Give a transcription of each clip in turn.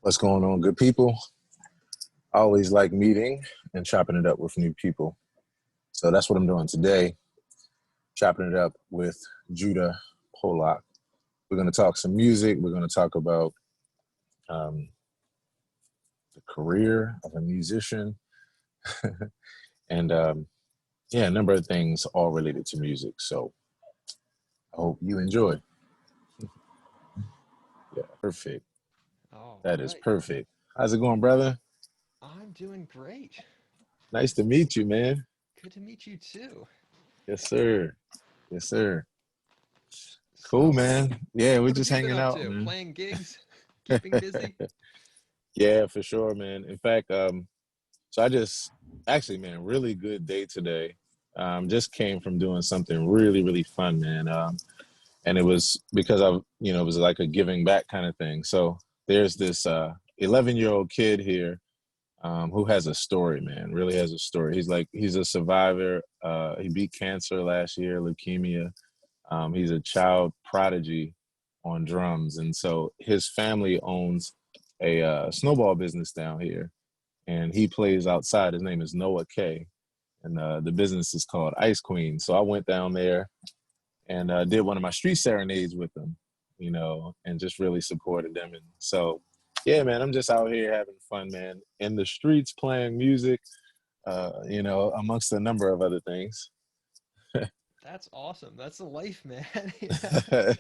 What's going on, good people? I always like meeting and chopping it up with new people. So that's what I'm doing today, chopping it up with Judah Polak. We're going to talk some music. We're going to talk about the career of a musician and a number of things all related to music. So I hope you enjoy. Yeah, perfect. All That is right. perfect. How's it going, brother? I'm doing great. Nice to meet you, man. Good to meet you too. Yes, sir. Yes, sir. Cool, So, man. Yeah, we're what have just you been hanging up out, to? man. Playing gigs? Keeping busy? Yeah, for sure, man. In fact, so I just actually, man, really good day today. Just came from doing something really, really fun, man. And it was because it was like a giving back kind of thing. So there's this 11-year-old kid here who has a story, man. Really has a story. He's a survivor. He beat cancer last year, leukemia. He's a child prodigy on drums, and so his family owns a snowball business down here, and he plays outside. His name is Noah K, and the business is called Ice Queen. So I went down there and did one of my street serenades with them, and just really supported them. And so, yeah, man, I'm just out here having fun, man, in the streets playing music, amongst a number of other things. That's awesome. That's the life, man. So,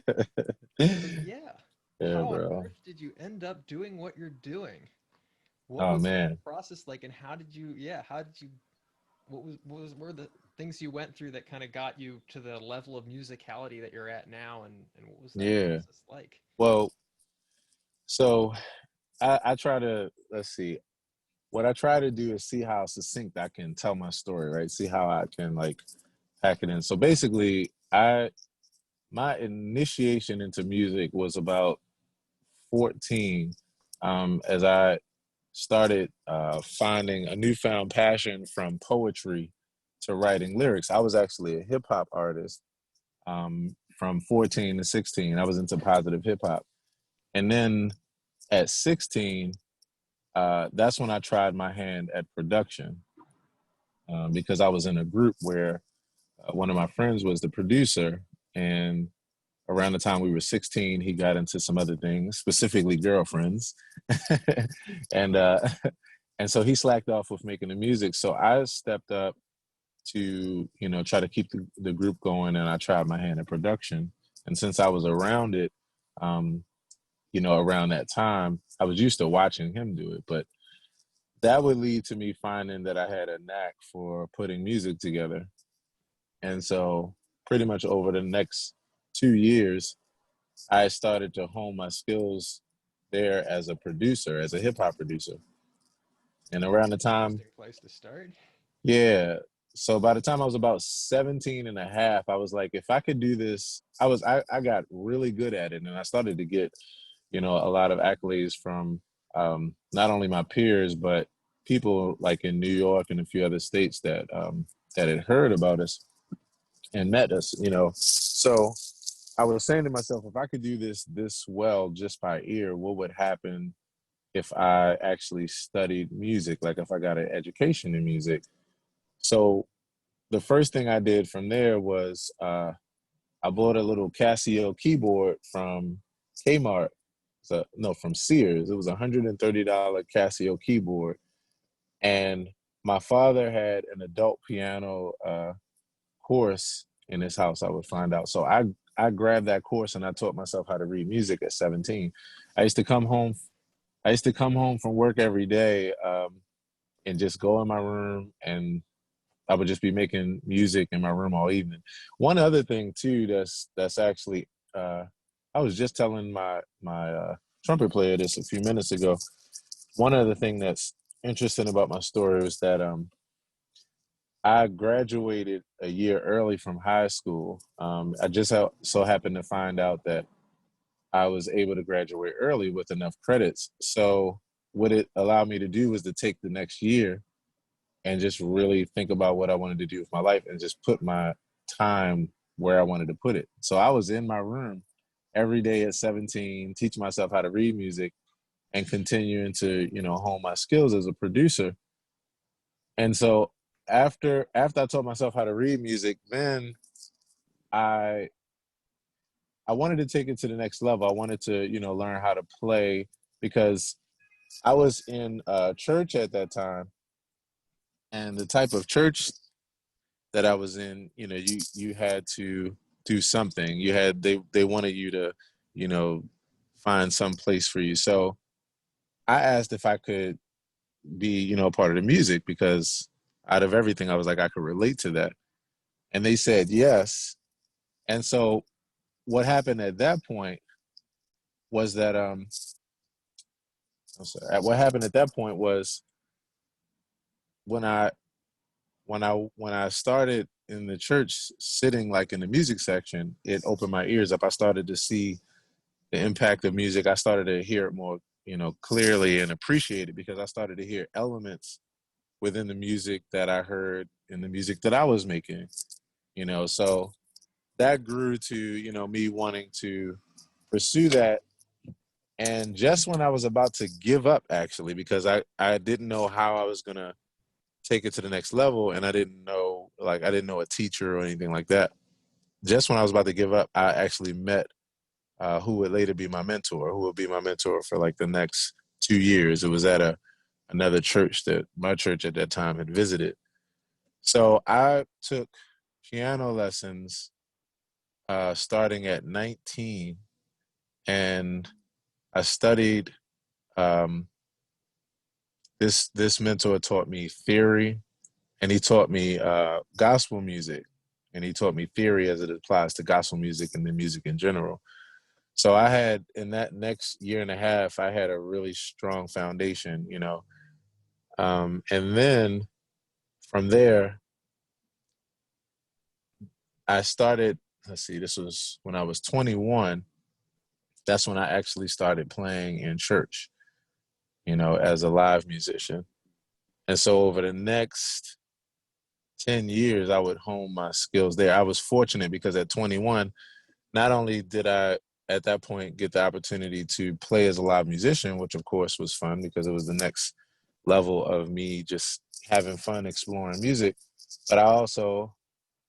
yeah. Yeah, How on bro. earth did you end up doing what you're doing? What Oh was that man. process like, and what were the things you went through that kind of got you to the level of musicality that you're at now, and what was that Yeah. process like? Well, so I try to, let's see, what I try to do is see how succinct I can tell my story, right? See how I can like pack it in. So basically, my initiation into music was about 14, as I started finding a newfound passion from poetry to writing lyrics. I was actually a hip hop artist from 14 to 16. I was into positive hip hop. And then at 16, that's when I tried my hand at production, because I was in a group where one of my friends was the producer. And around the time we were 16, he got into some other things, specifically girlfriends. and and so he slacked off with making the music. So I stepped up to, try to keep the group going, and I tried my hand at production. And since I was around it, um, around that time, I was used to watching him do it. But that would lead to me finding that I had a knack for putting music together. And so pretty much over the next 2 years, I started to hone my skills there as a producer, as a hip hop producer. And around the That's an time, interesting place to start. yeah. So by the time I was about 17 and a half, I was like, if I could do this, I got really good at it. And I started to get, a lot of accolades from not only my peers, but people like in New York and a few other states that had heard about us and met us. So I was saying to myself, if I could do this well just by ear, what would happen if I actually studied music, like if I got an education in music? So the first thing I did from there was I bought a little Casio keyboard from Kmart. So no, from Sears. It was $130 Casio keyboard, and my father had an adult piano course in his house. I would find out. So I grabbed that course and I taught myself how to read music at 17. I used to come home. I used to come home from work every day, and just go in my room, and I would just be making music in my room all evening. One other thing too, that's actually, I was just telling my trumpet player this a few minutes ago. One other thing that's interesting about my story was that I graduated a year early from high school. I just so happened to find out that I was able to graduate early with enough credits. So what it allowed me to do was to take the next year and just really think about what I wanted to do with my life and just put my time where I wanted to put it. So I was in my room every day at 17, teaching myself how to read music. and continuing to, hone my skills as a producer. And so after I taught myself how to read music, then I I wanted to take it to the next level. I wanted to, learn how to play because I was in church at that time, and the type of church that I was in, you had to do something. They wanted you to, you know, find some place for you. So I asked if I could be, a part of the music because out of everything, I was like I could relate to that, and they said yes. And so what happened at that point was that what happened at that point was when I started in the church sitting like in the music section, it opened my ears up. I started to see the impact of music. I started to hear it more, clearly and appreciate it because I started to hear elements within the music that I heard in the music that I was making, so that grew to, me wanting to pursue that. And just when I was about to give up, actually, because I didn't know how I was going to take it to the next level, and I didn't know a teacher or anything like that. Just when I was about to give up, I actually met who would later be my mentor, who would be my mentor for like the next 2 years. It was at another church that my church at that time had visited. So I took piano lessons starting at 19, and I studied. Um, this mentor taught me theory, and he taught me gospel music, and he taught me theory as it applies to gospel music and the music in general. So I had, in that next year and a half, I had a really strong foundation, and then from there I started. Let's see, this was when I was 21. That's when I actually started playing in church, as a live musician. And so over the next 10 years, I would hone my skills there. I was fortunate because at 21, not only did I at that point get the opportunity to play as a live musician, which of course was fun because it was the next level of me just having fun exploring music, but I also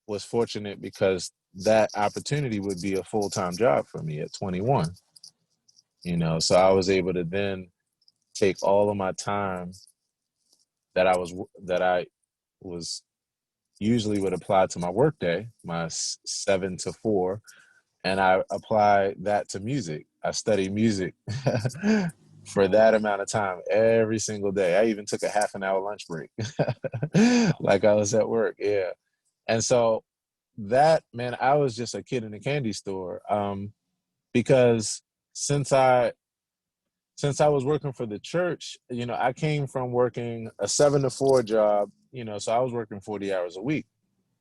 was fortunate because that opportunity would be a full-time job for me at 21, so I was able to then take all of my time that I was usually would apply to my workday, my 7 to 4, and I apply that to music. I study music for that amount of time every single day. I even took a half an hour lunch break, like I was at work. Yeah. And so that, man, I was just a kid in a candy store, because since I since I was working for the church, I came from working a 7 to 4 job, so I was working 40 hours a week.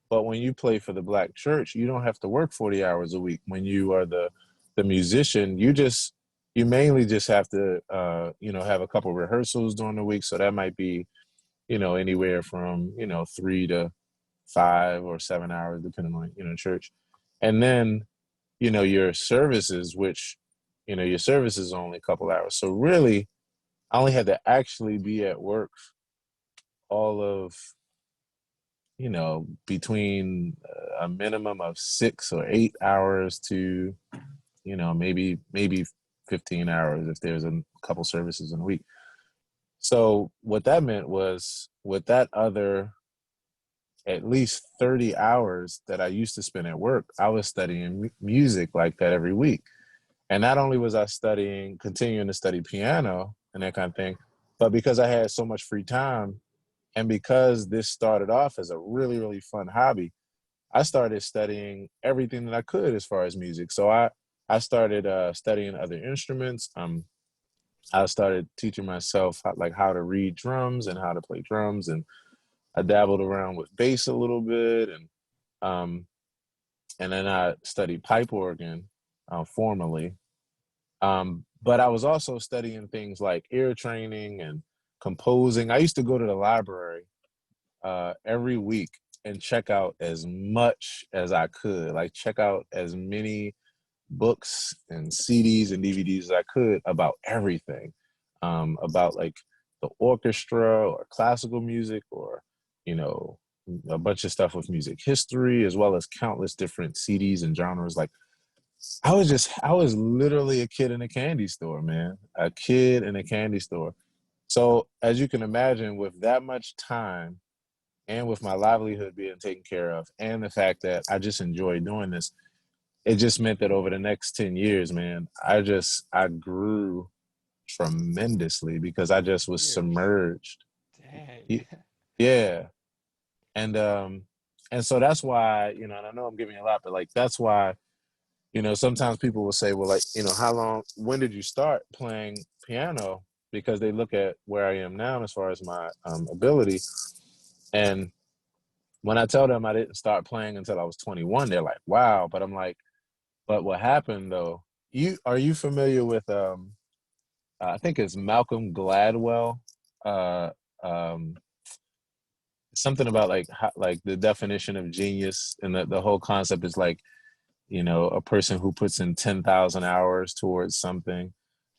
But when you play for the black church, you don't have to work 40 hours a week. When you are the musician, you mainly just have to have a couple rehearsals during the week. So that might be, anywhere from, 3 to 5 or 7 hours, depending on, church. And then, your services, which, your service is only a couple hours. So really, I only had to actually be at work all of, between a minimum of 6 or 8 hours to, maybe 15 hours if there's a couple services in a week. So what that meant was, with that other at least 30 hours that I used to spend at work, I was studying music like that every week. And not only was I continuing to study piano and that kind of thing, but because I had so much free time, and because this started off as a really, really fun hobby, I started studying everything that I could as far as music. So I started studying other instruments. I started teaching myself how to read drums and how to play drums, and I dabbled around with bass a little bit, um, and then I studied pipe organ formally. But I was also studying things like ear training and composing. I used to go to the library every week and check out as much as I could, like check out as many books and CDs and DVDs as I could about everything. about like the orchestra or classical music or, you know, a bunch of stuff with music history, as well as countless different CDs and genres. Like I was literally a kid in a candy store, man, a kid in a candy store. So as you can imagine, with that much time and with my livelihood being taken care of, and the fact that I just enjoy doing this, it just meant that over the next 10 years, man, I grew tremendously because I just was Years. submerged. Dang. Y- Yeah. And and so that's why, you know, and I know I'm giving you a lot, but like that's why, you know, sometimes people will say, well, like, you know, when did you start playing piano? Because they look at where I am now as far as my ability. And when I tell them I didn't start playing until I was 21, they're like, wow. But I'm like, but what happened though? Are you familiar with I think it's Malcolm Gladwell. Uh, um, Something about like like the definition of genius, and the whole concept is like, you know, a person who puts in 10,000 hours towards something.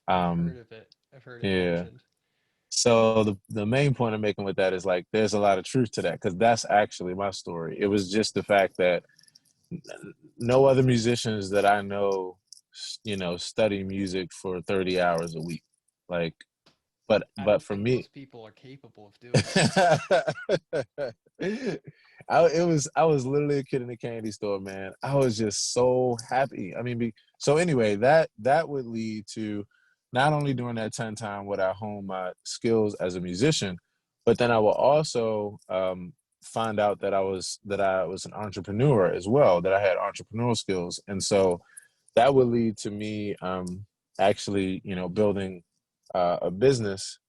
I've Um, heard of it. I've heard it yeah. mentioned. So the main point I'm making with that is like there's a lot of truth to that because that's actually my story. It was just the fact that no other musicians that I know, you know, study music for 30 hours a week. Like, I but don't for think me, most people are capable of doing that. I was literally a kid in a candy store, man. I was just so happy. I mean, so anyway, that would lead to not only during that 10 time would I hone my skills as a musician, but then I will also find out that I was an entrepreneur as well, that I had entrepreneurial skills, and so that would lead to me actually, you know, building a business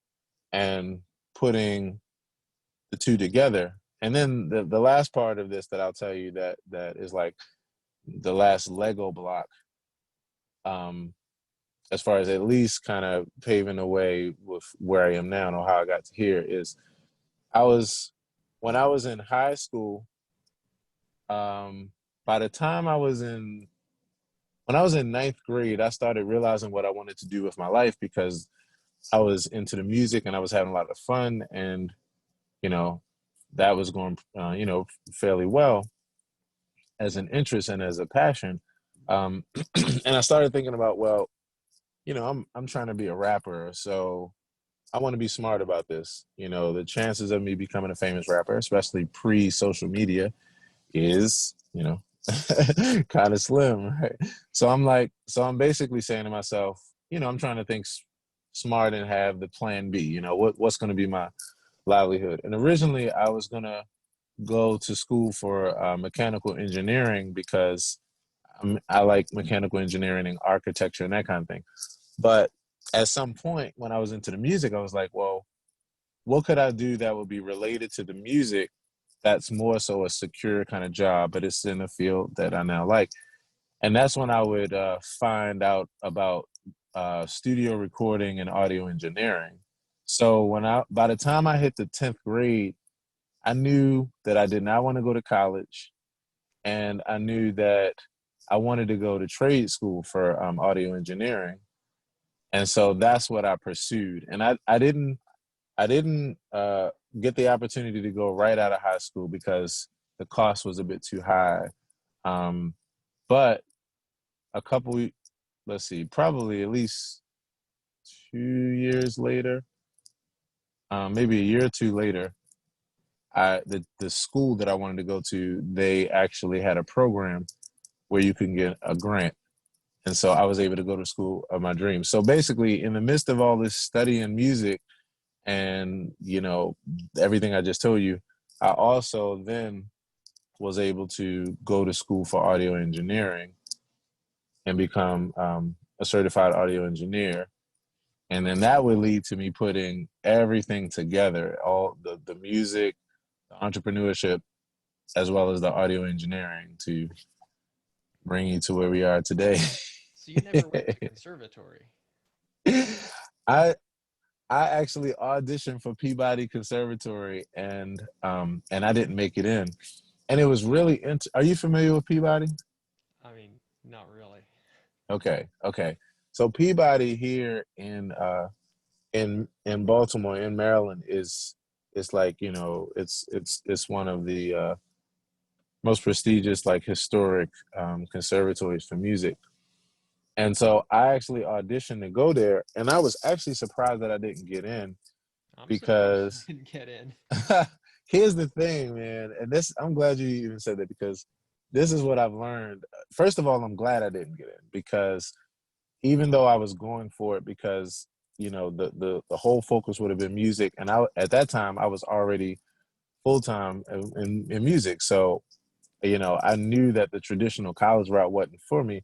and putting the two together. And then the last part of this that I'll tell you that is like the last Lego block, um, as far as at least kind of paving the way with where I am now and how I got to here is I was when I was in high school, by the time I was in when I was in ninth grade, I started realizing what I wanted to do with my life because I was into the music and I was having a lot of fun, and you know, that was going, you know, fairly well as an interest and as a passion. Um, and I started thinking about, well, you know, I'm trying to be a rapper, so I want to be smart about this. You know, the chances of me becoming a famous rapper, especially pre-social media, is, you know, kind of slim, right? So I'm basically saying to myself, you know, I'm trying to think smart and have the plan B. You know, what's going to be my livelihood? And originally, I was gonna go to school for mechanical engineering because I like mechanical engineering and architecture and that kind of thing. But at some point when I was into the music, I was like, well, what could I do that would be related to the music that's more so a secure kind of job, but it's in a field that I now like. And that's when I would find out about studio recording and audio engineering. So by the time I hit the 10th grade, I knew that I did not want to go to college, and I knew that I wanted to go to trade school for audio engineering, and so that's what I pursued. And I didn't get the opportunity to go right out of high school because the cost was a bit too high. Um, but a couple, let's see, probably at least 2 years later, maybe a year or two later, the school that I wanted to go to, they actually had a program where you can get a grant. And so I was able to go to school of my dreams. So basically, in the midst of all this studying music and, you know, everything I just told you, I also then was able to go to school for audio engineering and become a certified audio engineer. And then that would lead to me putting everything together, all the music, the entrepreneurship, as well as the audio engineering to bring you to where we are today. So you never went to conservatory. I I actually auditioned for Peabody Conservatory, and I didn't make it in. And it was really are you familiar with Peabody? I mean, not really. Okay, okay. So Peabody here in Baltimore, in Maryland, is it's like, it's one of the most prestigious, like, historic conservatories for music. And so I actually auditioned to go there, and I was actually surprised that I didn't get in I'm surprised you because didn't get in. here's the thing, man. And this, I'm glad you even said that, because this is what I've learned. First of all, I'm glad I didn't get in, because even though I was going for it, because the whole focus would have been music, and I, at that time, I was already full time in music. So I knew that the traditional college route wasn't for me,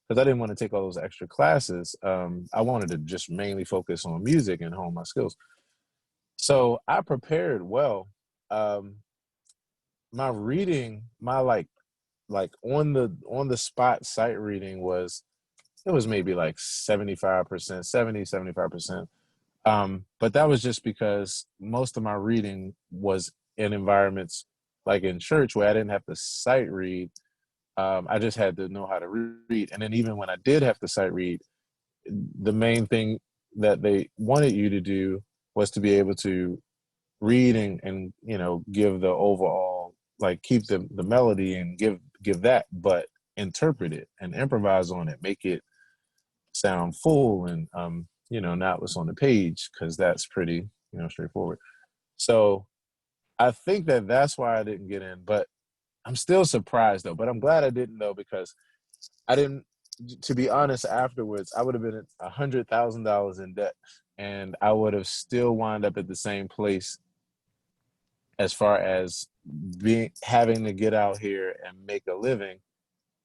because I didn't want to take all those extra classes. I wanted to just mainly focus on music and hone my skills. So I prepared well. Um, my reading, my like on the spot sight reading was, it was maybe like 75%, 75%. But that was just because most of my reading was in environments like in church, where I didn't have to sight read. I just had to know how to read. And then even when I did have to sight read, the main thing that they wanted you to do was to be able to read and give the overall, like, keep the melody and give that, but interpret it and improvise on it, make it sound full, and not what's on the page, because that's pretty straightforward. So I think that that's why I didn't get in, but I'm still surprised though. But I'm glad I didn't, though, because I didn't. To be honest, afterwards, I would have been $100,000 in debt, and I would have still wound up at the same place, as far as being having to get out here and make a living.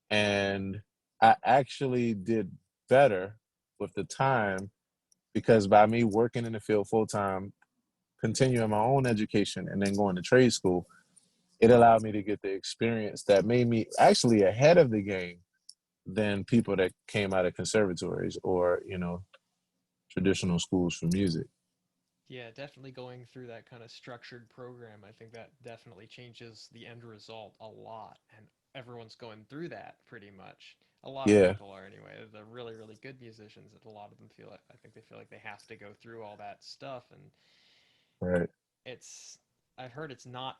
And I actually did better with the time, because by me working in the field full time, continuing my own education, and then going to trade school, it allowed me to get the experience that made me actually ahead of the game than people that came out of conservatories or traditional schools for music. Yeah, definitely going through that kind of structured program. I think that definitely changes the end result a lot. And everyone's going through that pretty much. A lot of Yeah, people are anyway. The really, really good musicians, and a lot of them feel like, I think they feel like they have to go through all that stuff. And right, it's, I've heard it's not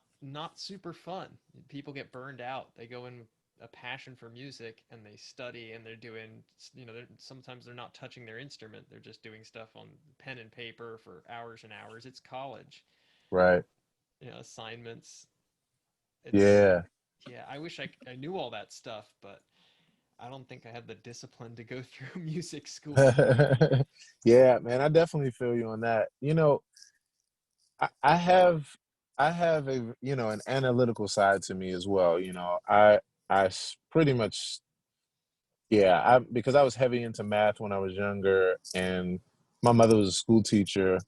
super fun. People get burned out. They go in with a passion for music and they study and they're doing, sometimes they're not touching their instrument. They're just doing stuff on pen and paper for hours and hours. It's college, right. assignments. It's, Yeah. yeah, I wish I knew all that stuff, but I don't think I had the discipline to go through music school. Yeah, man, I definitely feel you on that. I have a an analytical side to me as well. Pretty much, yeah, I because I was heavy into math when I was younger, and my mother was a school teacher.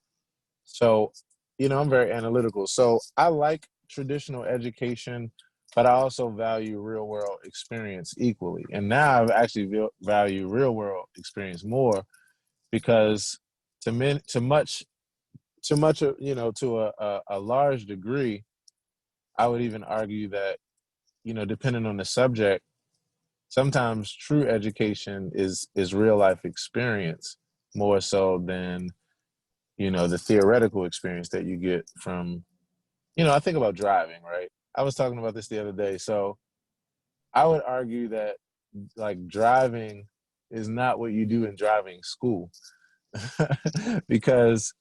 So, I'm very analytical. So I like traditional education, but I also value real world experience equally. And now I actually value real world experience more, because to much, to a large degree, I would even argue that, depending on the subject, sometimes true education is real life experience, more so than, the theoretical experience that you get from, I think about driving, right? I was talking about this the other day. So I would argue that, like, driving is not what you do in driving school, because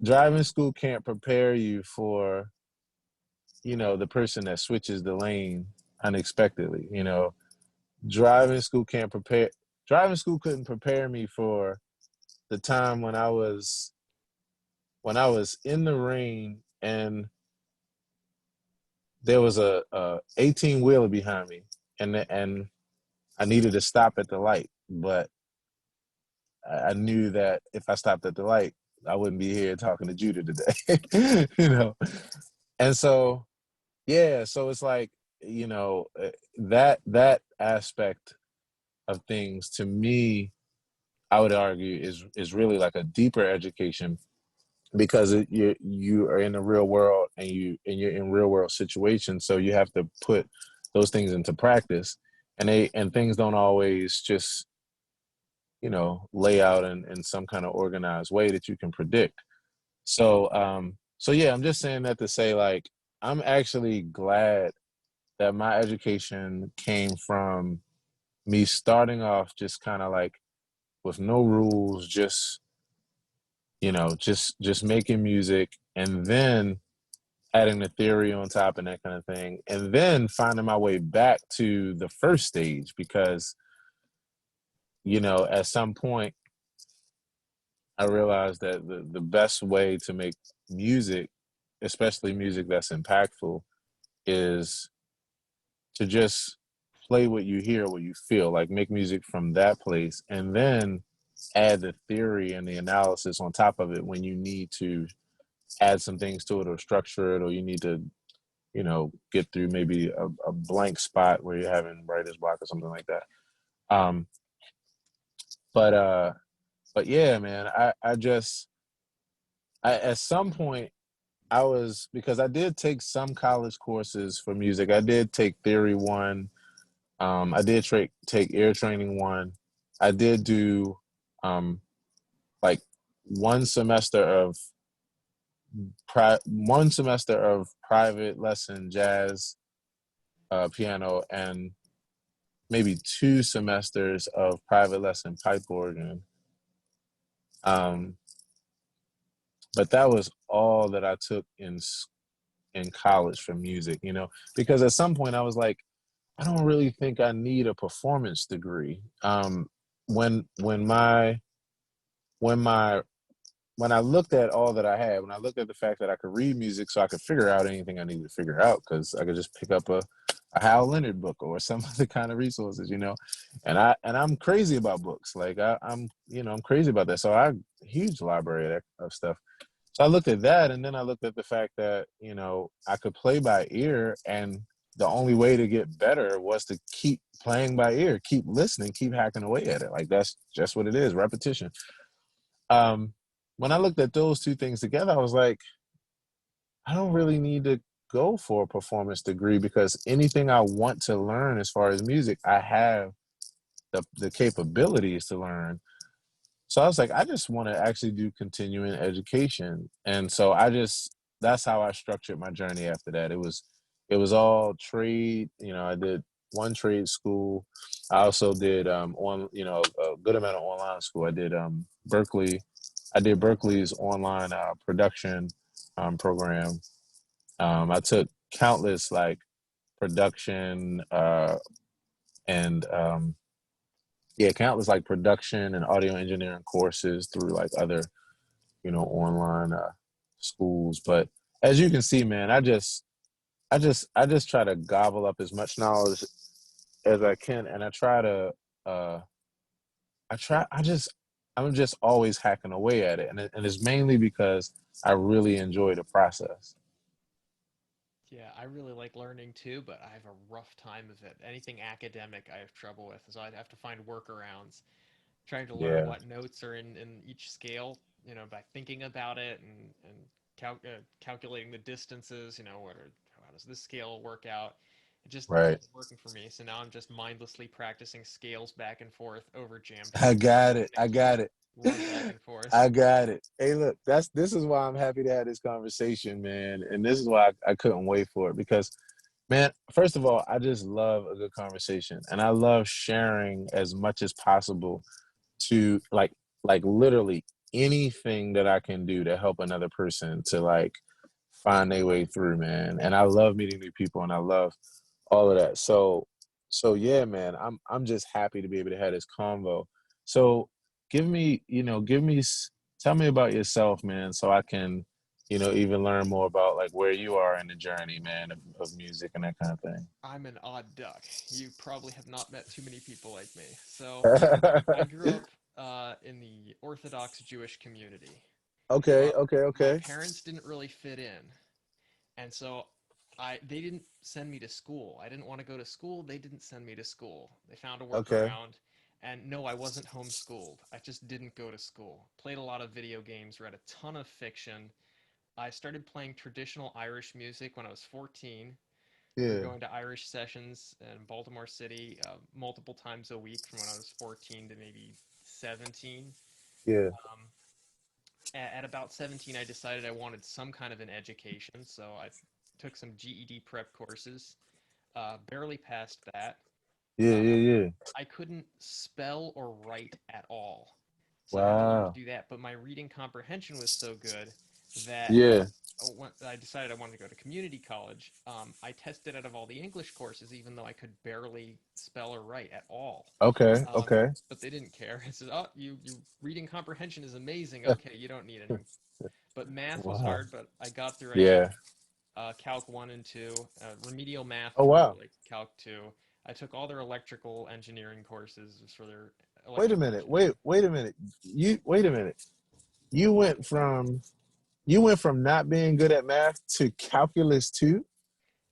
driving school can't prepare you for, the person that switches the lane unexpectedly. Driving school can't prepare, driving school couldn't prepare me for the time when I was in the rain, and there was a 18 wheeler behind me, and I needed to stop at the light, but I knew that if I stopped at the light, I wouldn't be here talking to Judah today. And so, yeah, so it's like, that aspect of things, to me, I would argue, is really like a deeper education, because you are in the real world, and you're in real world situations, so you have to put those things into practice, and things don't always just lay out in some kind of organized way that you can predict. So yeah, I'm just saying that to say, like, I'm actually glad that my education came from me starting off just kind of like with no rules, just just making music, and then adding the theory on top and that kind of thing, and then finding my way back to the first stage because at some point I realized that the best way to make music, especially music that's impactful, is to just play what you hear, what you feel, like make music from that place, and then add the theory and the analysis on top of it when you need to add some things to it or structure it, or you need to, get through maybe a blank spot where you're having writer's block or something like that. Um, but uh, but yeah, man, at some point I was, because I did take some college courses for music. I did take theory one. I did take ear training one. I did do um, like one semester of one semester of private lesson jazz piano, and maybe 2 semesters of private lesson pipe organ. Um, but that was all that I took in college for music, because at some point I was like, I don't really think I need a performance degree. When my when I looked at all that I had, when I looked at the fact that I could read music, so I could figure out anything I needed to figure out, because I could just pick up a Hal Leonard book or some other kind of resources, and I'm crazy about books. Like I'm crazy about that. So I huge library of stuff. So I looked at that, and then I looked at the fact that I could play by ear, and the only way to get better was to keep playing by ear, keep listening, keep hacking away at it. Like that's just what it is, repetition. Um, when I looked at those two things together, I was like, I don't really need to go for a performance degree, because anything I want to learn as far as music, I have the capabilities to learn. So I was like, I just want to actually do continuing education. And so that's how I structured my journey after that. It was all trade. I did one trade school. I also did a good amount of online school. I did Berkeley's online production program. I took countless like production and yeah, countless like production and audio engineering courses through like other online schools. But as you can see, man, I just try to gobble up as much knowledge as I can, and uh, I'm just always hacking away at it, and it's mainly because I really enjoy the process. Yeah, I really like learning too, but I have a rough time of it. Anything academic I have trouble with, so I'd have to find workarounds. Trying to learn Yeah, what notes are in each scale, by thinking about it and calculating the distances, how does this scale work out? It just right. wasn't working for me. So now I'm just mindlessly practicing scales back and forth over jam I tracks, got it. and I keys got it. run back and forth. I got it. Hey, look, this is why I'm happy to have this conversation, man, and this is why I couldn't wait for it, because, man, first of all, I just love a good conversation, and I love sharing as much as possible to like literally anything that I can do to help another person to like find their way through, man. And I love meeting new people, and I love all of that. So yeah, man, I'm just happy to be able to have this convo. So tell me about yourself, man, so I can, even learn more about like where you are in the journey, man, of music and that kind of thing. I'm an odd duck. You probably have not met too many people like me. So I grew up in the Orthodox Jewish community. Okay, My okay, my okay, parents didn't really fit in, and so they didn't send me to school. I didn't want to go to school. They didn't send me to school. They found a okay. workaround. And no, I wasn't homeschooled. I just didn't go to school. Played a lot of video games, read a ton of fiction. I started playing traditional Irish music when I was 14. We were Yeah. going to Irish sessions in Baltimore City multiple times a week from when I was 14 to maybe 17. Yeah. Um, at about 17, I decided I wanted some kind of an education, so I took some GED prep courses. Barely passed that. Yeah. Uh, Yeah. Yeah. I couldn't spell or write at all, so I had to learn to Wow. do that. But my reading comprehension was so good that Yeah. when I decided I wanted to go to community college. I tested out of all the English courses, even though I could barely spell or write at all. Okay. Um, Okay. but they didn't care. It says, "Oh, your reading comprehension is amazing. Okay, you don't need any." But math was Wow. hard, but I got through. I took Yeah. Calc 1 and 2, remedial math Oh through wow. like Calc 2. I took all their electrical engineering courses for their Wait a electrical minute. Wait. engineering. Wait a minute. You wait a minute. You went from you went from not being good at math to calculus two.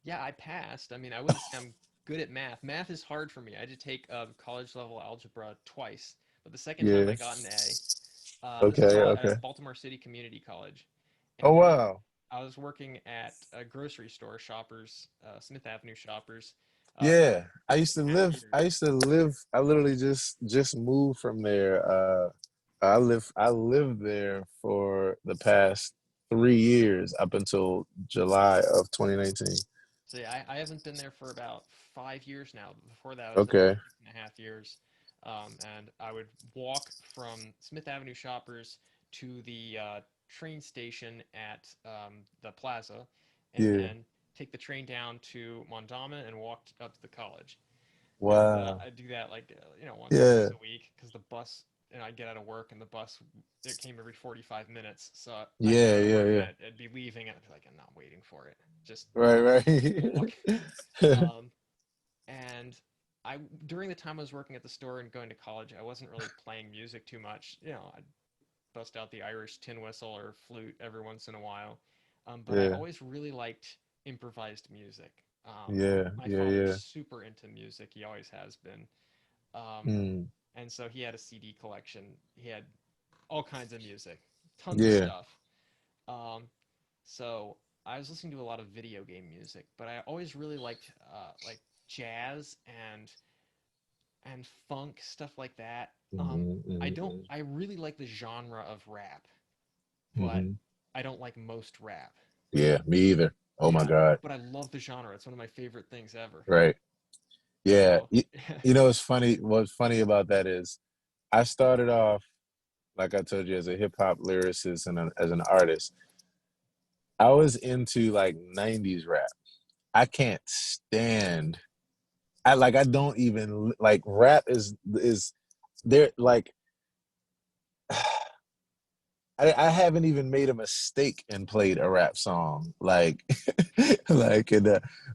Yeah, I passed. I mean, I wouldn't say I'm good at math. Math is hard for me. I had to take college level algebra twice, but the second time Yeah. I got an A. This is Okay. Okay. at Baltimore City Community College, Oh and wow. I was working at a grocery store, Shoppers, Smith Avenue Shoppers, for Yeah. I used to 2.5 live. I years. used to live. I literally just moved from there. I lived there for the past 3 years up until July of 2019. So yeah, I haven't been there for about 5 years now. Before that, I was there for Okay. 6.5 years, and I would walk from Smith Avenue Shoppers to the train station at the plaza, and Yeah. then take the train down to Mondawmin and walk up to the college. And Wow. I do that like once or twice Yeah. a week because the bus. And I get out of work and the bus it came every 45 minutes. So I'd get Yeah. out of Yeah. work and Yeah. I'd be leaving and I'd be like, I'm not waiting for it. Just Right. walk. Right. Um, and I during the time I was working at the store and going to college, I wasn't really playing music too much. I'd bust out the Irish tin whistle or flute every once in a while. But I Yeah. always really liked improvised music. Yeah. My Yeah. father's Yeah. super into music. He always has been. Um, Mm. and so he had a CD collection. He had all kinds of music, tons of Yeah. stuff. Um, so I was listening to a lot of video game music, but I always really liked like jazz and funk stuff like that. Hmm. I don't. Hmm. I really like the genre of rap, but Hmm. I don't like most rap. Yeah. Me either. Oh my Yeah, God. but I love the genre. It's one of my favorite things ever. Right. Yeah. So You know what's funny? What's funny about that is I started off, like I told you, as a hip hop lyricist and as an artist. I was into like 90s rap. I can't stand. I don't even like rap is there like I haven't even made a mistake and played a rap song like like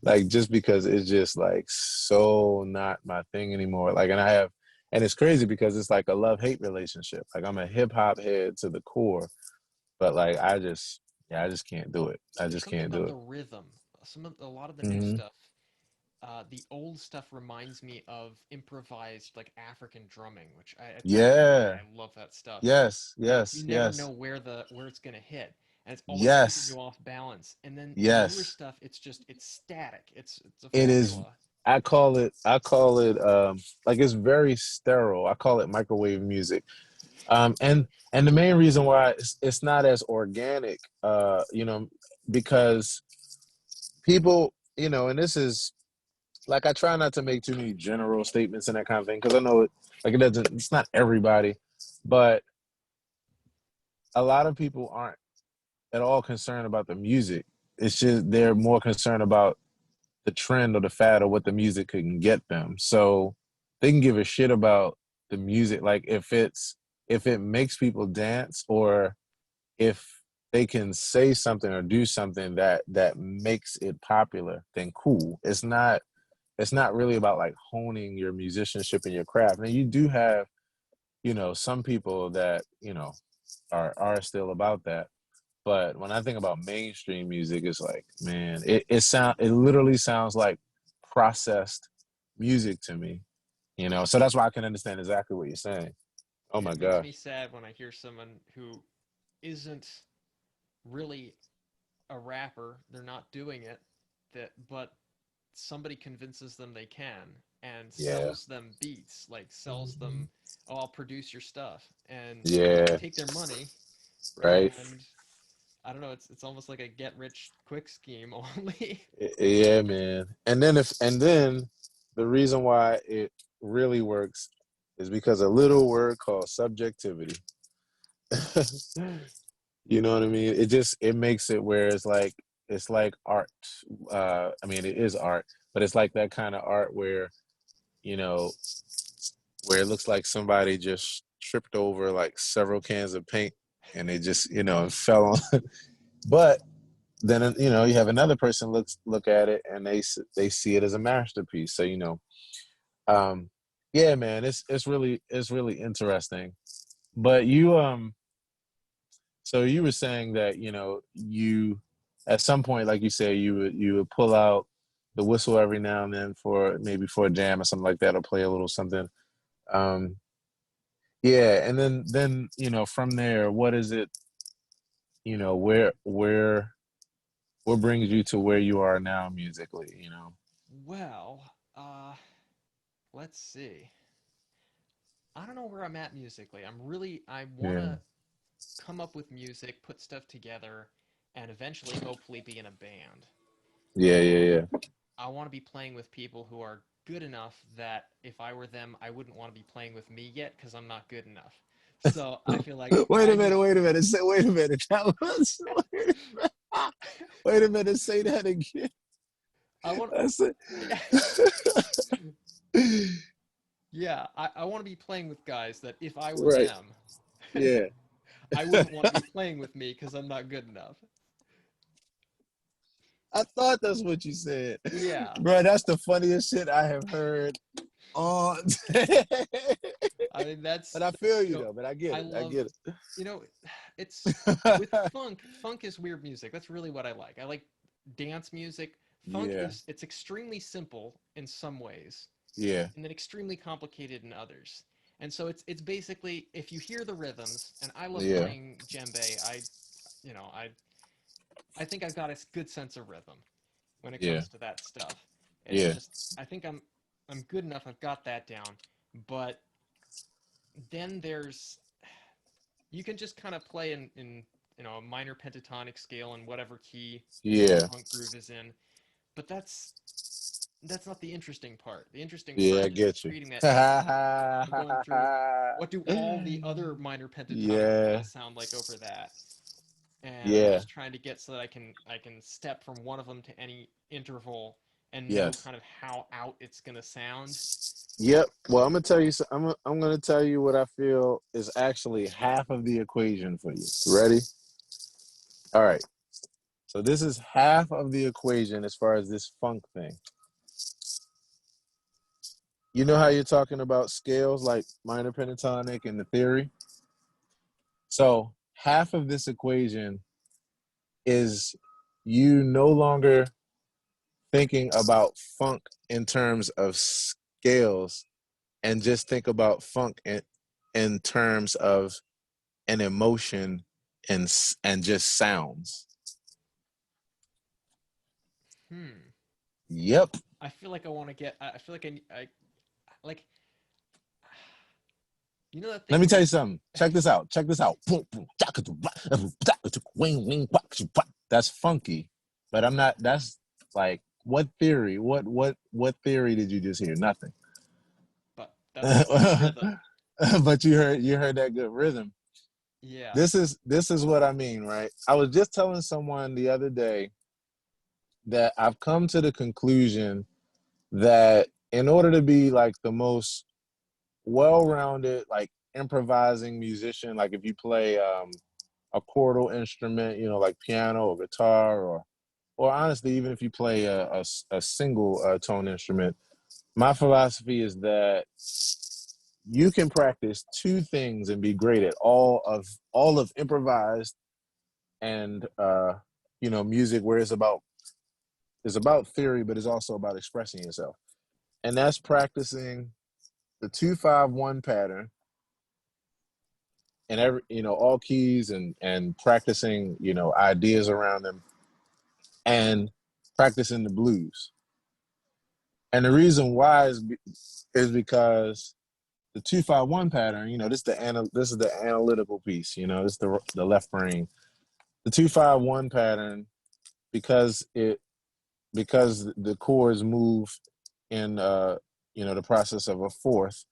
like just because it's just like so not my thing anymore. Like and it's crazy because it's like a love-hate relationship. Like I'm a hip hop head to the core, but like I just can't do it. I there's just something can't do about it. the rhythm. A lot of the new Hmm. stuff. The old stuff reminds me of improvised like African drumming, which I Yeah. love that stuff. Yes. And you Yes. never know Yes. where it's gonna hit, and it's always keeping Yes. you off balance. And then the newer Yes. stuff, it's static. It's a It is. formula. I call it like it's very sterile. I call it microwave music. And the main reason why it's not as organic, because people, and this is like I try not to make too many general statements and that kind of thing because I know it's not everybody, but a lot of people aren't at all concerned about the music. It's just they're more concerned about the trend or the fad or what the music can get them. So they can give a shit about the music. Like if it makes people dance or if they can say something or do something that makes it popular, then cool. It's not really about like honing your musicianship and your craft. And you do have, some people that, are still about that. But when I think about mainstream music, it's like, man, it literally sounds like processed music to me. So that's why I can understand exactly what you're saying. Oh my It makes gosh. me sad when I hear someone who isn't really a rapper. They're not doing it. But somebody convinces them they can and Yeah. sells them beats, like sells them, oh, I'll produce your stuff, and they Yeah. take their money, Right. and I don't know, it's almost like a get rich quick scheme only. Yeah, man. And then the reason why it really works is because a little word called subjectivity. You know what I mean? It makes it where it's like art. I mean, it is art, but it's like that kind of art where, you know, where it looks like somebody just tripped over like several cans of paint and they just, fell on. But then, you have another person look at it and they see it as a masterpiece. So, um, yeah, man, it's really interesting. But so you were saying that, you at some point, like you say, you would pull out the whistle every now and then for maybe for a jam or something like that, or play a little something. Um, yeah, and then from there, what is it? What brings you to where you are now musically? Well, let's see. I don't know where I'm at musically. I want Yeah, to come up with music, put stuff together, and eventually, hopefully, be in a band. yeah, yeah, I want to be playing with people who are good enough that if I were them, I wouldn't want to be playing with me yet because I'm not good enough. So I feel like yeah. Wait a I minute, just wait a minute. Wait a minute. Wait a minute. Say that again. I want That's it. yeah, yeah, I want to be playing with guys that if I were Right. them, Yeah. I wouldn't want to be playing with me because I'm not good enough. I thought that's what you said. Yeah, Bro, that's the funniest shit I have heard all I mean But that's I feel you you know though, but I get I it. I love get you know it's with it. funk. Funk is weird music. That's really what I like. I like dance music. Funk Yeah. is it's extremely simple in some ways Yeah. and then extremely complicated in others. And so it's basically if you hear the rhythms, and I love Yeah. playing djembe. You know I think I've got a good sense of rhythm when it Yeah. comes to that stuff. It's Yeah. just I think I'm good enough. I've got that down. But then there's you can just kind of play in a minor pentatonic scale in whatever key the Yeah. funk groove is in. But that's not the interesting part. The interesting Yeah, part I is get you. creating that I'm going through what do all the other minor pentatonic Yeah. scales sound like over that? And I'm Yeah. just trying to get so that I can step from one of them to any interval and know Yes. kind of how out it's gonna sound. Yep. Well, I'm gonna tell you. I'm gonna tell you what I feel is actually half of the equation for you. Ready? All right. So this is half of the equation as far as this funk thing. You know how you're talking about scales like minor pentatonic and the theory? So half of this equation is you no longer thinking about funk in terms of scales and just think about funk in terms of an emotion and just sounds. Hmm. Yep. I feel like I want to get. I feel like I like. You know that Let thing me where tell you you something. Check this out. Check this out. That's funky, but I'm not. That's like what theory? What theory did you just hear? Nothing. but that's a good rhythm. But you heard that good rhythm. Yeah. This is what I mean, right? I was just telling someone the other day that I've come to the conclusion that in order to be like the most well-rounded, like improvising musician, like if you play a chordal instrument, like piano or guitar, or honestly, even if you play a single tone instrument, my philosophy is that you can practice two things and be great at all of improvised and music where it's about theory, but it's also about expressing yourself. And that's practicing the 2-5-1 pattern and every all keys and practicing ideas around them and practicing the blues. And the reason why is because the 2-5-1 pattern, this is the analytical piece, this is the left brain. The 2-5-1 pattern, because the chords move in the process of a fourth,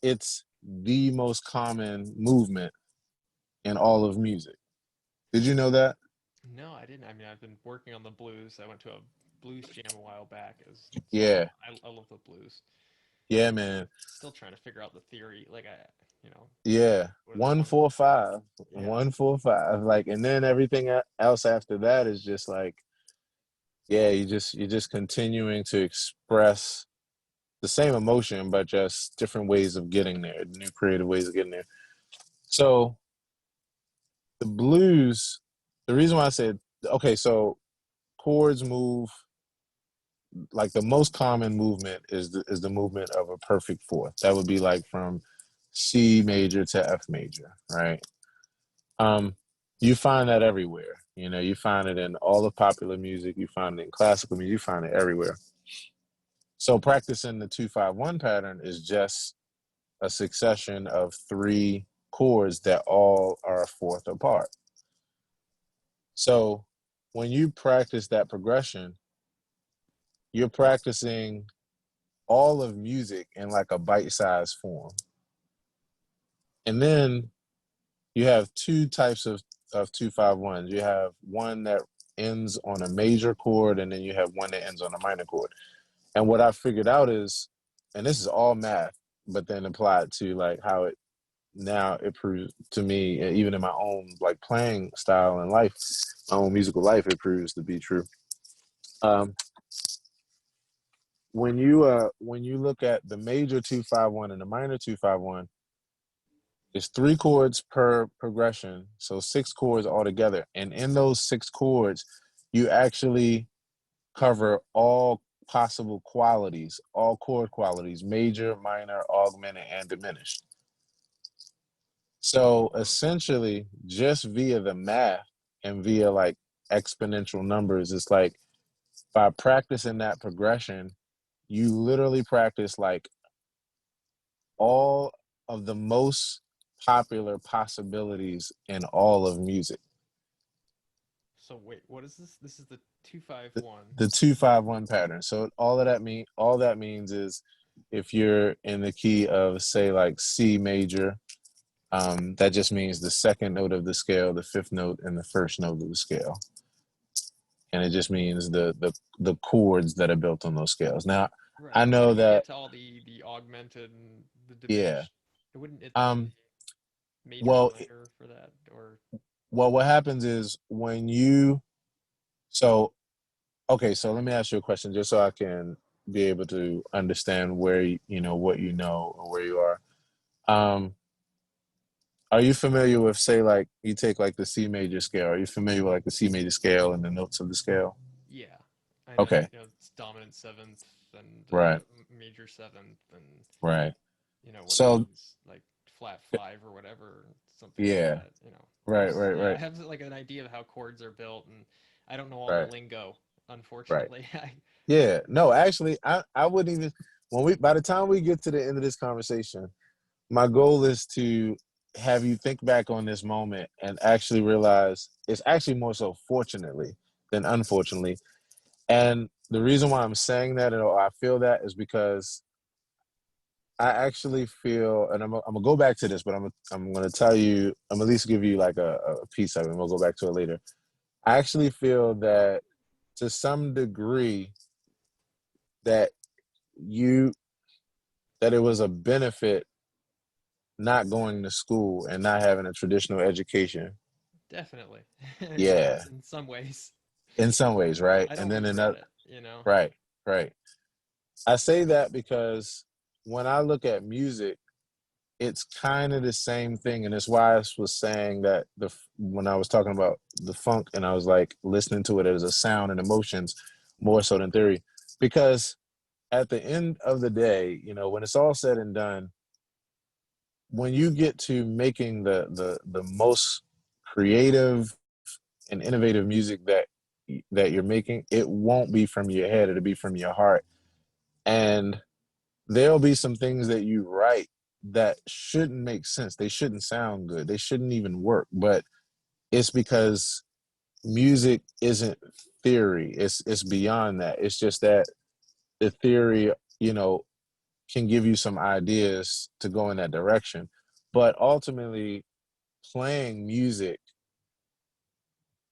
it's the most common movement in all of music. Did you know that? No, I didn't. I mean, I've been working on the blues. I went to a blues jam a while back. So Yeah. I love the blues. Yeah, man. Still trying to figure out the theory. Like you know, Yeah. what is One one? four five. Yeah. 1 4 5. Like, and then everything else after that is just like, yeah, you're just continuing to express the same emotion, but just different ways of getting there, new creative ways of getting there. So the blues, the reason why I said, okay, so chords move, like the most common movement is the movement of a perfect fourth. That would be like from C major to F major, right? Um, you find that everywhere. You find it in all of popular music. You find it in classical music. You find it everywhere. So practicing the 2-5-1 pattern is just a succession of three chords that all are a fourth apart. So when you practice that progression, you're practicing all of music in like a bite-sized form. And then you have two types of 2-5-1s. You have one that ends on a major chord, and then you have one that ends on a minor chord. And what I figured out is, and this is all math, but then applied to like how it proves to me, even in my own like playing style and life, my own musical life, it proves to be true. Um, when you look at the major 2-5-1 and the minor 2-5-1, it's three chords per progression, so six chords altogether. And in those six chords, you actually cover all possible qualities, all chord qualities: major, minor, augmented, and diminished. So essentially, just via the math and via like exponential numbers, it's like by practicing that progression, you literally practice like all of the most popular possibilities in all of music. So wait, what is this? This is the two five The, one. the 2-5-1 pattern. So all that means is if you're in the key of say like C major, that just means the second note of the scale, the fifth note, and the first note of the scale. And it just means the chords that are built on those scales. Now, I Right. But know when you get that, to all the augmented and the yeah. diminished, wouldn't it be Um, major well, minor for that? Or what happens is when you so okay, so let me ask you a question just so I can be able to understand where what you know or where you are. Um, are you familiar with, say, like you take like the C major scale? Are you familiar with like the C major scale and the notes of the scale? yeah, I know. Okay, It's dominant seventh and right, major seventh, and right. what it So means, like flat five or whatever, something like yeah, that. right, Just right, yeah, I right, have like an idea of how chords are built, and I don't know all the right, lingo, right. unfortunately. I Yeah, no, actually, I wouldn't even by the time we get to the end of this conversation, my goal is to have you think back on this moment and actually realize it's actually more so fortunately than unfortunately. And the reason why I'm saying that and I feel that is because I actually feel, and I'm gonna go back to this, but I'm gonna tell you, I'm at least give you like a piece of it, and we'll go back to it later. I actually feel that to some degree that you that it was a benefit not going to school and not having a traditional education. definitely, yeah, Yeah, in some ways, in some ways, right? I And don't then regret another, it. right, right. I say that because when I look at music, it's kind of the same thing, and it's why I was saying that when I was talking about the funk, and I was like listening to it as a sound and emotions more so than theory, because at the end of the day, when it's all said and done, when you get to making the most creative and innovative music that you're making, it won't be from your head, it'll be from your heart. And there'll be some things that you write that shouldn't make sense. They shouldn't sound good. They shouldn't even work. But it's because music isn't theory. It's beyond that. It's just that the theory, you know, can give you some ideas to go in that direction. But ultimately, playing music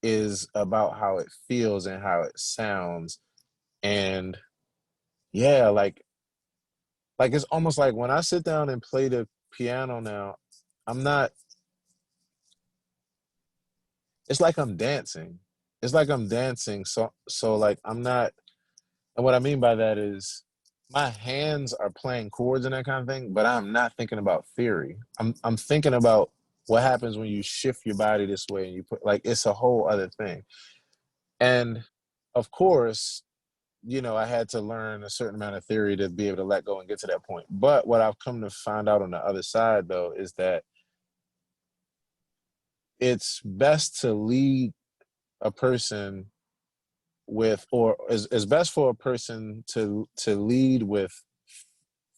is about how it feels and how it sounds. And yeah, like it's almost like when I sit down and play the piano now, I'm not, it's like I'm dancing. It's like I'm dancing. So like I'm not, and what I mean by that is my hands are playing chords and that kind of thing, but I'm not thinking about theory. I'm thinking about what happens when you shift your body this way and you put, like, it's a whole other thing. And of course, you know, I had to learn a certain amount of theory to be able to let go and get to that point. But what I've come to find out on the other side, though, is that it's best to lead a person with, or is best for a person to lead with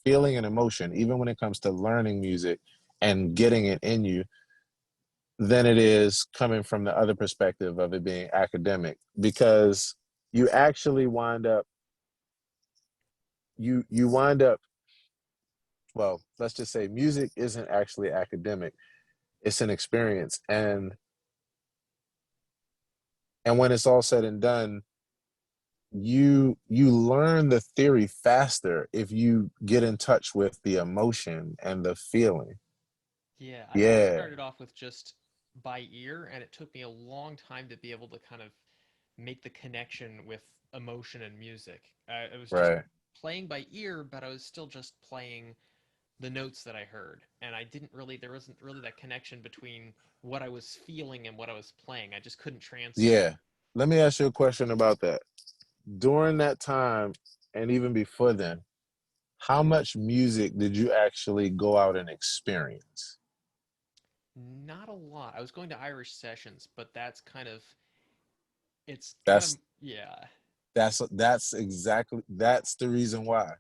feeling and emotion, even when it comes to learning music and getting it in you, than it is coming from the other perspective of it being academic, because you actually wind up, you wind up, well, let's just say music isn't actually academic. It's an experience. And when it's all said and done, you learn the theory faster if you get in touch with the emotion and the feeling. Yeah, I Yeah, started off with just by ear, and it took me a long time to be able to kind of make the connection with emotion and music. It was just right. playing by ear, but I was still just playing the notes that I heard, and I didn't really, there wasn't really that connection between what I was feeling and what I was playing. I just couldn't translate. Yeah. Let me ask you a question about that. During that time and even before then, how much music did you actually go out and experience? Not a lot. I was going to Irish sessions, but it's kind of, That's yeah. that's exactly, that's the reason why.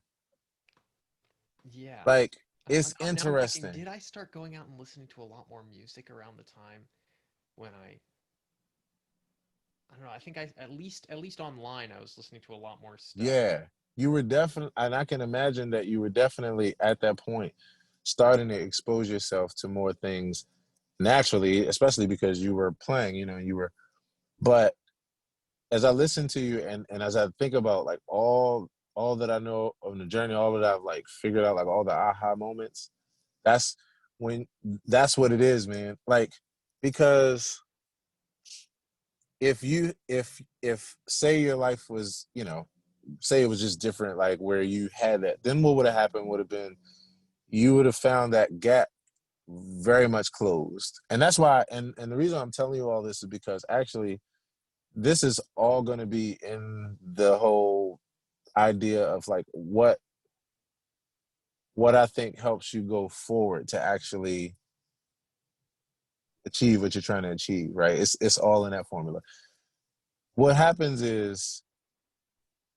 Yeah. Like, it's Now I'm thinking, interesting. did I start going out and listening to a lot more music around the time when I don't know, I think at least online I was listening to a lot more stuff. Yeah, you were definitely, and I can imagine that you were definitely at that point starting to expose yourself to more things naturally, especially because you were playing, you know, you were, but as I listen to you and as I think about like all that I know on the journey, all that I've like figured out, like all the aha moments, that's when, that's what it is, man. Like, because if say your life was, you know, say it was just different, like where you had that, then what would have happened would have been you would have found that gap very much closed. And that's why, and the reason I'm telling you all this is because actually this is all going to be in the whole idea of like what I think helps you go forward to actually achieve what you're trying to achieve, right? It's all in that formula. What happens is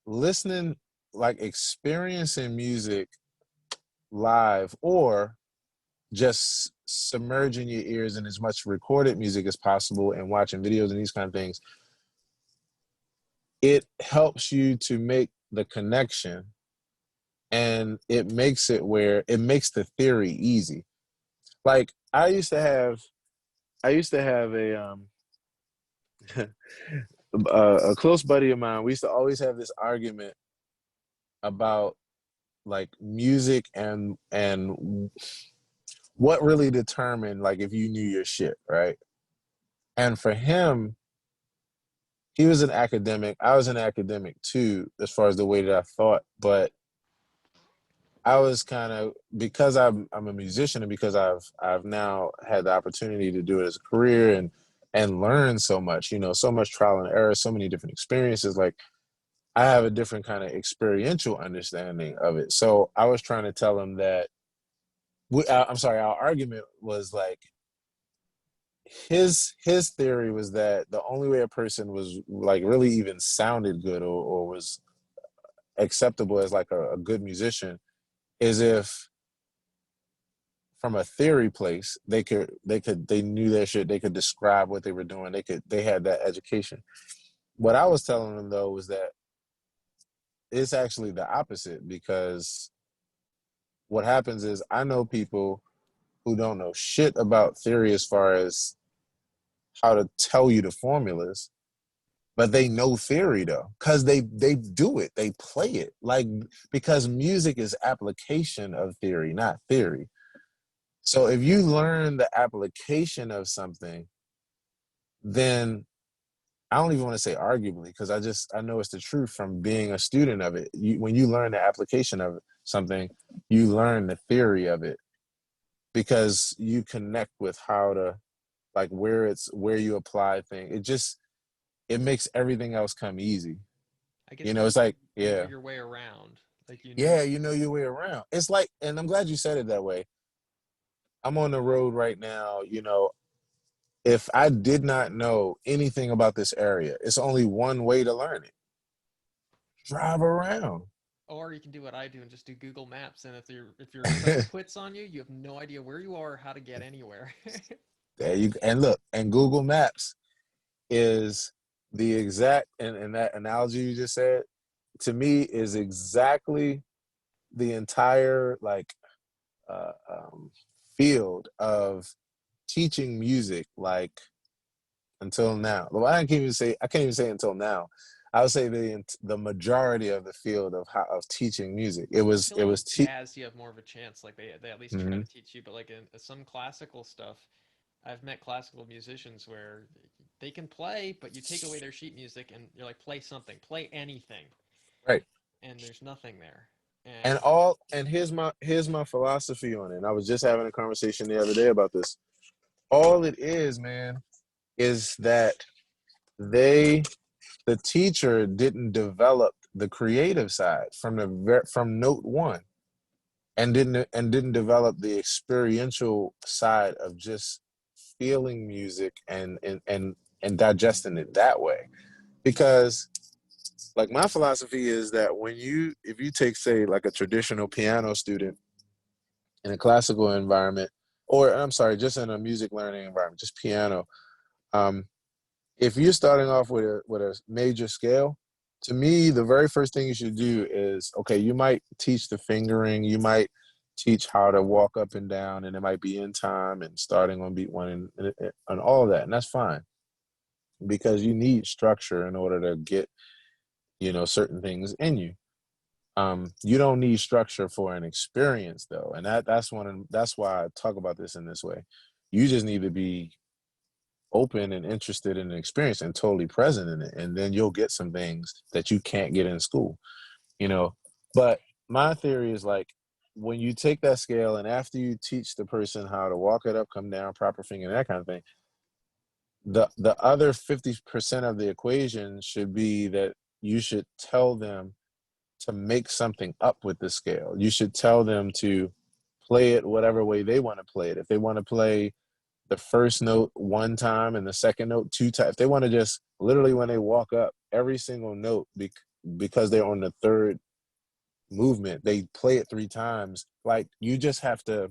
listening, like experiencing music live, or just submerging your ears in as much recorded music as possible and watching videos and these kind of things, it helps you to make the connection, and it makes it where it makes the theory easy. Like I used to have a close buddy of mine. We used to always have this argument about like music and what really determined like if you knew your shit, right? And for him, he was an academic. I was an academic too, as far as the way that I thought. But I was kind of, because I'm a musician, and because I've now had the opportunity to do it as a career and learn so much, you know, so much trial and error, so many different experiences. Like I have a different kind of experiential understanding of it. So I was trying to tell him that I'm sorry, our argument was like his theory was that the only way a person was like really even sounded good or was acceptable as like a good musician is if from a theory place they knew their shit, they could describe what they were doing, they had that education. What I was telling them though was that it's actually the opposite, because what happens is I know people who don't know shit about theory as far as how to tell you the formulas, but they know theory though, because they do it, they play it, like, because music is application of theory, not theory. So if you learn the application of something, then I don't even want to say arguably, because I know it's the truth from being a student of it. When you learn the application of something, you learn the theory of it, because you connect with how to, like, where you apply things. It makes everything else come easy. I guess You you know, it's like, know yeah, your way around. Like you know. yeah, you know your way around. It's like, and I'm glad you said it that way. I'm on the road right now. If I did not know anything about this area, it's only one way to learn it: drive around. Or you can do what I do and just do Google Maps. And if your phone quits on you, you have no idea where you are or how to get anywhere. There you go. And look, and Google Maps is the exact, and that analogy you just said to me is exactly the entire, like, uh, um, field of teaching music, like, until now. Well, I can't even say until now. I would say the majority of the field of teaching music. It I was feel it like was with jazz, you have more of a chance. Like they at least try mm-hmm. to teach you. But like in some classical stuff, I've met classical musicians where they can play, but you take away their sheet music and you're like, play something, play anything, Right. and there's nothing there. And And all and here's my philosophy on it. And I was just having a conversation the other day about this. All it is, man, is that they the teacher didn't develop the creative side from note one, and didn't develop the experiential side of just feeling music and digesting it that way. Because, like, my philosophy is that if you take, say, like, a traditional piano student in a classical environment, or I'm sorry, just in a music learning environment, just piano, um, if you're starting off with a major scale, to me, the very first thing you should do is, okay, you might teach the fingering, you might teach how to walk up and down, and it might be in time and starting on beat one, and all of that, and that's fine, because you need structure in order to get, certain things in you. You don't need structure for an experience, though, and that's why I talk about this in this way. You just need to be open and interested in the experience and totally present in it, and then you'll get some things that you can't get in school. you know but my theory is, like, when you take that scale and after you teach the person how to walk it up, come down, proper finger, that kind of thing, the other 50% of the equation should be that you should tell them to make something up with the scale. You should tell them to play it whatever way they want to play it. If they want to play the first note one time and the second note two times, if they want to just literally, when they walk up, every single note, because they're on the third movement, they play it three times. Like, you have to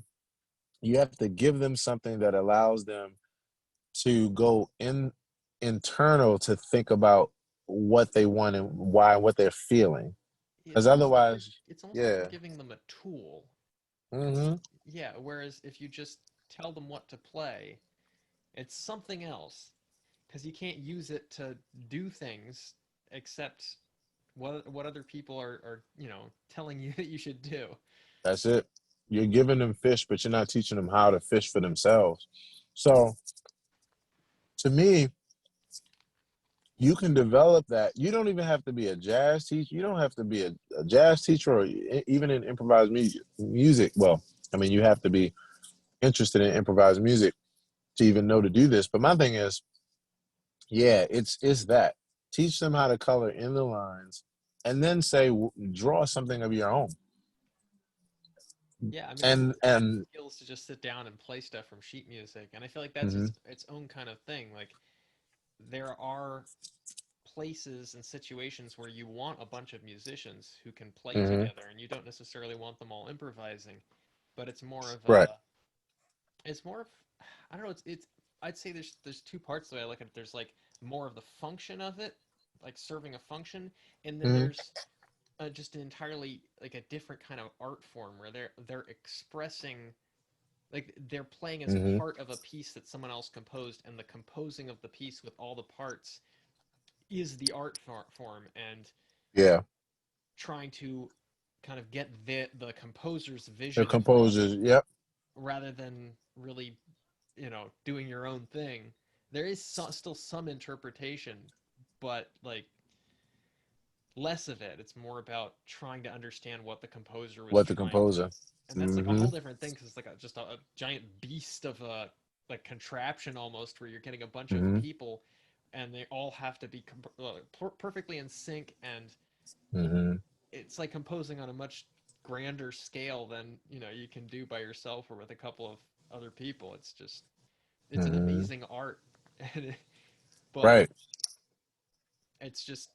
give them something that allows them to go internal to think about what they want and why, what they're feeling. Because otherwise, it's almost like you're yeah. giving them a tool. It's Mm-hmm. yeah. Whereas if you just tell them what to play, it's something else because you can't use it to do things except what other people are telling you that you should do. That's it. You're giving them fish, but you're not teaching them how to fish for themselves. So, to me, you can develop that. You don't even have to be a jazz teacher. You don't have to be a jazz teacher, or even in improvised music. Well, I mean, you have to be interested in improvised music to even know to do this. But my thing is, yeah, it's that. Teach them how to color in the lines, and then say, draw something of your own. Yeah, I mean, I think it's And skills to just sit down and play stuff from sheet music, and I feel like that's mhm. its own kind of thing. Like there are places and situations where you want a bunch of musicians who can play Hmm. together, and you don't necessarily want them all improvising, but Right. it's more of, I don't know, it's I'd say there's two parts the way I look at it. There's like more of the function of it, like serving a function, and then Hmm. there's just an entirely like a different kind of art form where they're expressing, like they're playing as Hmm. part of a piece that someone else composed, and the composing of the piece with all the parts is the art form, and Yeah. trying to kind of get the composer's The vision across composers. Yep. rather than really, doing your own thing. There is still some interpretation, but like less of it. It's more about trying to understand what the composer was What the trying to, composer. and that's like a Hmm. whole different thing because it's like just a giant beast of a like contraption almost, where you're getting a bunch of Hmm. people, and they all have to be perfectly in sync, and Hmm. it's like composing on a much grander scale than you can do by yourself or with a couple of other people. It's an Hmm. amazing art, but Right. it's just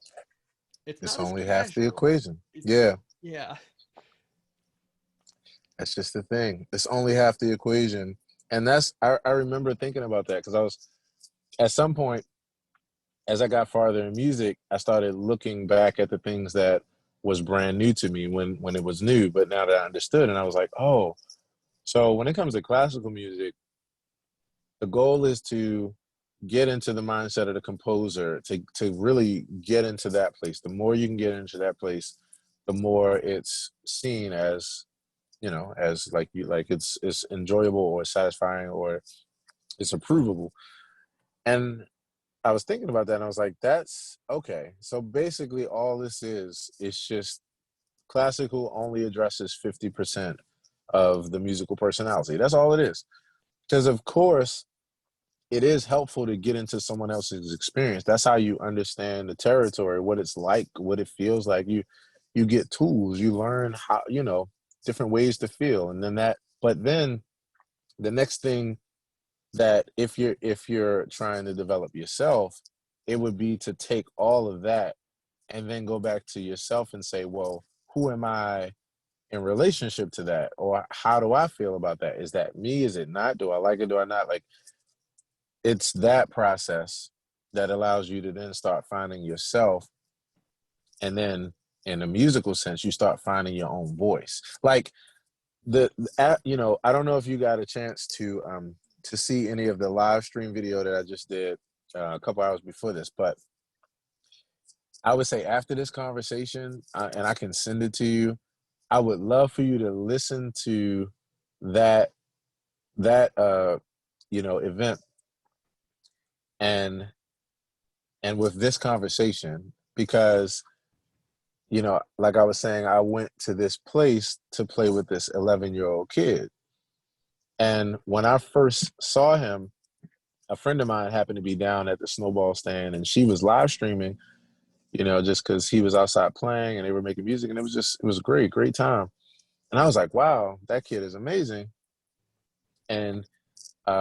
it's It's not as only half the casual. equation. It's Yeah. yeah. That's just the thing. It's only half the equation. And I remember thinking about that because I was, at some point, as I got farther in music, I started looking back at the things that was brand new to me when it was new. But now that I understood, and I was like, oh, so when it comes to classical music, the goal is to get into the mindset of the composer, to really get into that place. The more you can get into that place, the more it's seen as, as like it's enjoyable or satisfying or it's approvable. And I was thinking about that and I was like, that's okay. So basically all this is just classical only addresses 50% of the musical personality. That's all it is. Because of course it is helpful to get into someone else's experience. That's how you understand the territory, what it's like, what it feels like. You get tools, you learn how, different ways to feel. And then but then the next thing that if you're trying to develop yourself, it would be to take all of that and then go back to yourself and say, well, who am I in relationship to that? Or how do I feel about that? Is that me? Is it not? Do I like it? Do I not? Like, it's that process that allows you to then start finding yourself. And then in a musical sense, you start finding your own voice. Like I don't know if you got a chance to see any of the live stream video that I just did a couple hours before this, but I would say after this conversation, and I can send it to you, I would love for you to listen to that event and with this conversation, because like I was saying, I went to this place to play with this 11-year-old kid. And when I first saw him, a friend of mine happened to be down at the snowball stand and she was live streaming, just because he was outside playing and they were making music. And it was a great, great time. And I was like, wow, that kid is amazing. And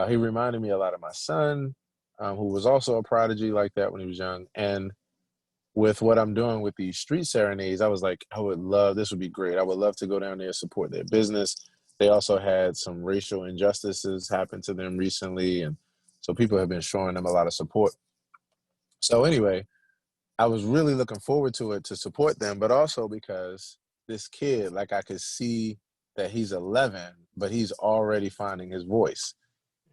he reminded me a lot of my son, who was also a prodigy like that when he was young. And with what I'm doing with these street serenades, I was like, this would be great. I would love to go down there and support their business. They also had some racial injustices happen to them recently. And so people have been showing them a lot of support. So anyway, I was really looking forward to it to support them, but also because this kid, like I could see that he's 11, but he's already finding his voice.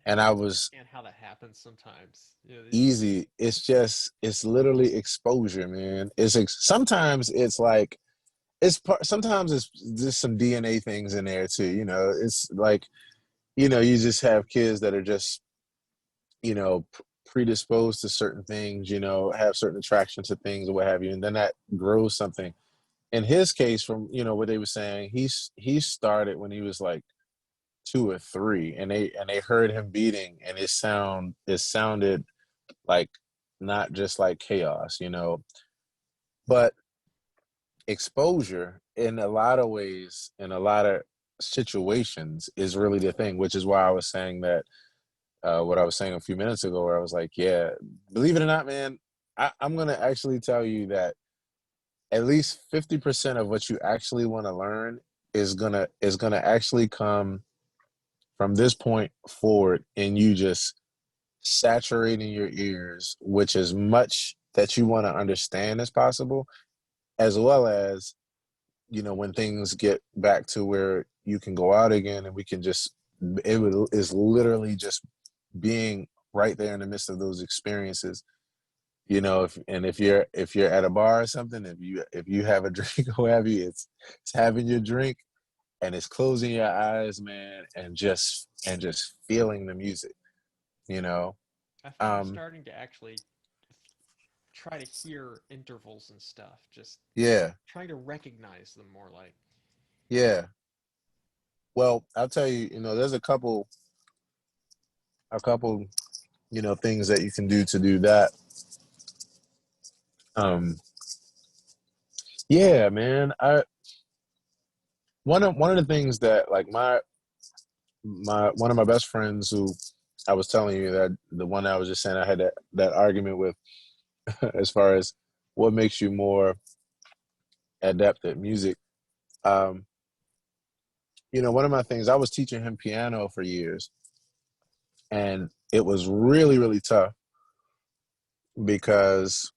And I I can was understand how that happens sometimes. easy. It's literally exposure, man. Sometimes it's like, sometimes it's just some DNA things in there too. It's like, you just have kids that are just, predisposed to certain things, have certain attraction to things or what have you. And then that grows something. In his case, from, what they were saying, he started when he was like 2 or 3 and they heard him beating and it sounded like not just like chaos, but exposure in a lot of ways, in a lot of situations is really the thing, which is why I was saying that, what I was saying a few minutes ago, where I was like, yeah, believe it or not, man, I'm gonna actually tell you that at least 50% of what you actually want to learn is gonna actually come from this point forward, and you just saturating your ears with as much that you want to understand as possible, as well as, when things get back to where you can go out again and we can just, is literally just being right there in the midst of those experiences. If you're at a bar or something, if you have a drink or what have you, it's having your drink and it's closing your eyes, man, and just feeling the music, you know. I think I'm Um, starting to actually try to hear intervals and stuff. Just yeah, trying to recognize them more. Like, yeah. Well, I'll tell you, there's a couple, things that you can do to do that. Um, yeah, man. One of the things that, like, my one of my best friends, who I was telling you, that the one I was just saying I had that argument with, as far as what makes you more adept at music. Um, one of my things, I was teaching him piano for years, and it was really, really tough because,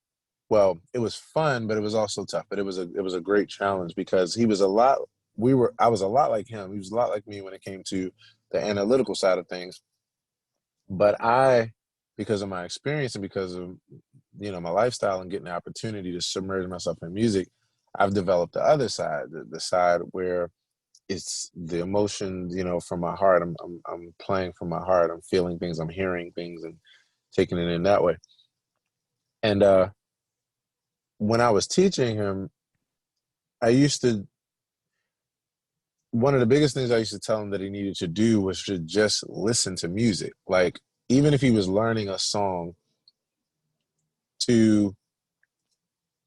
well, it was fun, but it was also tough. But it was a great challenge because I was a lot like him. He was a lot like me when it came to the analytical side of things. But because of my experience and because of, my lifestyle and getting the opportunity to submerge myself in music, I've developed the other side, the side where it's the emotion, from my heart. I'm playing from my heart. I'm feeling things. I'm hearing things and taking it in that way. And when I was teaching him, I used to one of the biggest things I used to tell him that he needed to do was to just listen to music. Like, even if he was learning a song, to,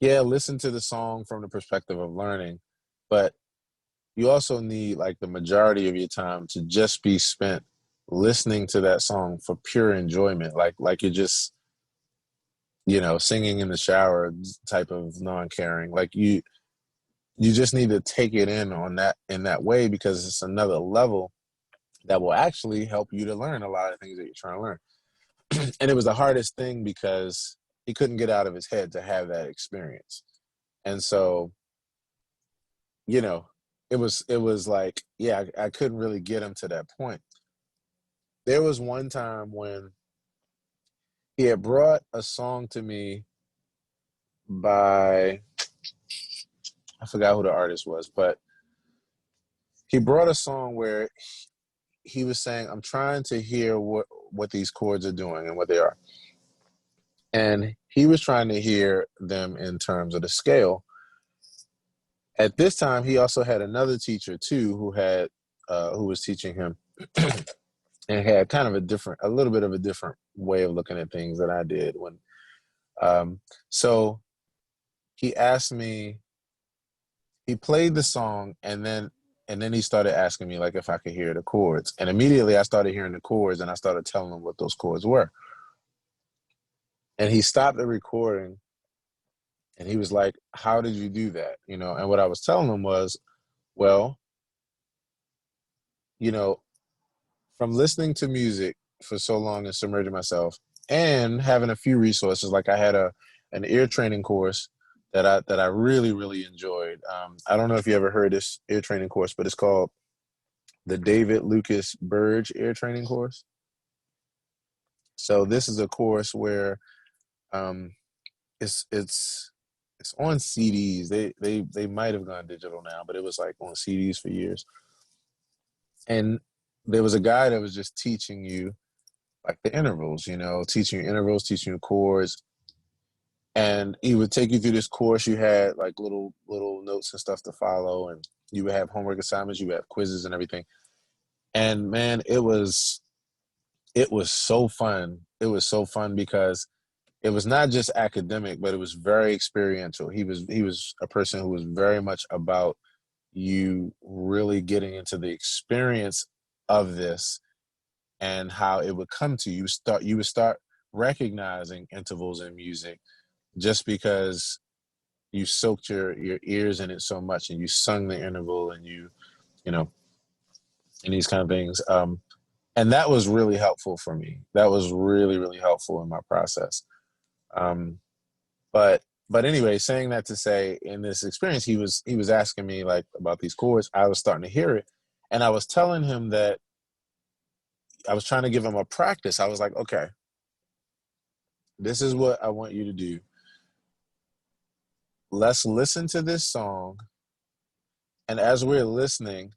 yeah, listen to the song from the perspective of learning, but you also need, like, the majority of your time to just be spent listening to that song for pure enjoyment, like you're just, singing in the shower type of non-caring. Like, you just need to take it in that way, because it's another level that will actually help you to learn a lot of things that you're trying to learn. And it was the hardest thing because he couldn't get out of his head to have that experience. And so, you know, it was like, yeah, I couldn't really get him to that point. There was one time when he had brought a song to me by, I forgot who the artist was, but he brought a song where he was saying, I'm trying to hear what these chords are doing and what they are. And he was trying to hear them in terms of the scale. At this time, he also had another teacher too, who was teaching him, and had kind of a little bit of a different way of looking at things than I did. Um, so he asked me, he played the song, and then he started asking me, like, if I could hear the chords, and immediately I started hearing the chords, and I started telling him what those chords were, and he stopped the recording, and he was like, "How did you do that?" And what I was telling him was, well, you know, from listening to music for so long and submerging myself and having a few resources, like I had an ear training course that I really, really enjoyed. I don't know if you ever heard this ear training course, but it's called the David Lucas Burge ear training course. So this is a course where, um, it's on CDs. They might have gone digital now, but it was like on CDs for years. And there was a guy that was just teaching you, like, the intervals, teaching you intervals, teaching you chords. And he would take you through this course. You had, like, little notes and stuff to follow, and you would have homework assignments, you would have quizzes and everything. And man, it was so fun. It was so fun because it was not just academic, but it was very experiential. He was a person who was very much about you really getting into the experience of this, and how it would come to you. You would start recognizing intervals in music. just because you soaked your ears in it so much and you sung the interval and you know, and these kind of things. And that was really helpful for me. That was really, really helpful in my process. Um, but but anyway, saying that to say, in this experience, he was asking me like about these chords. I was starting to hear it, and I was telling him that I was trying to give him a practice. I was like, okay, this is what I want you to do. Let's listen to this song, and as we're listening,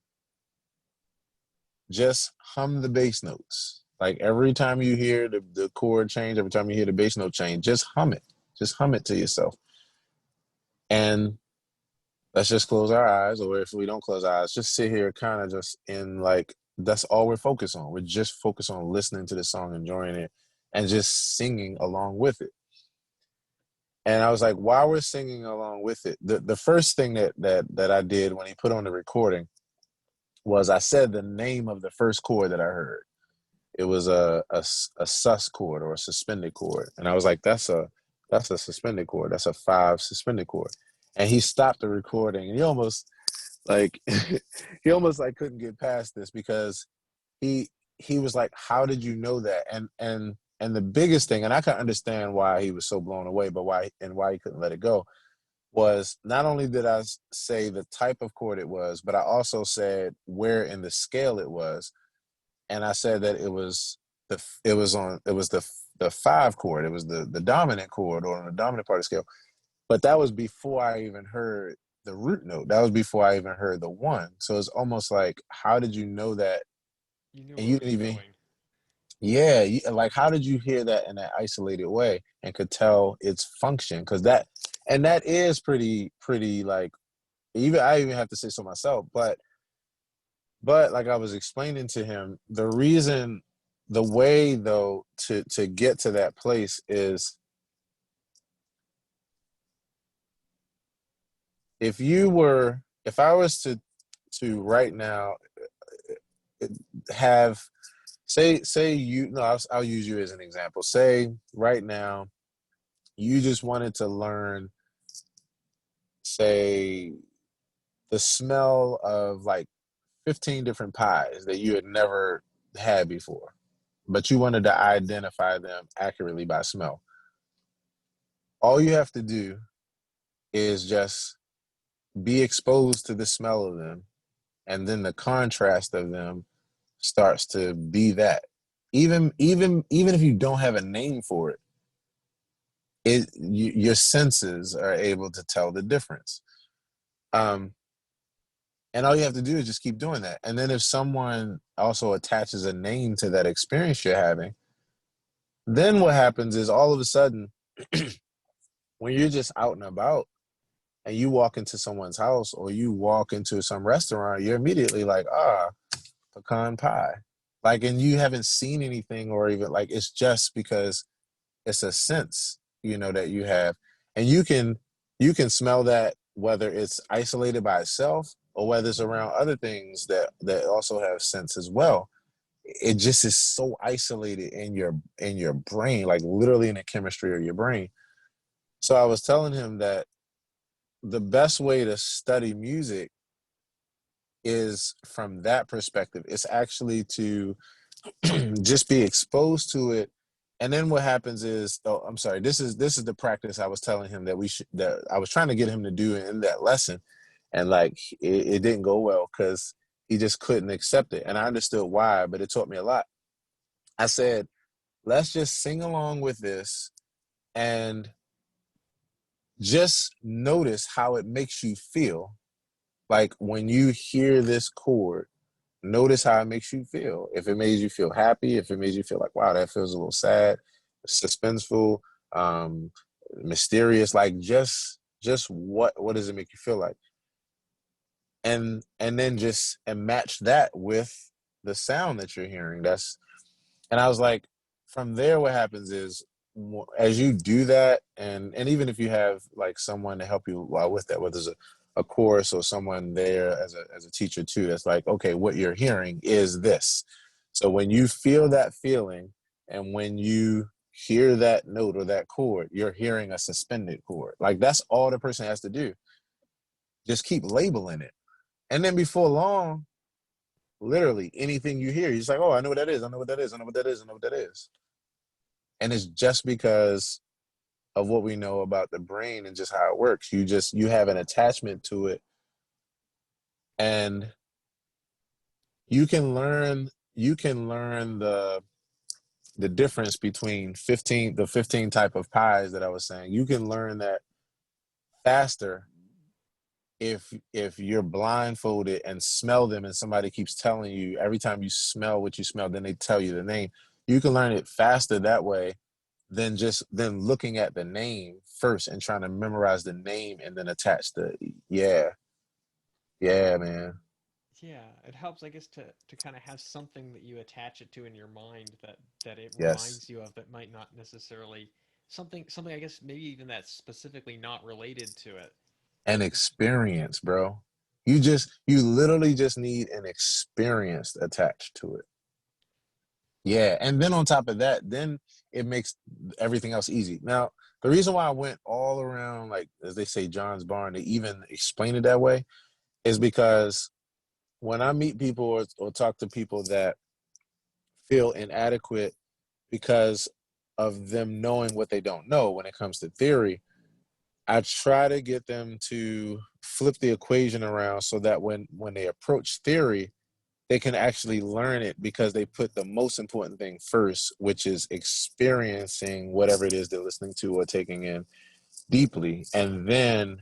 just hum the bass notes. Like every time you hear the chord change, every time you hear the bass note change, just hum it. Just hum it to yourself. And let's just close our eyes, or if we don't close our eyes, just sit here kind of just in like, that's all we're focused on. We're just focused on listening to the song, enjoying it, and just singing along with it. And I was like, while we're singing along with it, the first thing that I did when he put on the recording was I said the name of the first chord that I heard. It was a sus chord, or a suspended chord, and I was like, that's a suspended chord. That's a 5 suspended chord. And he stopped the recording, and he almost like he almost like couldn't get past this, because he he was like, how did you know that? And the biggest thing, and I can understand why he was so blown away, but why he couldn't let it go, was not only did I say the type of chord it was, but I also said where in the scale it was. And I said that it was the 5 chord. It was the dominant chord, or on the dominant part of the scale. But that was before I even heard the root note. That was before I even heard the 1. So it's almost like, how did you know that? You knew And where you it was didn't even, going. yeah, like how did you hear that in that isolated way and could tell its function? Because that is pretty like, even I even have to say so myself. But like I was explaining to him, the way though to get to that place is, if I was to right now have, say you no I'll use you as an example. Say right now you just wanted to learn, say, the smell of like 15 different pies that you had never had before, but you wanted to identify them accurately by smell. All you have to do is just be exposed to the smell of them, and then the contrast of them starts to be that. Even if you don't have a name for it, your senses are able to tell the difference. Um, and all you have to do is just keep doing that. And then if someone also attaches a name to that experience you're having, then what happens is, all of a sudden, when you're just out and about and you walk into someone's house or you walk into some restaurant, you're immediately like, pecan pie. Like, and you haven't seen anything, or even like, it's just because it's a sense, that you have. And you can smell that, whether it's isolated by itself or whether it's around other things that also have sense as well. It just is so isolated in your brain, like literally in the chemistry of your brain. So I was telling him that the best way to study music is from that perspective. It's actually to just be exposed to it. And then what happens is, oh, I'm sorry, this is the practice I was telling him that I was trying to get him to do in that lesson. And like it didn't go well, because he just couldn't accept it. And I understood why, but it taught me a lot. I said, let's just sing along with this, and just notice how it makes you feel. Like when you hear this chord, notice how it makes you feel. If it made you feel happy, if it made you feel like, wow, that feels a little sad, suspenseful, um, mysterious, like just what does it make you feel like? And then just and match that with the sound that you're hearing. And I was like, from there, what happens is, as you do that, and even if you have like someone to help you while with that, whether it's a course or someone there as a teacher too, that's like, okay, what you're hearing is this. So when you feel that feeling, and when you hear that note or that chord, you're hearing a suspended chord. Like that's all the person has to do. Just keep labeling it. And then before long, literally anything you hear, you're just like, oh, I know what that is. I know what that is. I know what that is. I know what that is. And it's just because of what we know about the brain and just how it works. You have an attachment to it, and you can learn the difference between 15 type of pies that I was saying. You can learn that faster if you're blindfolded and smell them, and somebody keeps telling you every time you smell what you smell, then they tell you the name. You can learn it faster that way than looking at the name first and trying to memorize the name and then attach the yeah. Yeah, man. Yeah, it helps, I guess, to kind of have something that you attach it to in your mind that it Yes. reminds you of that might not necessarily something I guess maybe even that's specifically not related to it. An experience, bro. You literally just need an experience attached to it. Yeah, and then on top of that, then it makes everything else easy. Now, the reason why I went all around, like as they say, John's barn, to even explain it that way, is because when I meet people or talk to people that feel inadequate because of them knowing what they don't know when it comes to theory, I try to get them to flip the equation around so that when they approach theory, they can actually learn it because they put the most important thing first, which is experiencing whatever it is they're listening to or taking in deeply. And then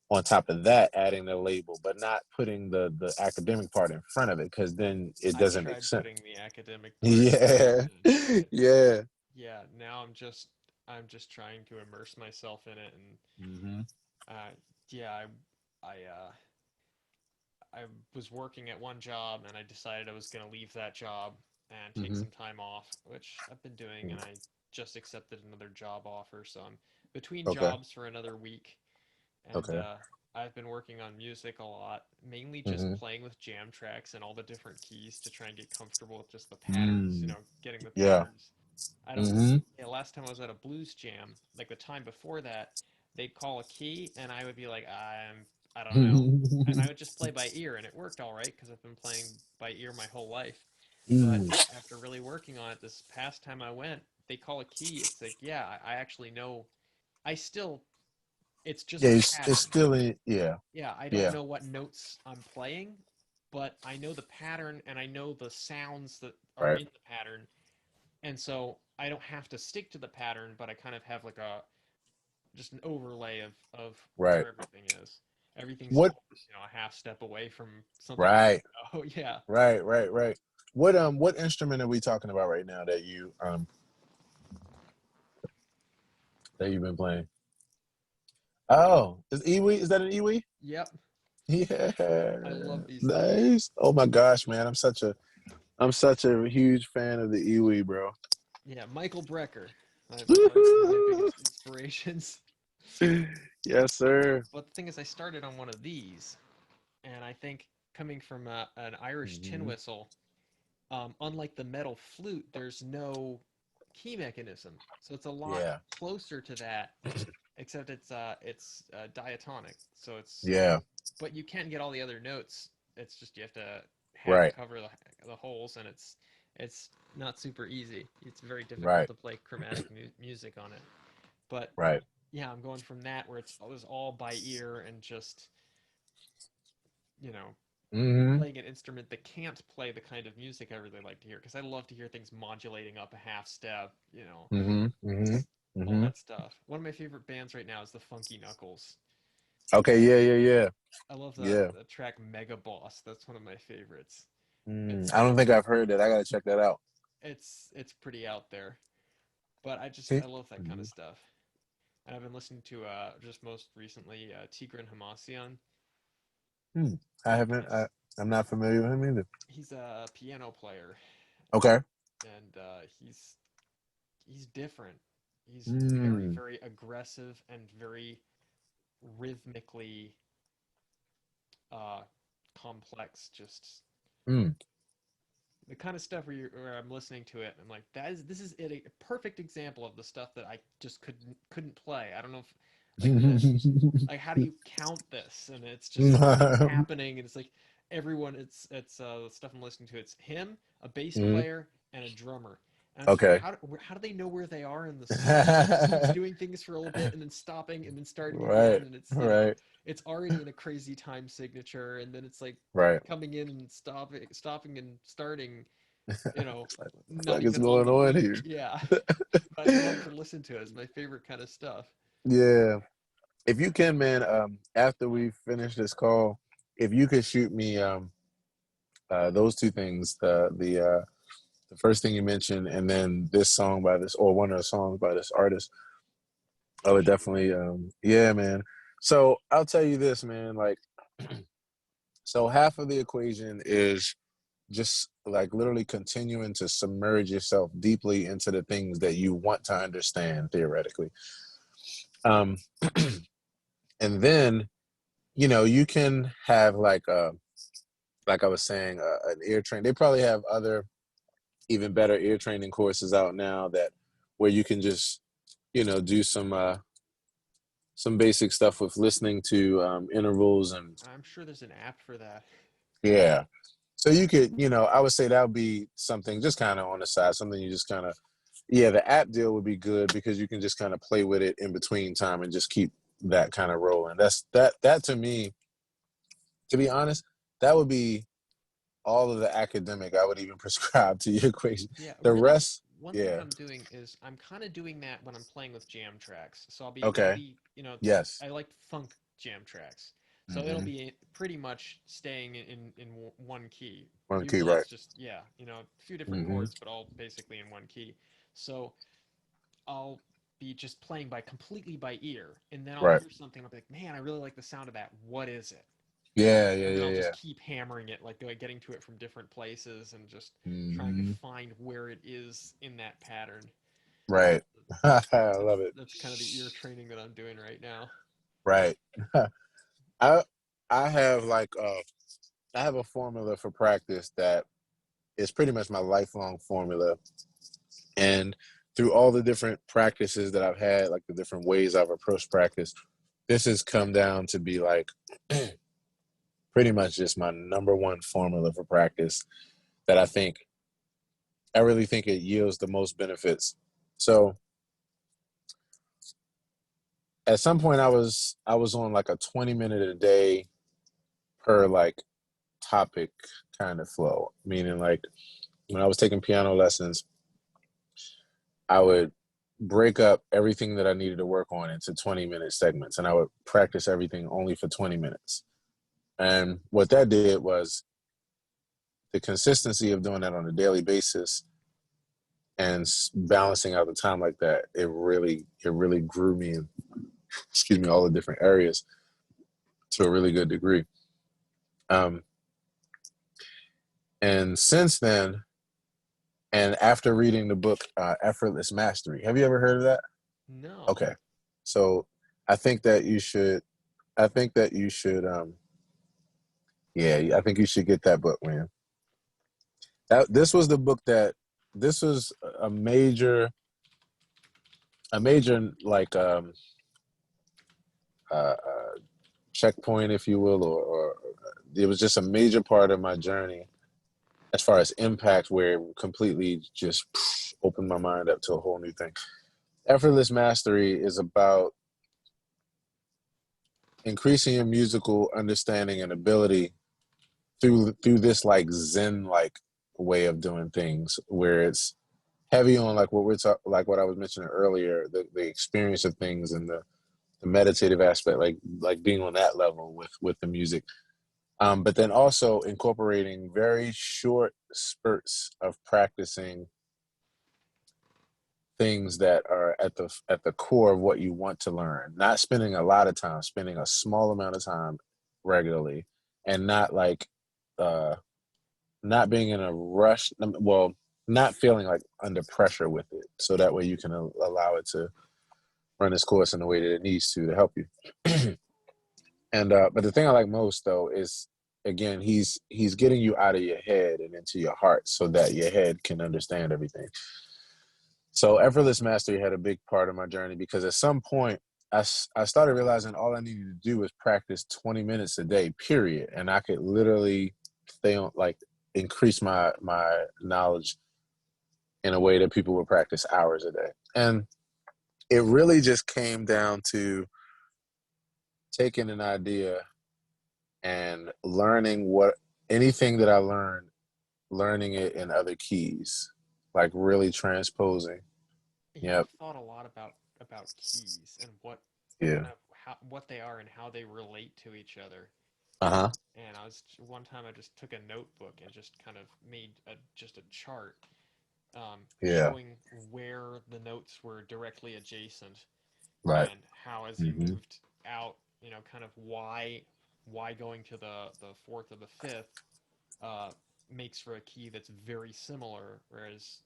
on top of that, adding the label, but not putting the academic part in front of it because then it I've doesn't make tried sense. putting the academic part in front, Yeah. and Yeah. yeah, now I'm just trying to immerse myself in it, and Mm-hmm. uh, yeah, I was working at one job, and I decided I was going to leave that job and take Mm-hmm. some time off, which I've been doing, and I just accepted another job offer, so I'm between Okay. jobs for another week, and Okay. I've been working on music a lot, mainly just Mm-hmm. playing with jam tracks and all the different keys to try and get comfortable with just the patterns, Mm. getting the Yeah. patterns. I don't, Mm-hmm. yeah, last time I was at a blues jam, like the time before that, they'd call a key and I would be like, I don't know. And I would just play by ear and it worked all right because I've been playing by ear my whole life. But Mm. after really working on it this past time I went, they call a key. It's like, yeah, I actually know. I still, it's just Yeah, a it's pattern. still in. Yeah. Yeah, I don't Yeah. know what notes I'm playing, but I know the pattern and I know the sounds that are Right. in the pattern. And so I don't have to stick to the pattern, but I kind of have like a just an overlay of Right. where everything is. Everything's What? always, a half step away from something I Right. don't know. Yeah. Right. Right. Right. What instrument are we talking about right now that you've been playing? Oh, is Iwi? Is that an Iwi? Yep. I Yeah. love these things. Nice. Oh my gosh, man. I'm such a huge fan of the Iwi, bro. Yeah, Michael Brecker, my Woo-hoo-hoo. biggest inspirations. Yes, sir. But the thing is, I started on one of these, and I think coming from an Irish tin Hmm. whistle, unlike the metal flute, there's no key mechanism, so it's a lot Yeah. closer to that, except it's diatonic. So it's Yeah. but you can get all the other notes. It's just you have to half Right. cover the holes, and it's not super easy. It's very difficult Right. to play chromatic music on it. But Right. yeah, I'm going from that where it was all by ear and just you know Hmm. playing an instrument that can't play the kind of music I really like to hear because I love to hear things modulating up a half step, Hmm. Hmm. all Hmm. that stuff. One of my favorite bands right now is the Funky Knuckles. Okay. Yeah. Yeah. Yeah. I love the, Yeah. the track Mega Boss. That's one of my favorites. Mm, It's I don't think I've heard that. I gotta check that out. it's pretty out there, but Okay. I love that kind of Mhm. stuff. And I've been listening to just most recently Tigran Hamasyan. Hmm. I haven't. He's I'm not familiar with him either. he's a piano player, Okay. and he's different. He's very Mm. very aggressive and very rhythmically uh, complex. Just Mm. the kind of stuff where I'm listening to it, I'm like, this is it, a perfect example of the stuff that I just couldn't play. I don't know if like like how do you count this? And it's just it's happening, and it's like everyone. It's the stuff I'm listening to. It's him, a bass Mhm. player, and a drummer. And I'm just like, Okay. how do they know where they are in the song? And he just keeps doing things for a little bit, and then stopping, and then starting Right. again. And it's Right. it's already in a crazy time signature, and then it's like Right. coming in and stopping and starting. Not Fuck is even on going the on beat. here? Yeah, but I love to listen to it. It's my favorite kind of stuff. Yeah. If you can, man, after we finish this call, if you could shoot me those two things, the first thing you mentioned, and then this song by this, or one of the songs by this artist, I would Sure. definitely, yeah, man. So I'll tell you this, man, like, so half of the equation is just like literally continuing to submerge yourself deeply into the things that you want to understand theoretically. Um, and then, you can have like I was saying, an ear train. They probably have other even better ear training courses out now that where you can just, do some basic stuff with listening to intervals and I'm sure there's an app for that. yeah. So you could, I would say that would be something just kind of on the side, something you just kind of, yeah, the app deal would be good because you can just kind of play with it in between time and just keep that kind of rolling. That to me, to be honest, that would be all of the academic I would even prescribe to your equation. Yeah, The really, rest, one thing yeah. that I'm doing is I'm kind of doing that when I'm playing with jam tracks. So I'll Okay. be, Yes. I like funk jam tracks. So it'll Mm-hmm. be pretty much staying in one key. One key, Usually right. it's just, yeah, a few different Mm-hmm. chords, but all basically in one key. So I'll be just playing completely by ear, and then I'll Right. hear something. I'll be like, man, I really like the sound of that. What is it? Yeah, yeah, And then yeah, I'll just yeah. keep hammering it, like getting to it from different places and just trying to Mm-hmm. find where it is in that pattern. Right. I love it. That's kind of the ear training that I'm doing right now. Right. I I have I have a formula for practice that is pretty much my lifelong formula. And through all the different practices that I've had, like the different ways I've approached practice, this has come down to be like pretty much just my number one formula for practice that I really think it yields the most benefits. So at some point I was on like a 20-minute a day per like topic kind of flow, meaning like when I was taking piano lessons, I would break up everything that I needed to work on into 20-minute segments and I would practice everything only for 20 minutes. And what that did was the consistency of doing that on a daily basis and balancing out the time like that, it really grew me in, excuse me, all the different areas to a really good degree. Um, and since then, and after reading the book Effortless Mastery, have you ever heard of that? No. Okay, so I think that you should. I think that you should. Yeah, I think you should get that book, man. This was the book that this was a major like checkpoint, if you will, or it was just a major part of my journey as far as impact, where it completely just opened my mind up to a whole new thing. Effortless Mastery is about increasing your musical understanding and ability through this like Zen like way of doing things, where it's heavy on like like what I was mentioning earlier, the experience of things and the meditative aspect, like being on that level with the music. But then also incorporating very short spurts of practicing things that are at the core of what you want to learn. Not spending a lot of time, spending a small amount of time regularly, and not like uh, not being in a rush. Well, not feeling like under pressure with it, so that way you can allow it to run its course in the way that it needs to help you. And but the thing I like most though is again, he's getting you out of your head and into your heart so that your head can understand everything. So effortless mastery had a big part of my journey because at some point I started realizing all I needed to do was practice 20 minutes a day, period. And I could literally stay on, like, increase my knowledge in a way that people would practice hours a day. And it really just came down to taking an idea and learning anything that I learned, learning it in other keys, like really transposing. Yeah, Yep. I've thought a lot about keys and what Yeah. kind of what they are and how they relate to each other. Uh-huh. And one time I just took a notebook and just kind of made just a chart, Yeah. showing where the notes were directly adjacent Right. and how as you Mm-hmm. moved out, kind of why going to the fourth or the fifth uh, makes for a key that's very similar, whereas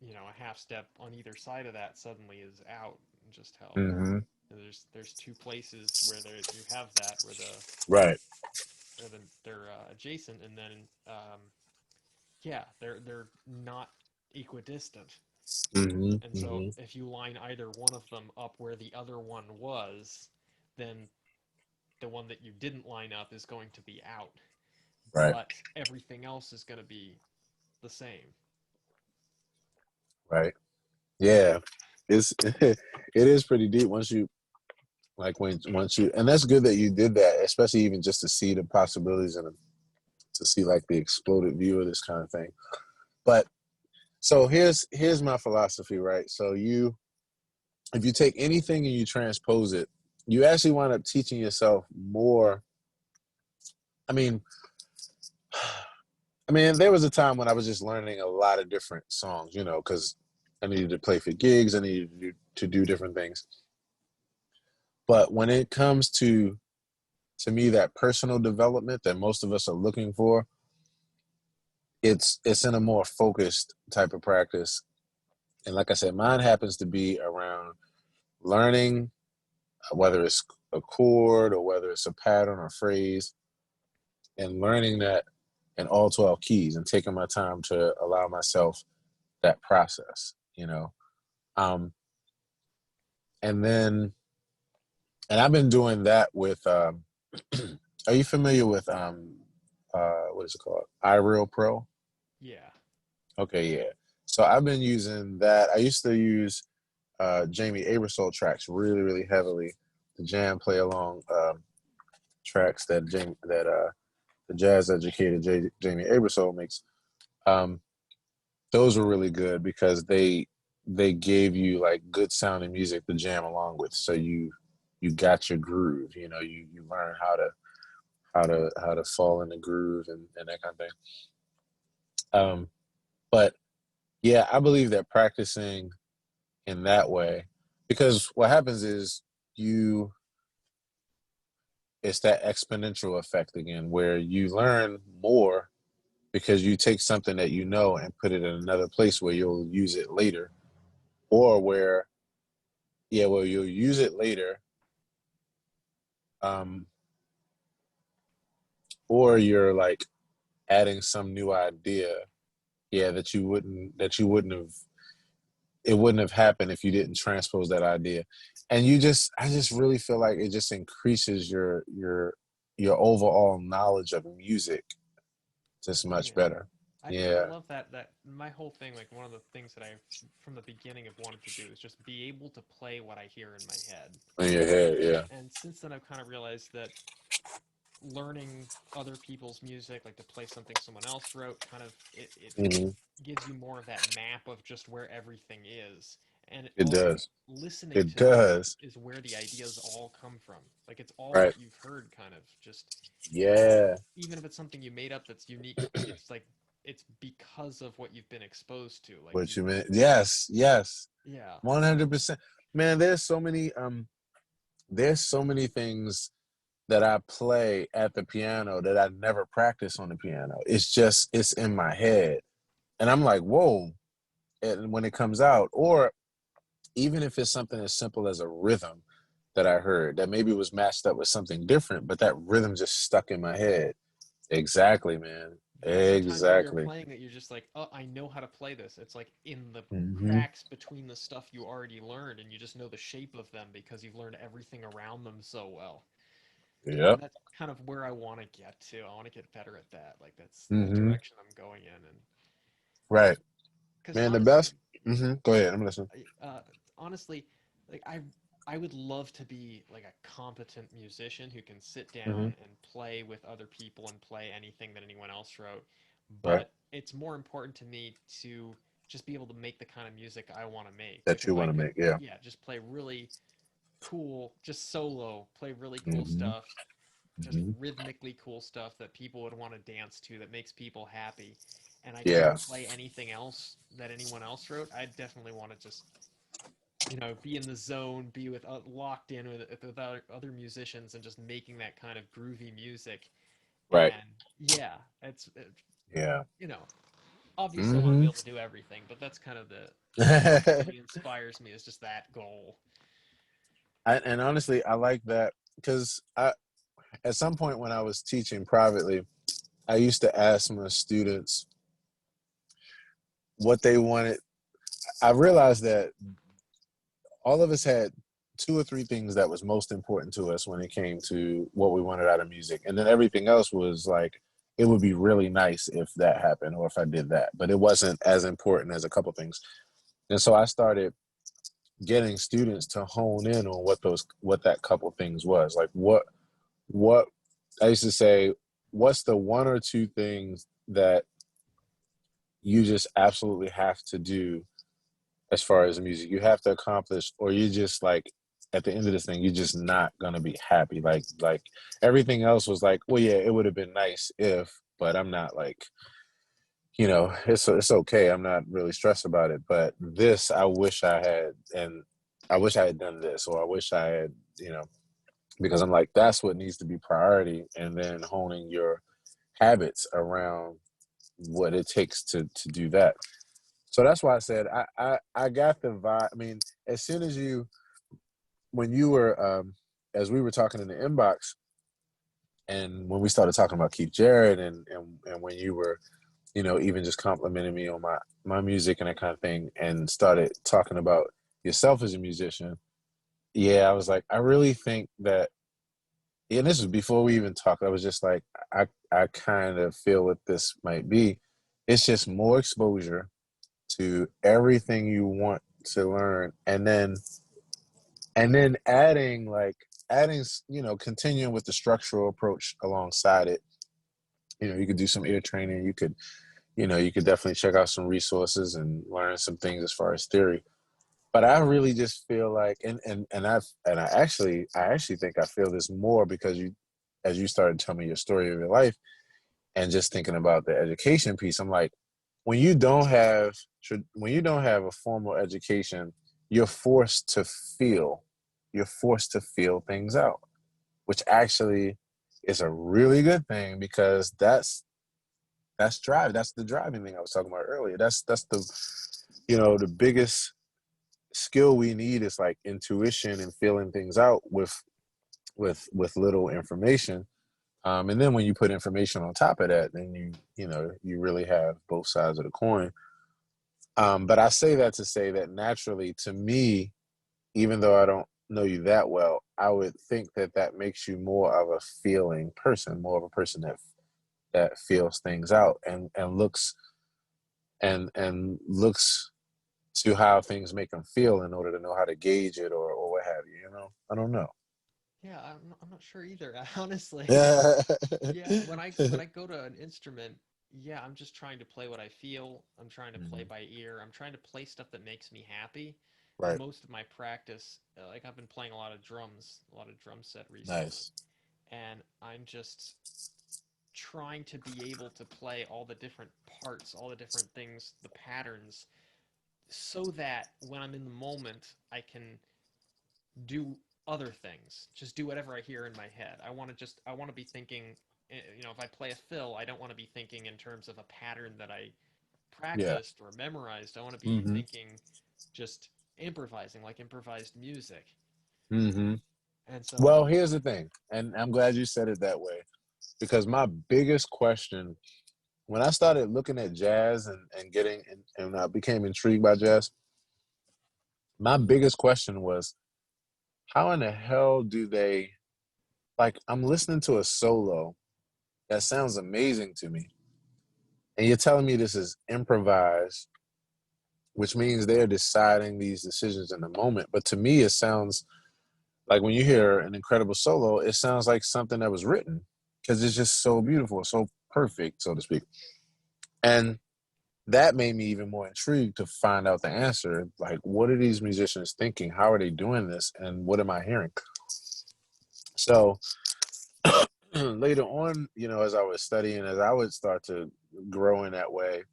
a half step on either side of that suddenly is out, and just how Mm-hmm. there's two places where you have that Right. where they're adjacent, and then yeah, they're not equidistant. Mm-hmm. And so Mm-hmm. if you line either one of them up where the other one was, then the one that you didn't line up is going to be out, Right. but everything else is going to be the same. Right. Yeah. It's it is pretty deep once you like when once you and that's good that you did that, especially even just to see the possibilities and to see like the exploded view of this kind of thing. But so here's my philosophy, right? So if you take anything and you transpose it, you actually wind up teaching yourself more. I mean, there was a time when I was just learning a lot of different songs, because I needed to play for gigs, I needed to do different things. But when it comes to me, that personal development that most of us are looking for, it's in a more focused type of practice. And like I said, mine happens to be around learning, whether it's a chord or whether it's a pattern or phrase, and learning that in all 12 keys and taking my time to allow myself that process, Um, and then, and I've been doing that with, are you familiar with, what is it called? iReal Pro? Yeah. Okay, yeah. So I've been using that. I used to use Jamie Aebersold tracks really, really heavily. The jam play along tracks that the jazz educated Jamie Aebersold makes. Um, those were really good because they gave you like good sounding music to jam along with. So you got your groove. You learn how to fall in the groove and that kind of thing. But yeah, I believe that practicing in that way, because what happens is you it's that exponential effect again where you learn more because you take something that you know and put it in another place where you'll use it later, or where yeah, well, you'll use it later, um or you're like adding some new idea, yeah, that you wouldn't have, it wouldn't have happened if you didn't transpose that idea. And I just really feel like it just increases your overall knowledge of music just much Yeah. better. I Yeah. love that my whole thing, like one of the things that I from the beginning have wanted to do is just be able to play what I hear in my head. In your head, yeah. And since then I've kind of realized that learning other people's music, like to play something someone else wrote, kind of it Hmm. gives you more of that map of just where everything is. And It does. listening It to music does. is where the ideas all come from. Like it's all Right. what you've heard, kind of just Yeah. even if it's something you made up that's unique, it's like it's because of what you've been exposed to. Like What you, you meant? Yes. Yes. yeah, 100%. Man, there's so many things that I play at the piano that I never practice on the piano. It's in my head. And I'm like, whoa. And when it comes out, or even if it's something as simple as a rhythm that I heard that maybe was matched up with something different, but that rhythm just stuck in my head. Exactly, man. There's sometimes where you're Exactly. playing that you're just like, oh, I know how to play this. It's like in the Hmm. cracks between the stuff you already learned, and you just know the shape of them because you've learned everything around them so well. And Yep. that's kind of where I want to get to. I want to get better at that. Like that's the Hmm. direction I'm going in, and Right. because Man, the honestly, best. Go ahead. I'm listening. honestly, like I would love to be like a competent musician who can sit Hmm. down and play with other people and play anything that anyone else wrote. Right. But it's more important to me to just be able to make the kind of music I want to make. Like That you if I want to could, make. Yeah. yeah, just play really cool, just solo, play really cool Hmm. stuff, just Hmm. rhythmically cool stuff that people would want to dance to, that makes people happy. And I Yeah. couldn't play anything else that anyone else wrote. I definitely want to just, be in the zone, be with locked in with other musicians, and just making that kind of groovy music. Right. And yeah, Yeah. you know, obviously I want to be Hmm. able to do everything, but that's kind of what really inspires me is just that goal. And honestly, I like that because I, at some point when I was teaching privately, I used to ask my students what they wanted. I realized that all of us had two or three things that was most important to us when it came to what we wanted out of music, and then everything else was like, it would be really nice if that happened or if I did that, but it wasn't as important as a couple things. And so I started getting students to hone in on what that couple things was. Like what I used to say, what's the one or two things that you just absolutely have to do as far as music you have to accomplish, or you just like, at the end of this thing you're just not gonna be happy. Like everything else was like, well, yeah, it would have been nice if, but I'm not like, it's okay, I'm not really stressed about it, but this I wish I had, and I wish I had done this, or I wish I had, because I'm like, that's what needs to be priority, and then honing your habits around what it takes to do that. So that's why I said I got the vibe. I mean, as soon as you, when you were as we were talking in the inbox, and when we started talking about Keith Jarrett, and when you were, even just complimenting me on my music and that kind of thing, and started talking about yourself as a musician, yeah, I was like, I really think that, and this was before we even talked. I was just like, I kind of feel what this might be. It's just more exposure to everything you want to learn, and then adding, continuing with the structural approach alongside it. You could do some ear training. You could definitely check out some resources and learn some things as far as theory. But I really just feel like, and I actually think I feel this more because as you started telling me your story of your life, and just thinking about the education piece, I'm like, when you don't have a formal education, you're forced to feel, things out, which actually is a really good thing, because that's the driving thing I was talking about earlier. That's the biggest skill we need is like intuition and feeling things out with little information. And then when you put information on top of that, then you really have both sides of the coin. But I say that to say that naturally, to me, even though I don't know you that well, I would think that that makes you more of a feeling person, more of a person that feels things out, and looks to how things make them feel in order to know how to gauge it, or what have you. I don't know. Yeah, I'm not sure either, honestly. Yeah. Yeah, when I go to an instrument, yeah, I'm just trying to play what I feel. I'm trying to play Mhm. by ear. I'm trying to play stuff that makes me happy. And Right. most of my practice, like I've been playing a lot of drums, a lot of drum set recently, Nice. and I'm just trying to be able to play all the different parts, all the different things, the patterns, so that when I'm in the moment, I can do other things. Just do whatever I hear in my head. I want to be thinking, if I play a fill, I don't want to be thinking in terms of a pattern that I Yeah. practiced or memorized. I want to be Hmm. thinking just improvising, like improvised music. Hmm. And so, Well, here's the thing, and I'm glad you said it that way. because my biggest question when I started looking at jazz and getting and I became intrigued by jazz, my biggest question was how in the hell do they like I'm listening to a solo that sounds amazing to me. And you're telling me this is improvised, which means they're deciding these decisions in the moment. But to me, it sounds like when you hear an incredible solo, it sounds like something that was written because it's just so beautiful, so perfect, so to speak. And that made me even more intrigued to find out the answer. Like, what are these musicians thinking? How are they doing this? And what am I hearing? So later on, as I was studying, as I would start to grow in that way,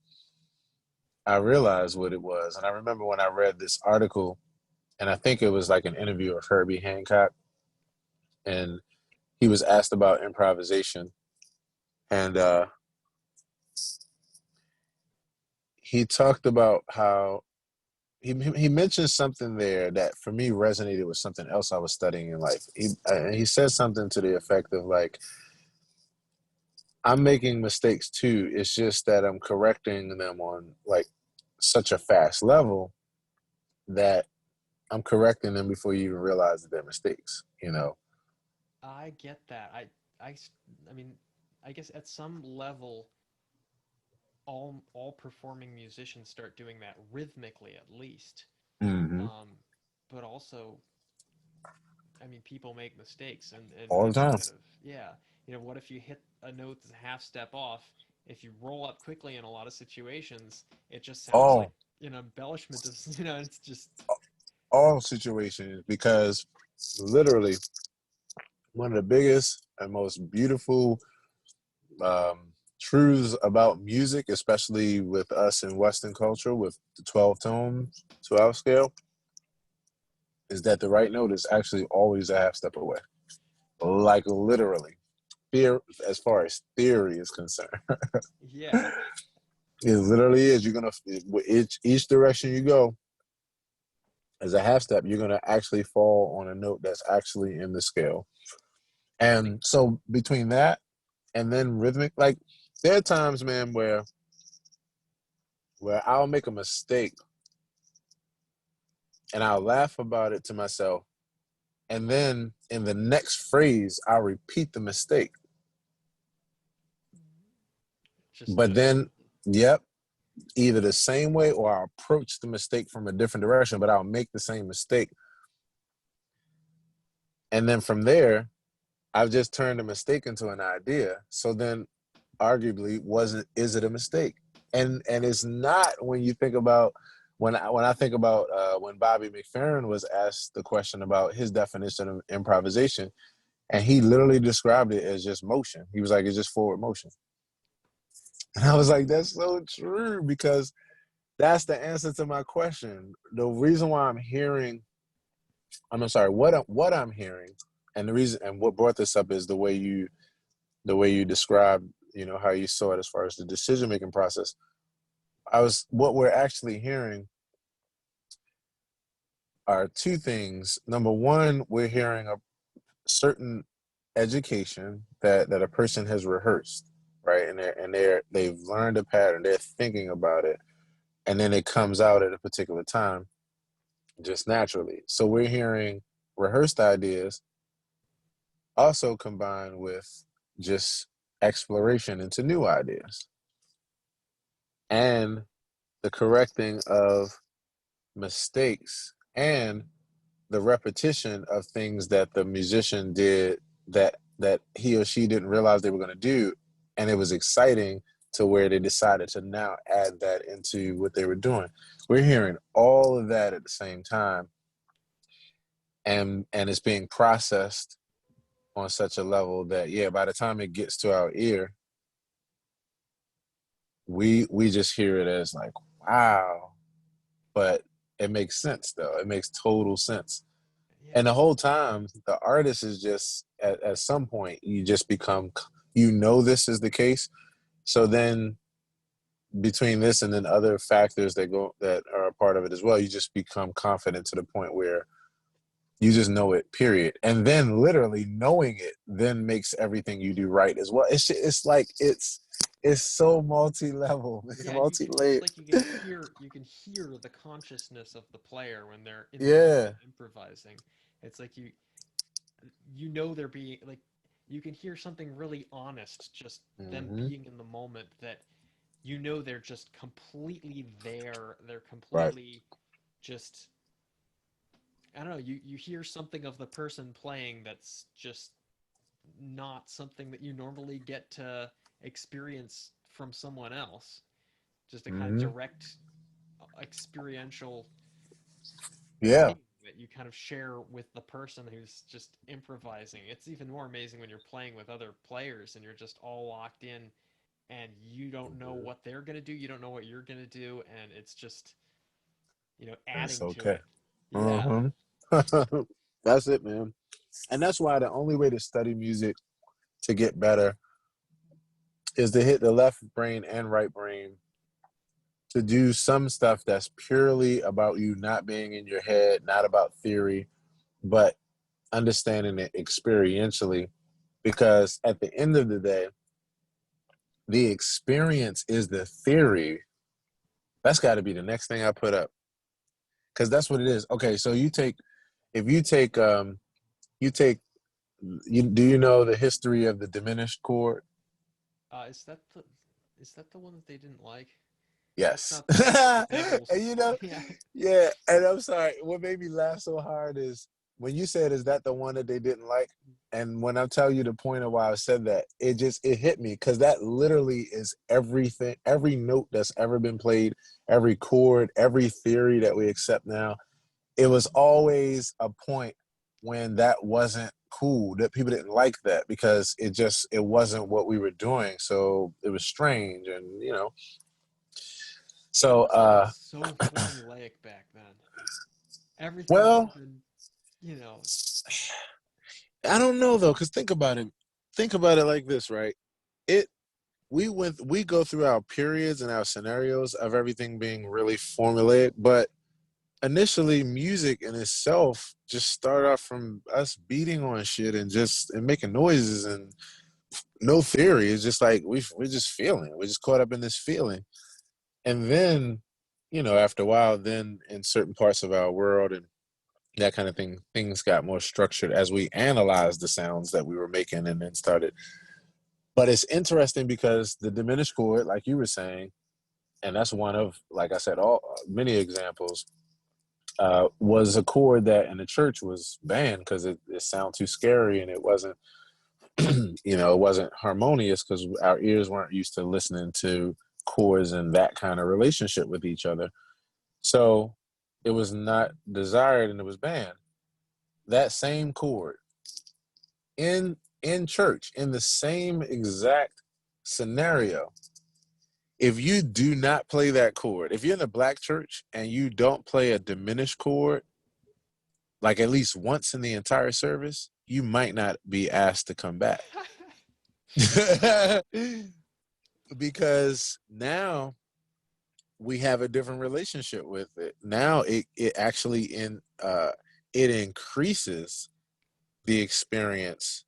I realized what it was. And I remember when I read this article, and I think it was like an interview of Herbie Hancock, and he was asked about improvisation. And he talked about how he mentioned something there that for me resonated with something else I was studying in life. He said something to the effect of like, I'm making mistakes too. It's just that I'm correcting them on like such a fast level that I'm correcting them before you even realize that they're mistakes. I get that. I mean, I guess at some level, all performing musicians start doing that rhythmically at least. Mm-hmm. Um, but also, I mean, people make mistakes, and All the it's time. kind of, yeah. What if you hit a note that's a half step off? If you roll up quickly in a lot of situations, it just sounds like All, an embellishment of, it's just, all situations, because literally one of the biggest and most beautiful truths about music, especially with us in Western culture, with the 12 tone 12 scale, is that the right note is actually always a half step away. Like literally. Fear, as far as theory is concerned, yeah. it literally is. You're gonna each direction you go as a half step, you're gonna actually fall on a note that's actually in the scale. And so between that and then rhythmic, like there are times, man, where I'll make a mistake and I'll laugh about it to myself, and then in the next phrase I'll repeat the mistake. But Just, then, yep, either the same way or I'll approach the mistake from a different direction, but I'll make the same mistake. And then from there, I've just turned a mistake into an idea. So then arguably is it a mistake? And it's not when you think about when I think about when Bobby McFerrin was asked the question about his definition of improvisation, and he literally described it as just motion. He was like, it's just forward motion. And I was like, that's so true, because that's the answer to my question. The reason why I'm sorry, what I'm hearing, and the reason and what brought this up is the way you described, how you saw it as far as the decision making process. What we're actually hearing are two things. Number one, we're hearing a certain education that a person has rehearsed, right? They've learned a pattern, they're thinking about it, and then it comes out at a particular time just naturally. So we're hearing rehearsed ideas also combined with just exploration into new ideas and the correcting of mistakes and the repetition of things that the musician did that he or she didn't realize they were going to do, and it was exciting to where they decided to now add that into what they were doing. We're hearing all of that at the same time, and it's being processed on such a level that, yeah, by the time it gets to our ear, we just hear it as like, wow. But it makes sense, though. It makes total sense. yeah. And the whole time, the artist is just at some point you just become, this is the case. So then between this and then other factors that are a part of it as well, you just become confident to the point where You just know it, period. And then literally knowing it then makes everything you do right as well. It's like it's so multi-level, Yeah, and it's multi-layered. like you can hear the consciousness of the player when they're in the moment Yeah. improvising. It's like you know they're being like you can hear something really honest just them Hmm. being in the moment that you know they're just completely there. They're Right. completely just I don't know, you hear something of the person playing that's just not something that you normally get to experience from someone else. Just a kind of Hmm. direct experiential Yeah. thing that you kind of share with the person who's just improvising. It's even more amazing when you're playing with other players and you're just all locked in and you don't know Mhm. what they're going to do, you don't know what you're going to do, and it's just, That's adding to okay. it. Yeah. Uh-huh. That's it, man. And that's why the only way to study music to get better is to hit the left brain and right brain to do some stuff that's purely about you not being in your head, not about theory, but understanding it experientially. Because at the end of the day, the experience is the theory. That's got to be the next thing I put up. Because that's what it is. Okay, so if you take, do you know the history of the diminished chord? Is that the one that they didn't like? That's Yes. not the one with the And devils. you know, Yeah. yeah, and I'm sorry. What made me laugh so hard is when you said, "Is that the one that they didn't like?" And when I tell you the point of why I said that, it hit me because that literally is everything, every note that's ever been played, every chord, every theory that we accept now. It was always a point when that wasn't cool, that people didn't like that because it wasn't what we were doing. So it was strange, and It so must have been so formulaic back then. Everything must well, have been, I don't know though, because think about it. Think about it like this, right? It we go through our periods and our scenarios of everything being really formulaic, but initially music in itself just started off from us beating on shit and making noises and no theory. It's just like we're just feeling. We're just caught up in this feeling. And then, after a while, then in certain parts of our world and that kind of thing, things got more structured as we analyzed the sounds that we were making and then started. But it's interesting because the diminished chord, like you were saying, and that's one of, like I said, all many examples, was a chord that in the church was banned because it sounded too scary and it wasn't, it wasn't harmonious because our ears weren't used to listening to chords and that kind of relationship with each other. So it was not desired and it was banned. That same chord in church in the same exact scenario, if you do not play that chord, if you're in a black church and you don't play a diminished chord like at least once in the entire service, you might not be asked to come back. Because now we have a different relationship with it. Now it actually it increases the experience.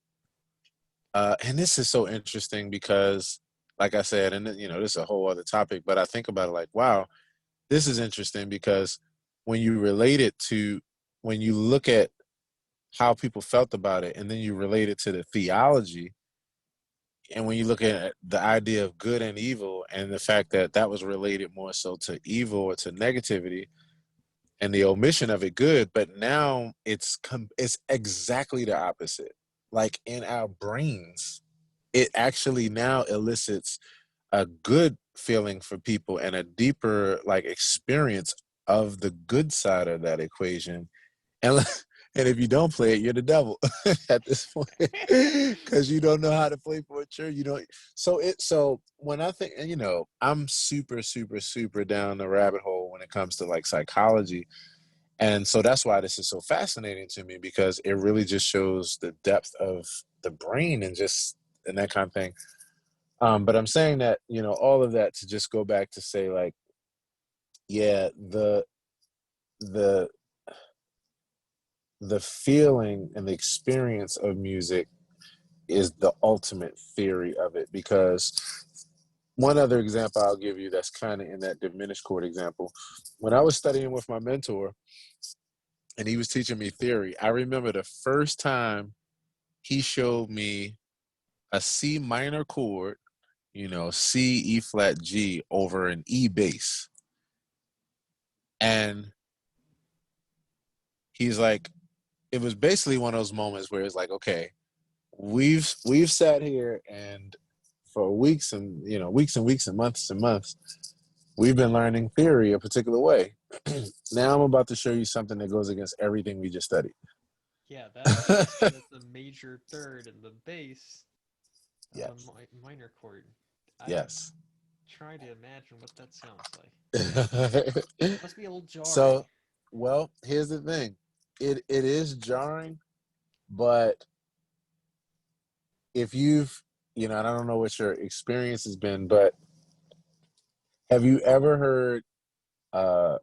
And this is so interesting because, like I said, and this is a whole other topic, but I think about it like, wow, this is interesting because when you relate it to, when you look at how people felt about it, and then you relate it to the theology, and when you look at the idea of good and evil, and the fact that that was related more so to evil or to negativity, and the omission of it good, but now it's exactly the opposite. Like in our brains, it actually now elicits a good feeling for people and a deeper like experience of the good side of that equation. And and if you don't play it, you're the devil at this point because you don't know how to play for a church. You don't. So when I think, and I'm super super super down the rabbit hole when it comes to like psychology, and so that's why this is so fascinating to me because it really just shows the depth of the brain and that kind of thing. But I'm saying that, all of that to just go back to say like, yeah, the the feeling and the experience of music is the ultimate theory of it. Because one other example I'll give you that's kind of in that diminished chord example. When I was studying with my mentor and he was teaching me theory, I remember the first time he showed me a C minor chord, C, E flat, G over an E bass. And he's like, it was basically one of those moments where it's like, okay, we've sat here and for weeks and weeks and weeks and months, we've been learning theory a particular way. Now I'm about to show you something that goes against everything we just studied. Yeah, that's a major third in the bass of a Yes. minor chord. I'm Yes. trying to imagine what that sounds like. So, Must be a little jarring. well, here's the thing. It is jarring, but if you've, and I don't know what your experience has been, but have you ever heard uh,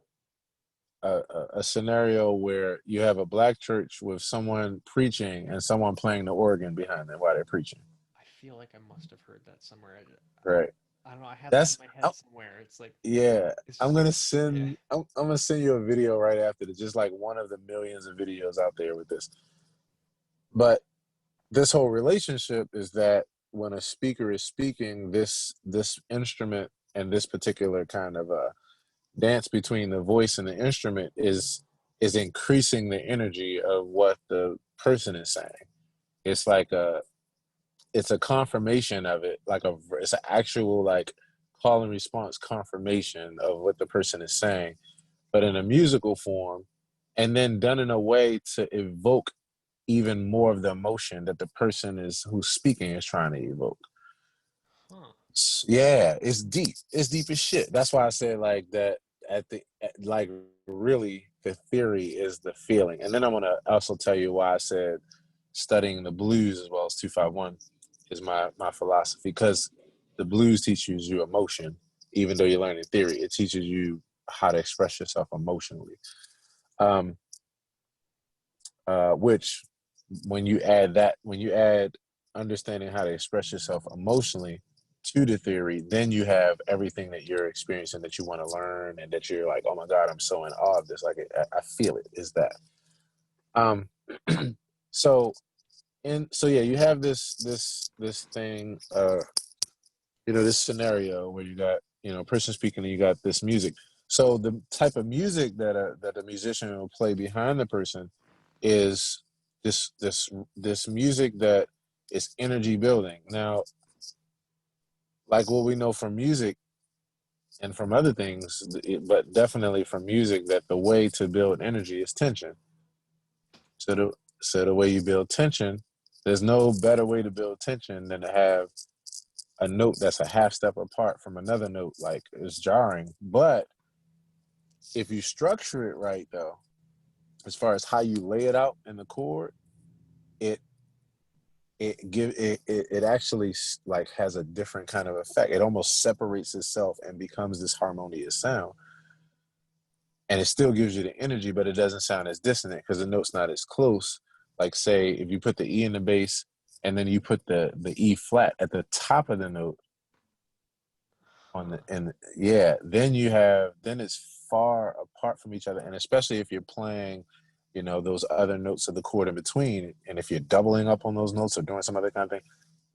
a scenario where you have a black church with someone preaching and someone playing the organ behind them while they're preaching? I feel like I must have heard that somewhere. Right. I don't know. I have that in That's my head somewhere. It's like yeah. I'm it's gonna yeah. send. I'm gonna send you a video right after this, just like one of the millions of videos out there with this. But this whole relationship is that when a speaker is speaking, this instrument and this particular kind of dance between the voice and the instrument is increasing the energy of what the person is saying. It's like it's a confirmation of it, it's an actual like call and response confirmation of what the person is saying, but in a musical form, and then done in a way to evoke even more of the emotion that the person is who's speaking is trying to evoke. Huh. Yeah, it's deep. It's deep as shit. That's why I said like that like really the theory is the feeling. And then I'm gonna also tell you why I said studying the blues as well as 251 is my philosophy, because the blues teaches you emotion, even though you're learning theory. It teaches you how to express yourself emotionally. Um, which when you add understanding how to express yourself emotionally to the theory, then you have everything that you're experiencing that you want to learn and that you're like, oh my God, I'm so in awe of this. Like, I feel it. Is that. Um, so, so yeah, you have this thing, this scenario where you got, a person speaking and you got this music. So the type of music that a musician will play behind the person is this music that is energy building. Now, like what we know from music and from other things, but definitely from music, that the way to build energy is tension. So the way you build tension, there's no better way to build tension than to have a note that's a half step apart from another note. Like, it's jarring, but if you structure it right, though, as far as how you lay it out in the chord, it it actually like has a different kind of effect. It almost separates itself and becomes this harmonious sound, and it still gives you the energy, but it doesn't sound as dissonant because the note's not as close. Like, say if you put the E in the bass and then you put the E flat at the top of the note on Huh. the, and yeah, then it's far apart from each other. And especially if you're playing, those other notes of the chord in between, and if you're doubling up on those notes or doing some other kind of thing,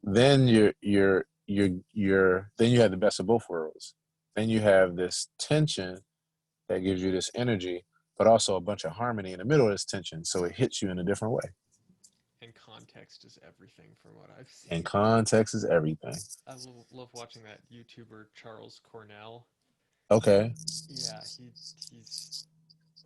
then then you have the best of both worlds. Then you have this tension that gives you this energy, but also a bunch of harmony in the middle of this tension, so it hits you in a different way. And context is everything from what I've And seen. context is everything. I love watching that YouTuber Charles Cornell. Okay. Yeah, he's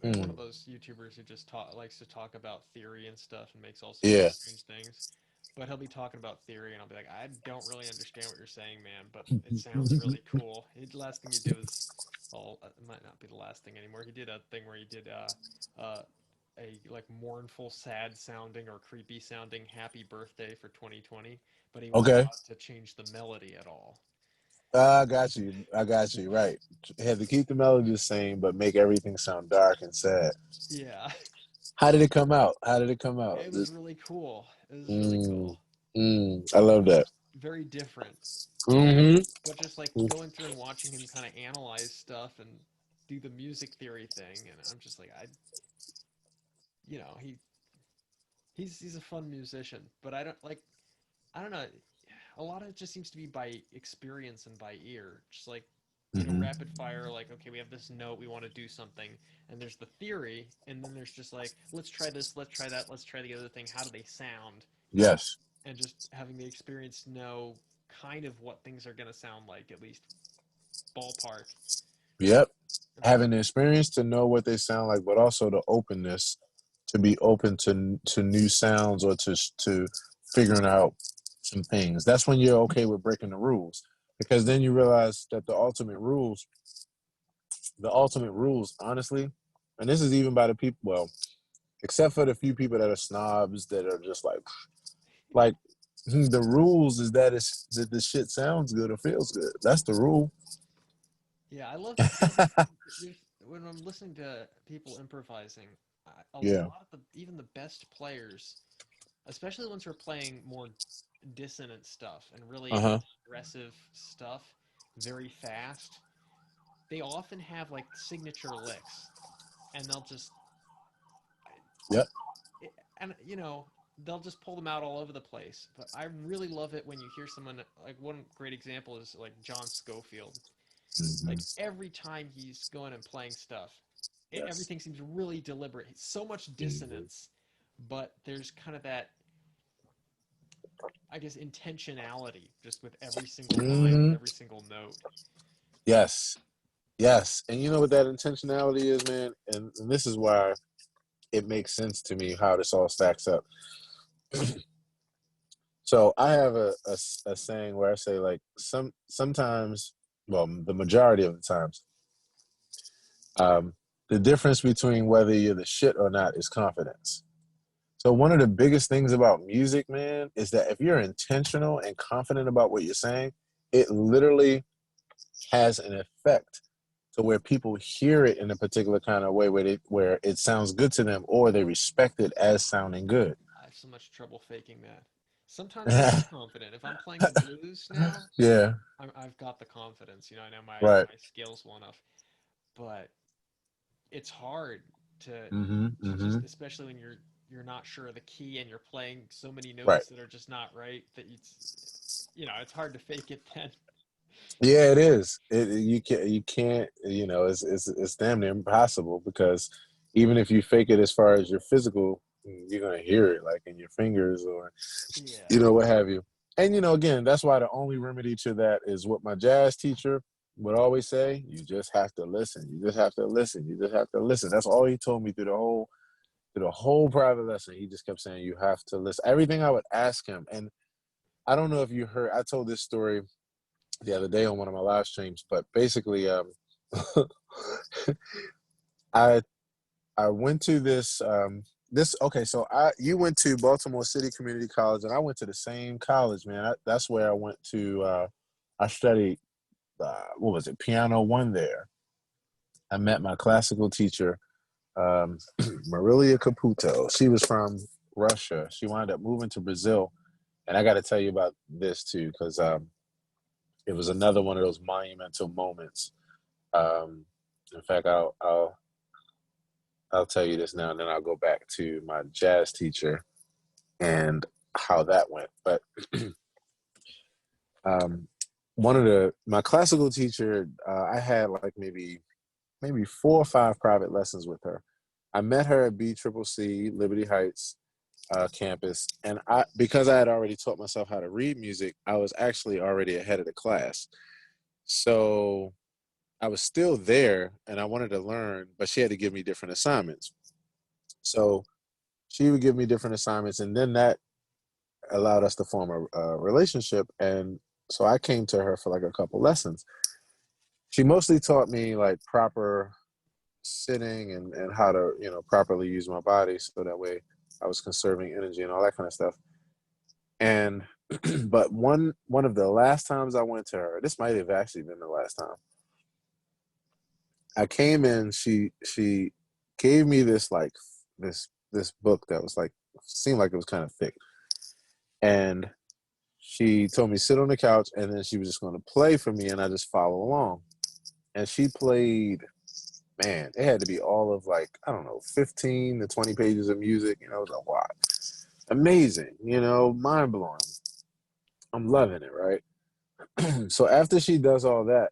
one of Hmm. those YouTubers who just likes to talk about theory and stuff and makes all sorts of Yeah. strange things. But he'll be talking about theory, and I'll be like, I don't really understand what you're saying, man, but it sounds really cool. The last thing he did was, well, it might not be the last thing anymore. He did a thing where he did a like mournful, sad sounding or creepy sounding "Happy Birthday" for 2020, but he wasn't Okay. allowed to change the melody at all. I got you. I got you. Right. Had to keep the melody the same, but make everything sound dark and sad. Yeah, How did it come out? How did it come out? It was really cool. It was really Mm, cool. I love that. Very different. Mm-hmm. But just like going through and watching him kind of analyze stuff and do the music theory thing, and I'm just like, you know, he's a fun musician, but I don't know. A lot of it just seems to be by experience and by ear. Just like, Mm-hmm. rapid fire, like, okay, we have this note, we want to do something, and there's the theory, and then there's just like, let's try this, let's try that, let's try the other thing. How do they sound? Yes. And just having the experience know kind of what things are going to sound like, at least ballpark. Yep. And then, Having the experience to know what they sound like, but also the openness to be open to new sounds or to figuring out some things. That's when you're okay with breaking the rules, because then you realize that the ultimate rules, honestly, and this is even by the people. Well, except for the few people that are snobs that are just like the rules is that that the shit sounds good or feels good. That's the rule. yeah, I love when I'm listening to people improvising, a Yeah. lot of even the best players, especially the ones who are playing more dissonant stuff and Uh really huh. aggressive stuff very fast, they often have like signature licks, and they'll just Yep. and they'll just pull them out all over the place. But I really love it when you hear someone like one great example is like John Scofield. Like Mm-hmm. every time he's going and playing stuff, Yes. everything seems really deliberate. So much Mm-hmm. dissonance, but there's kind of that, I guess, intentionality just with every single line, with Mm-hmm. every single note. Yes. Yes. And you know what that intentionality is, man? And this is why it makes sense to me how this all stacks up. So I have a saying where I say like sometimes, well, the majority of the times, um, the difference between whether you're the shit or not is confidence. So one of the biggest things about music, man, is that if you're intentional and confident about what you're saying, it literally has an effect to where people hear it in a particular kind of way where it sounds good to them or they respect it as sounding good. I have so much trouble faking that. Sometimes I am confident. If I'm playing the blues now, Yeah, I've got the confidence. I know right. my skills well enough, but it's hard to Mm-hmm. Mm-hmm. just, especially when you're not sure of the key and you're playing so many Right. notes that are just not right, that it's hard to fake it then. Yeah, it is. You can't it's damn near impossible because even if you fake it as far as your physical, you're gonna hear it like in your fingers or Yeah. what have you. And again, that's why the only remedy to that is what my jazz teacher would always say: you just have to listen. You just have to listen. You just have to listen. That's all he told me through the whole private lesson. He just kept saying you have to listen. Everything I would ask him, and I don't know if you heard. I told this story the other day on one of my live streams, but basically, I I went to this okay. So you went to Baltimore City Community College, and I went to the same college, man. That's where I went to. I studied what was it, piano one there. I met my classical teacher, Marilia Caputo. She was from Russia. She wound up moving to Brazil, and I got to tell you about this too, because it was another one of those monumental moments. Um, in fact, I'll tell you this now, and then I'll go back to my jazz teacher and how that went. But um, one of my classical teacher, I had like maybe 4 or 5 private lessons with her. I met her at BCCC Liberty Heights campus, and because I had already taught myself how to read music, I was actually already ahead of the class. So I was still there, and I wanted to learn, but she had to give me different assignments. So she would give me different assignments, and then that allowed us to form a relationship. And so I came to her for like a couple lessons. She mostly taught me like proper sitting and how to properly use my body, so that way I was conserving energy and all that kind of stuff. And but one of the last times I went to her, this might have actually been the last time I came in, she gave me this this book that was like seemed like it was kind of thick, and she told me sit on the couch, and then she was just going to play for me, and I just follow along. And she played, man, it had to be all of like I don't know, 15 to 20 pages of music. You know, it was a lot. Amazing, you know, mind blowing. I'm loving it, right? So after she does all that,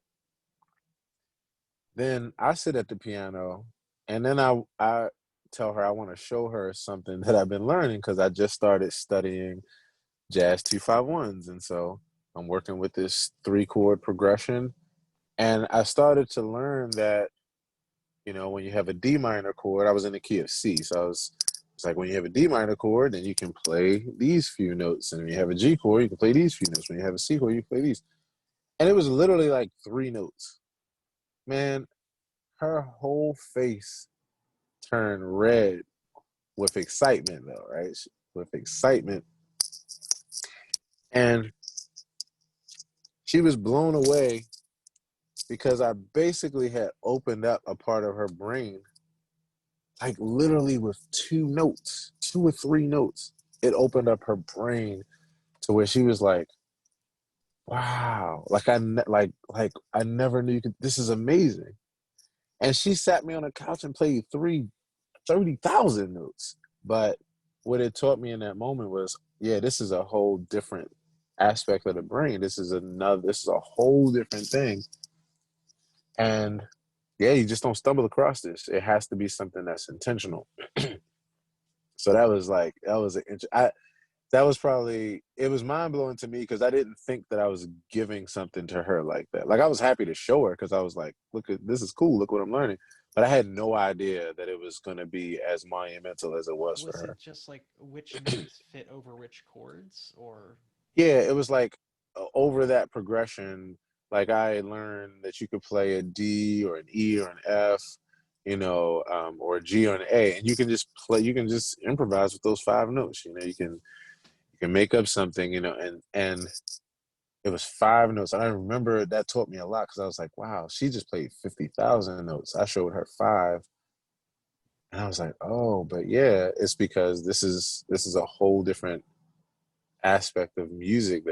then I sit at the piano, and then I tell her I want to show her something that I've been learning because I just started studying jazz 251s, and so I'm working with this 3 chord progression, and I started to learn that when you have a D minor chord, I was in the key of C, so it's like when you have a D minor chord, then you can play these few notes, and when you have a G chord, you can play these few notes. When you have a C chord, you can play these, and it was literally like 3 notes. Man, her whole face turned red with excitement, though, right? With excitement. And she was blown away because I basically had opened up a part of her brain, like literally with 2 notes, 2 or 3 notes. It opened up her brain to where she was like, "Wow!" Like I never knew you could. This is amazing. And she sat me on a couch and played 30,000 notes. But what it taught me in that moment was, yeah, this is a whole different aspect of the brain. This is a whole different thing. And yeah, you just don't stumble across this. It has to be something that's intentional. So that was like, that was probably, it was mind blowing to me because I didn't think that I was giving something to her like that. Like I was happy to show her because I was like, look at this is cool. Look what I'm learning. But I had no idea that it was going to be as monumental as it was for Was her. it just like which notes fit over which chords, or Yeah, it was like over that progression. Like I learned that you could play a D or an E or an F, or a G or an A, and you can just play. You can just improvise with those 5 notes. You can make up something. And it was 5 notes. And I remember that taught me a lot because I was like, wow, she just played 50,000 notes. I showed her 5, and I was like, oh, but yeah, it's because this is a whole different aspect of music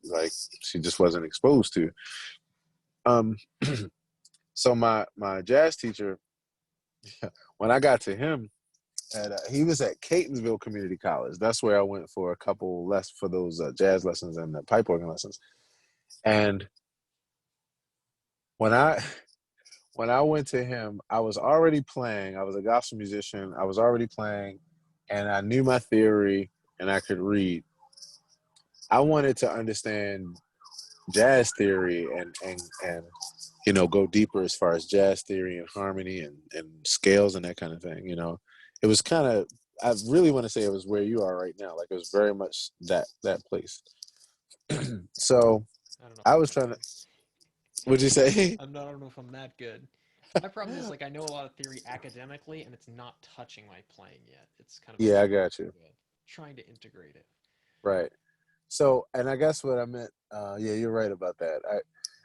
like she just wasn't exposed to. Um, so my jazz teacher, when I got to him, he was at Catonsville Community College. That's where I went for a couple less for those jazz lessons and the pipe organ lessons. And when I when I went to him, I was already playing. I was a gospel musician. I was already playing, and I knew my theory and I could read. I wanted to understand jazz theory and go deeper as far as jazz theory and harmony and scales and that kind of thing. It was kind of, I really want to say it was where you are right now. Like it was very much that place. So I don't know if I I'm was that trying to. good. What'd you say? I don't know if I'm that good. My problem is like I know a lot of theory academically, and it's not touching my playing yet. It's kind of a Yeah, I step got you. toward trying to integrate it. Right. So, and I guess what I meant, yeah, you're right about that.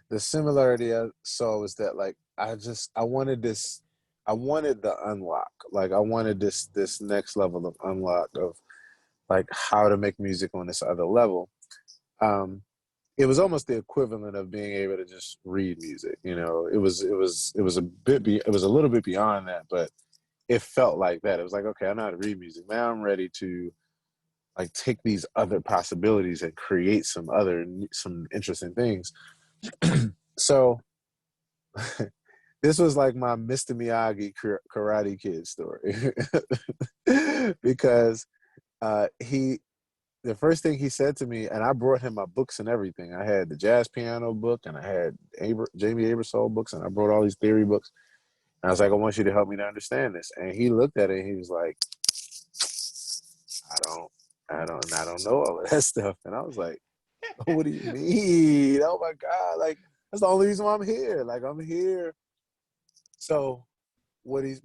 The similarity I saw was that like I wanted this, I wanted the unlock, like I wanted this next level of unlock of like how to make music on this other level. Um, it was almost the equivalent of being able to just read music. It was a little bit beyond that, but it felt like that. It was like, okay, I know how to read music. Now I'm ready to like take these other possibilities and create some interesting things. So this was like my Mr. Miyagi Karate Kid story because he the first thing he said to me, and I brought him my books and everything. I had the jazz piano book, and I had Jamie Aebersold books, and I brought all these theory books. And I was like, I want you to help me to understand this. And he looked at it, and he was like, I don't, I don't know all of that stuff. And I was like, what do you mean? Oh my God! Like that's the only reason why I'm here. Like I'm here. So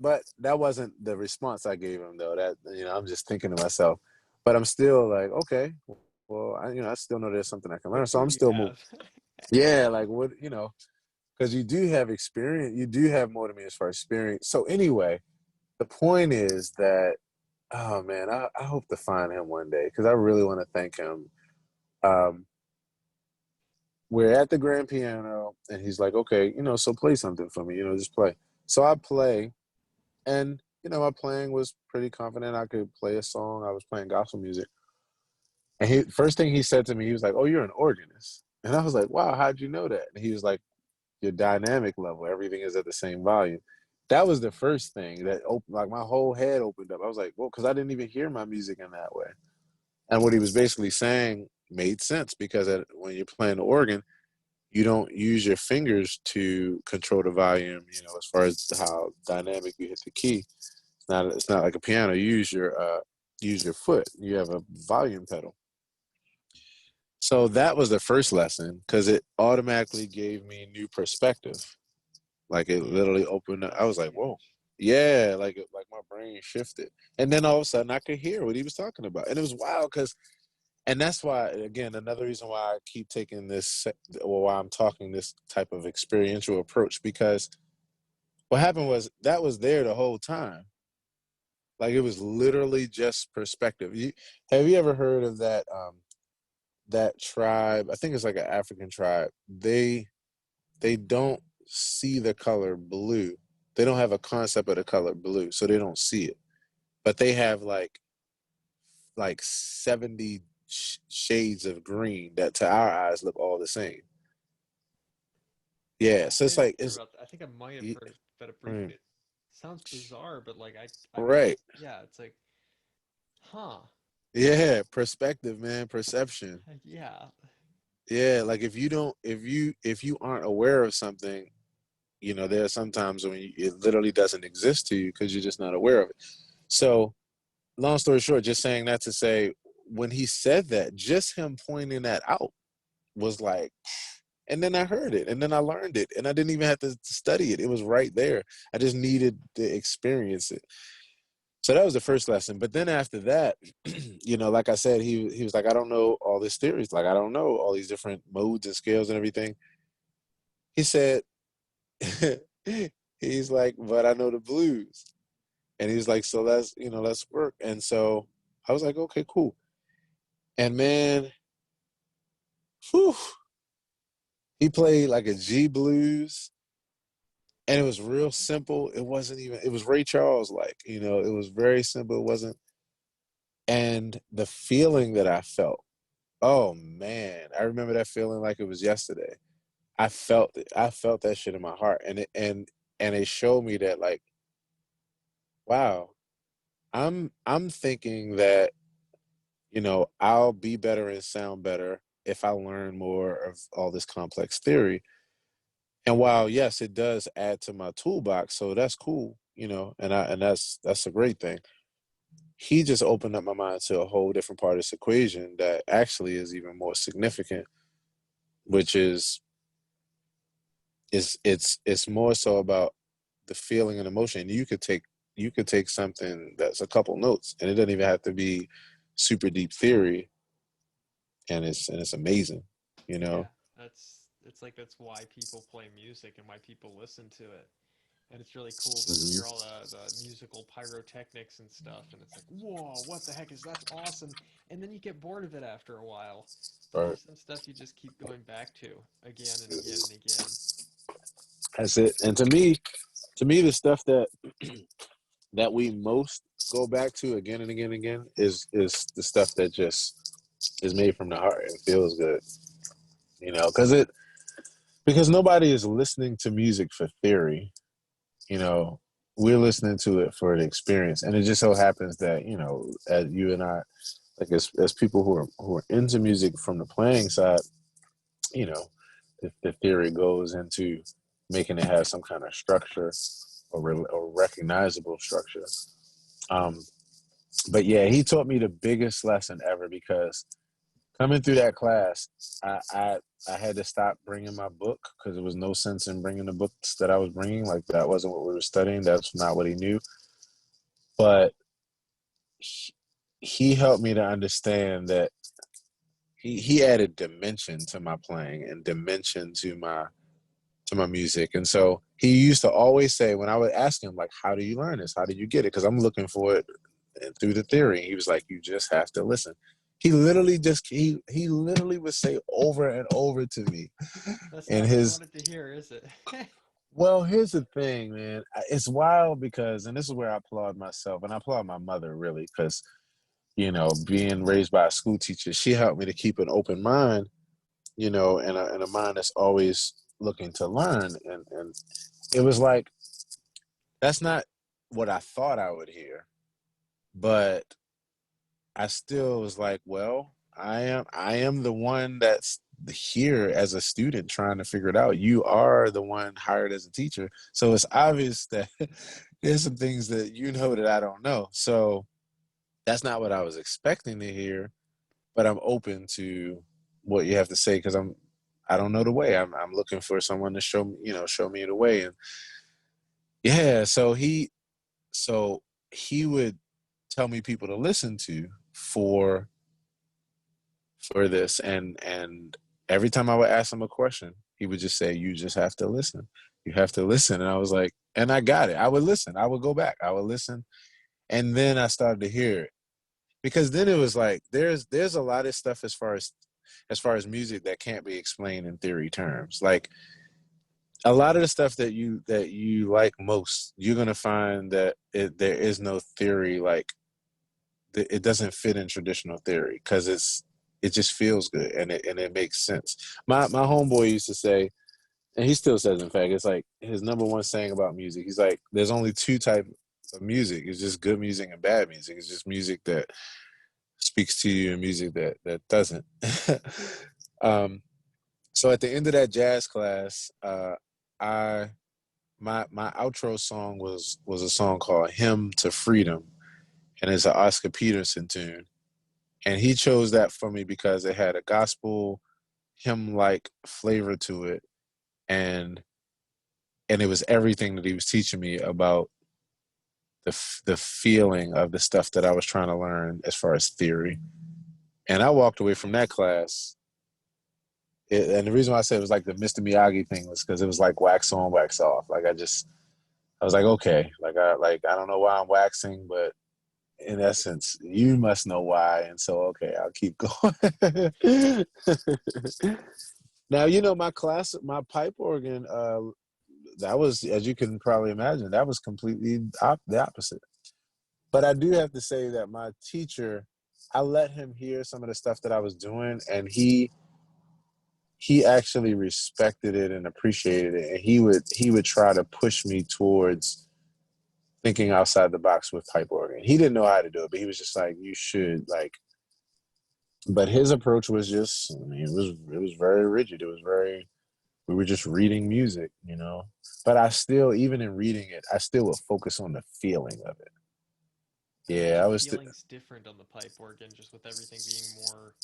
but that wasn't the response I gave him though. That I'm just thinking to myself, but I'm still like, okay, well, I still know there's something I can learn. What So I'm do you still moving. have? Yeah, like what, because you do have experience, you do have more than me as far as experience. So anyway, the point is that, oh man, I hope to find him one day because I really want to thank him. Um, we're at the grand piano, and he's like, okay, so play something for me, just play. So I play, and my playing was pretty confident. I could play a song. I was playing gospel music, and he first thing he said to me, he was like, "Oh, you're an organist," and I was like, "Wow, how'd you know that?" And he was like, "Your dynamic level, everything is at the same volume." That was the first thing that opened, like my whole head opened up. I was like, "Well," because I didn't even hear my music in that way. And what he was basically saying made sense because when you're playing the organ, you don't use your fingers to control the volume. As far as how dynamic you hit the key, it's not like a piano. You use your foot. You have a volume pedal. So that was the first lesson because it automatically gave me new perspective. Like it literally opened up. I That's was like, "Whoa, huge. yeah!" Like my brain shifted, and then all of a sudden I could hear what he was talking about, and it was wild because, and that's why again another reason why I keep taking this, or why I'm talking this type of experiential approach, because what happened was that was there the whole time. Like it was literally just perspective. Have you ever heard of that tribe? I think it's like an African tribe. They don't see the color blue. They don't have a concept of the color blue, so they don't see it. But they have like 70 shades of green that to our eyes look all the same. Yeah, I so it's didn't like hear it's about that. I think I might have heard about it briefly. mm, It sounds bizarre, but like I mean, right. yeah, it's like, huh? Yeah, perspective, man, perception. Yeah, Yeah, like if you aren't aware of something, there are sometimes when it literally doesn't exist to you because you're just not aware of it. So long story short, just saying that to say, when he said that, just him pointing that out was like, and then I heard it, and then I learned it, and I didn't even have to study it. It was right there. I just needed to experience it. So that was the first lesson. But then after that, like I said, he was like, I don't know all these theories. Like I don't know all these different modes and scales and everything. He said, he's like, but I know the blues. And he's like, so let's work. And so I was like, okay, cool. And man, whew, he played like a G blues, and it was real simple. It wasn't even. It was Ray Charles like. It was very simple. It wasn't. And the feeling that I felt. Oh man, I remember that feeling like it was yesterday. I felt it. I felt that shit in my heart, and it showed me that like, wow, I'm thinking that I'll be better and sound better if I learn more of all this complex theory. And while yes, it does add to my toolbox, so that's cool, and that's a great thing. He just opened up my mind to a whole different part of this equation that actually is even more significant, which it's more so about the feeling and emotion. You could take something that's a couple notes, and it doesn't even have to be super deep theory, and it's amazing, you yeah. know. It's like that's why people play music and why people listen to it. And it's really cool to hear all Mhm. the musical pyrotechnics and stuff. And it's like, whoa, what the heck is that's awesome? And then you get bored of it after a while. But Right. there's some stuff you just keep going back to again and again and again. That's it. And to me, the stuff that we most go back to again and again and again is the stuff that just is made from the heart and feels good. Because nobody is listening to music for theory. You know, we're listening to it for the experience, and it just so happens that as you and I, like as people who are into music from the playing side, you know, the theory goes into making it have some kind of structure or recognizable structure. Um, but yeah, he taught me the biggest lesson ever because coming through that class, I had to stop bringing my book because there was no sense in bringing the books that I was bringing. Like that wasn't what we were studying. That's not what he knew. But he helped me to understand that he added dimension to my playing and dimension to to my music. And so he used to always say, when I would ask him, like, how do you learn this? How did you get it? Because I'm looking for it through the theory. He was like, you just have to listen. He literally would say over and over to me That's in not what you his, wanted to hear, is it? well, here's the thing, man. It's wild because, and this is where I applaud myself and I applaud my mother really, because, being raised by a school teacher, she helped me to keep an open mind, and a mind that's always looking to learn. And it was like, that's not what I thought I would hear, but I still was like, well, I am the one that's here as a student trying to figure it out. You are the one hired as a teacher. So it's obvious that there's some things that that I don't know. So that's not what I was expecting to hear, but I'm open to what you have to say because I don't know the way. I'm looking for someone to show me the way. And yeah, so he would tell me people to listen to for this, and every time I would ask him a question, he would just say, you just have to listen. You have to listen. And I was like, and I got it. I would listen. I would go back. I would listen. And then I started to hear it. Because then it was like there's a lot of stuff as far as music that can't be explained in theory terms. Like a lot of the stuff that you like most, you're gonna find that there is no theory, like it doesn't fit in traditional theory because it just feels good and it makes sense. My homeboy used to say, and he still says, in fact, it's like his number one saying about music. He's like, there's only two types of music. It's just good music and bad music. It's just music that speaks to you and music that doesn't. um, so at the end of that jazz class, I my outro song was a song called "Hymn to Freedom," and it's an Oscar Peterson tune. And he chose that for me because it had a gospel hymn like flavor to it, and it was everything that he was teaching me about the feeling of the stuff that I was trying to learn as far as theory. And I walked away from that class. And the reason why I said it was like the Mr. Miyagi thing was because it was like wax on, wax off. Like I was like, okay, I don't know why I'm waxing, but in essence, you must know why. And so, okay, I'll keep going. Now, my pipe organ, that was, as you can probably imagine, that was completely the opposite. But I do have to say that my teacher, I let him hear some of the stuff that I was doing, and he actually respected it and appreciated it, and he would try to push me towards thinking outside the box with pipe organ. He didn't know how to do it, but he was just like, you should, like. But his approach was just, I mean, it was very rigid. It was very, we were just reading music. But I still, even in reading it, I still would focus on the feeling of it. I feel Yeah, like I the was. feeling's different on the pipe organ, just with everything being more,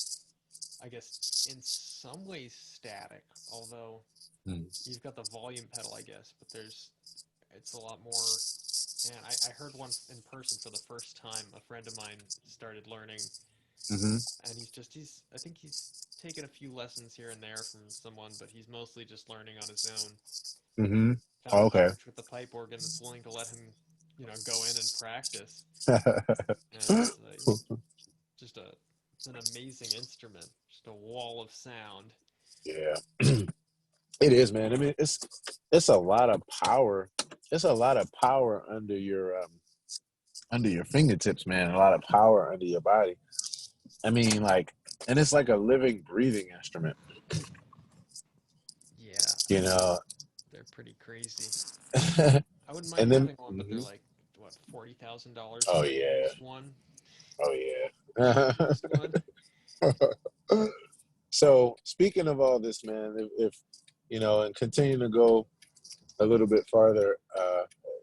I guess, in some ways static. Although you've got the volume pedal, I guess, but it's a lot more. Man, I heard one in person for the first time. A friend of mine started learning, Mm-hmm. and I think he's taken a few lessons here and there from someone, but he's mostly just learning on his own. Mm-hmm. Found Oh, a okay. church with the pipe organ that's willing to let him, go in and practice, and just it's an amazing instrument, just a wall of sound. Yeah, it is, man. I mean, it's a lot of power. It's a lot of power under your fingertips, man. A lot of power under your body. I mean, like, and it's like a living, breathing instrument. Yeah, You know. they're pretty crazy. And I wouldn't mind then, having one, but they're mhm. like what, $40,000 Oh for a yeah, used one. oh A yeah. used one. So speaking of all this, man, if and continue to go a little bit farther,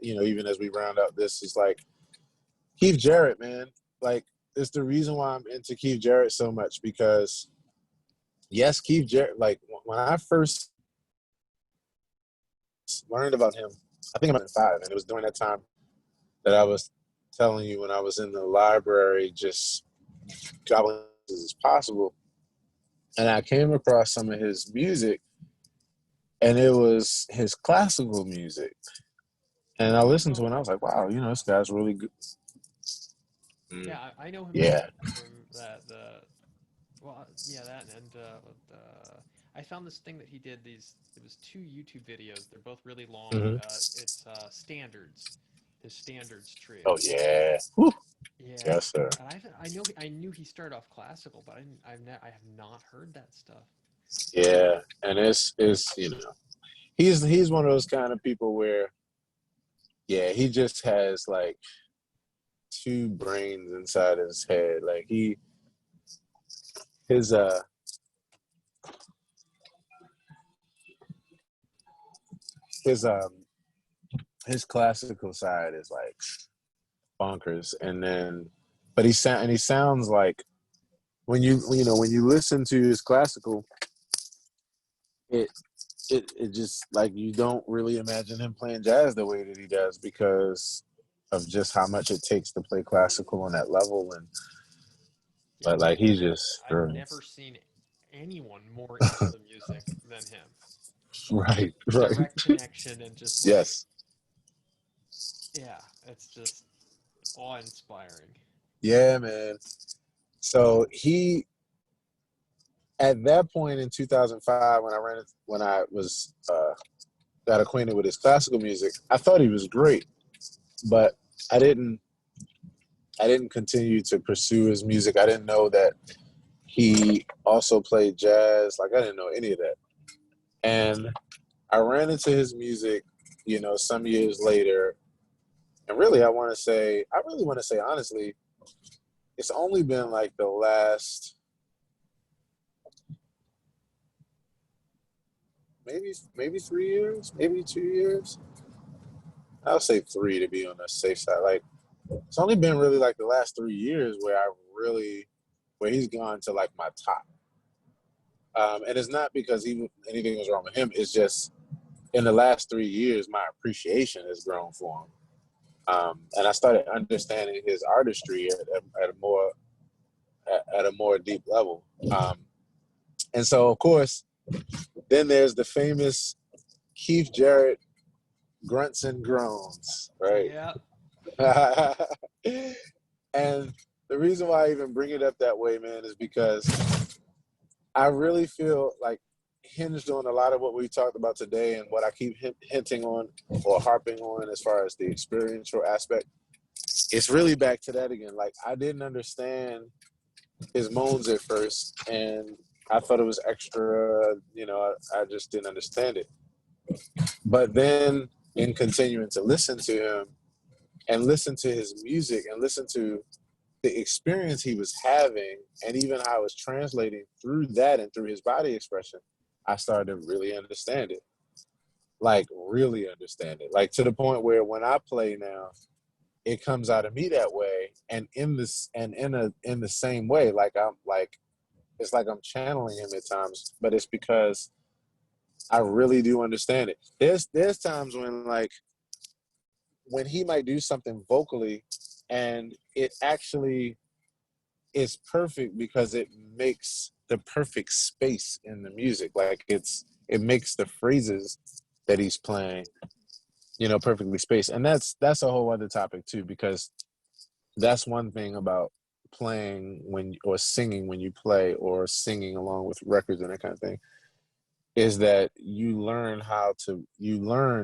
even as we round out this, is like Keith Jarrett, man. Like, it's the reason why I'm into Keith Jarrett so much because, yes, Keith Jarrett. Like when I first learned about him, I think I'm in five, and it was during that time that I was telling you when I was in the library, just gobbling as possible, and I came across some of his music, and it was his classical music. And I listened to it and I Oh, was like, wow, you know, this guy's really good. Mm, yeah, I know him yeah. from that the well, yeah, that and I found this thing that he did. It was two YouTube videos. They're both really long. Hmm. It's standards, his standards Oh trio. yeah. Whew. Yeah, Yes, sir. and I knew he started off classical, but I have not heard that stuff. Yeah. And it's you know, he's one of those kind of people where, yeah, he just has like two brains inside his head. Like his uh his his classical side is like bonkers, and then but he sounds like when you listen to his classical, it it just like you don't really imagine him playing jazz the way that he does because of just how much it takes to play classical on that level. And Yeah, but like he's just I've never seen anyone more into right. the music than him. Right. Direct connection and just like, Yes. yeah, it's just awe-inspiring. Yeah, man. So he at that point in 2005 when I was got acquainted with his classical music, I thought he was great, but I didn't I didn't continue to pursue his music. I didn't know that he also played jazz. Like I didn't know any of that. And I ran into his music, you know, some years later. And really I really want to say honestly, it's only been like the last maybe 3 years, maybe 2 years. I'll say three to be on the safe side. Like it's only been really like the last 3 years where he's gone to like my top. And it's not because anything was wrong with him. It's just in the last 3 years, my appreciation has grown for him. And I started understanding his artistry at a more deep level. And so, of course, then there's the famous Keith Jarrett grunts and groans, right? Yeah, And the reason why I even bring it up that way, man, is because I really feel like hinged on a lot of what we talked about today and what I keep hinting on or harping on as far as the experiential aspect. It's really back to that again. Like I didn't understand his moans at first, and I thought it was extra. You know, I just didn't understand it. But then, in continuing to listen to him and listen to his music and listen to the experience he was having, and even how it was translating through that and through his body expression, I started to really understand it. Like really understand it. Like to the point where when I play now, it comes out of me that way, and in the same way. Like I'm like it's like I'm channeling him at times, but it's because I really do understand it. There's times when he might do something vocally, and it actually is perfect because it makes the perfect space in the music. Like it makes the phrases that he's playing, you know, perfectly spaced. And that's a whole other topic too, because that's one thing about playing when or singing when you play or singing along with records and that kind of thing is that you learn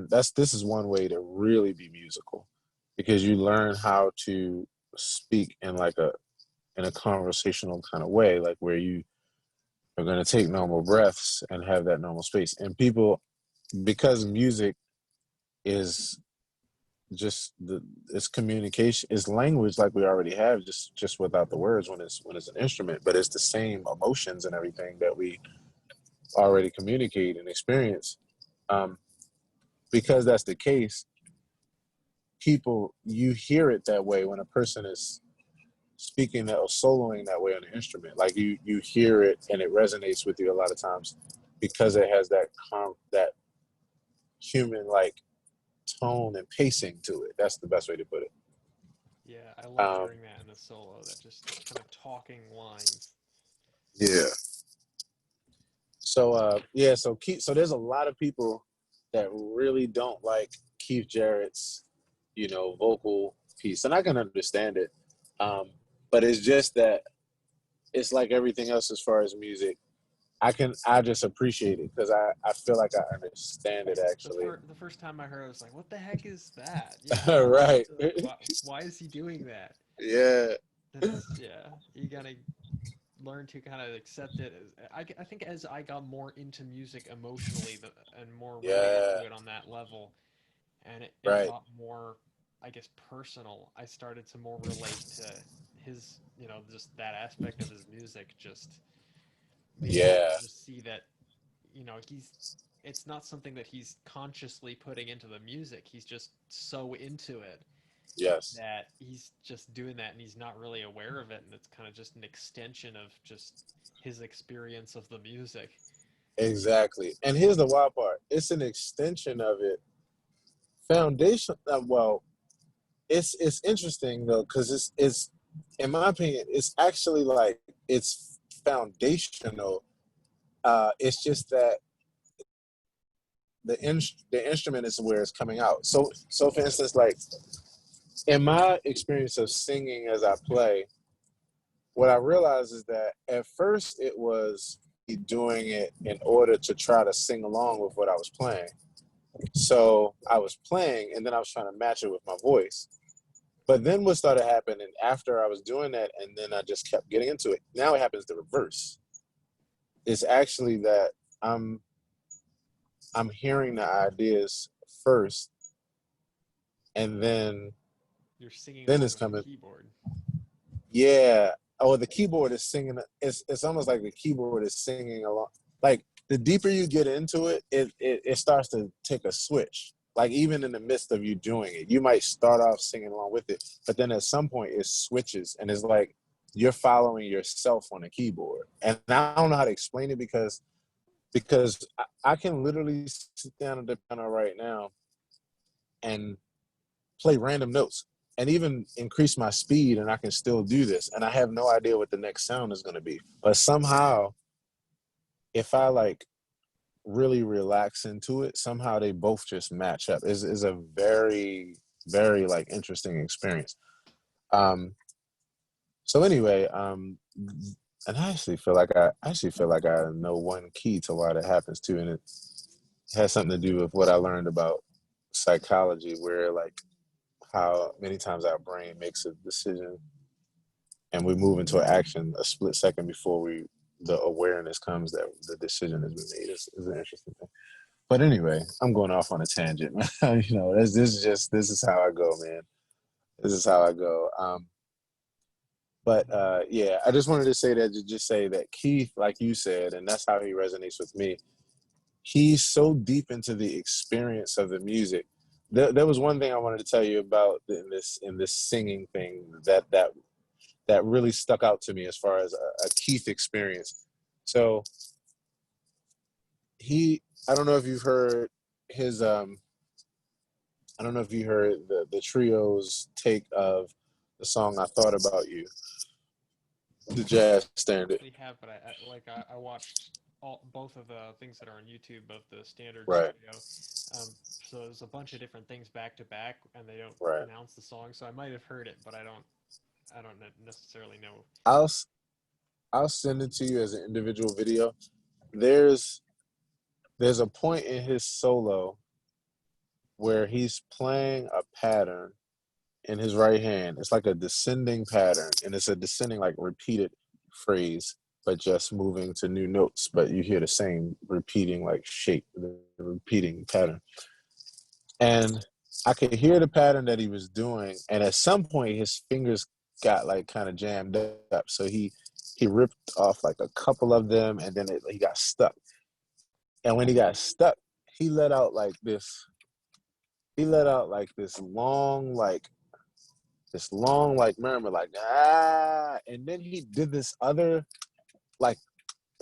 this is one way to really be musical because you learn how to speak in a conversational kind of way, like where you are going to take normal breaths and have that normal space. And people, because music is just it's communication, it's language like we already have, just without the words when it's an instrument, but it's the same emotions and everything that we already communicate and experience. Um, because that's the case, people you hear it that way when a person is speaking that or soloing that way on an instrument. Like you hear it and it resonates with you a lot of times because it has that human like tone and pacing to it. That's the best way to put it. yeah, I love Um, hearing that in a solo. That just kind of talking lines. yeah. Yeah, so there's a lot of people that really don't like Keith Jarrett's, vocal piece, and I can understand it. Um, but it's just that it's like everything else as far as music. I just appreciate it because I feel like I understand it actually. The first time I heard, it, I was like, "What the heck is that?" You know, Right. why is he doing that? Yeah. And it's yeah, you gotta learn to kind of accept it. I think as I got more into music emotionally and more related Yeah. to it on that level, and it Right. got more, I guess, personal, I started to more relate to his, just that aspect of his music, just being able Yeah. to just see that, it's not something that he's consciously putting into the music. He's just so into it Yes. that he's just doing that and he's not really aware of it. And it's kind of just an extension of just his experience of the music. Exactly. And here's the wild part. It's an extension of it. Foundation. Well, it's interesting though because it's in my opinion it's actually like it's foundational. It's just that the instrument is where it's coming out. So for instance, like in my experience of singing as I play, what I realized is that at first it was doing it in order to try to sing along with what I was playing. So I was playing and then I was trying to match it with my voice. But then what started happening after I was doing that and then I just kept getting into it. Now it happens the reverse. It's actually that I'm I'm hearing the ideas first and You're singing then along it's with the coming. keyboard. Yeah. Oh, the keyboard is singing. It's almost like the keyboard is singing along. Like the deeper you get into it, it starts to take a switch. Like even in the midst of you doing it, you might start off singing along with it, but then at some point it switches, and it's like you're following yourself on the keyboard. And I don't know how to explain it because I can literally sit down at the piano right now and play random notes and even increase my speed and I can still do this. And I have no idea what the next sound is going to be. But somehow, if I like really relax into it, somehow they both just match up. Is a very, very like interesting experience. Um, so anyway, and I actually feel like I know one key to why that happens too. And it has something to do with what I learned about psychology, where like how many times our brain makes a decision and we move into an action a split second before the awareness comes that the decision has been made. Is an interesting thing. But anyway, I'm going off on a tangent. This is how I go, man. This is how I go. But yeah, I just wanted to say that to just say that Keith, like you said, and that's how he resonates with me. He's so deep into the experience of the music. There was one thing I wanted to tell you about in this singing thing that really stuck out to me as far as a Keith experience. So I don't know if you've heard his, I don't know if you heard the trio's take of the song "I Thought About You," the jazz standard. They have, but I watched both of the things that are on YouTube, both the standard Right, trio. So there's a bunch of different things back to back, and they don't right. announce the song. So I might have heard it, but I don't necessarily know. I'll I'll send it to you as an individual video. There's there's a point in his solo where he's playing a pattern in his right hand. It's like a descending pattern, and it's a descending, like repeated phrase, but just moving to new notes. But you hear the same repeating, like shape, the repeating pattern. And I could hear the pattern that he was doing. And at some point, his fingers got like kind of jammed up. So he ripped off like a couple of them, and then he got stuck. And when he got stuck, he let out like this. He let out like this long like murmur, like ah, and then he did this other like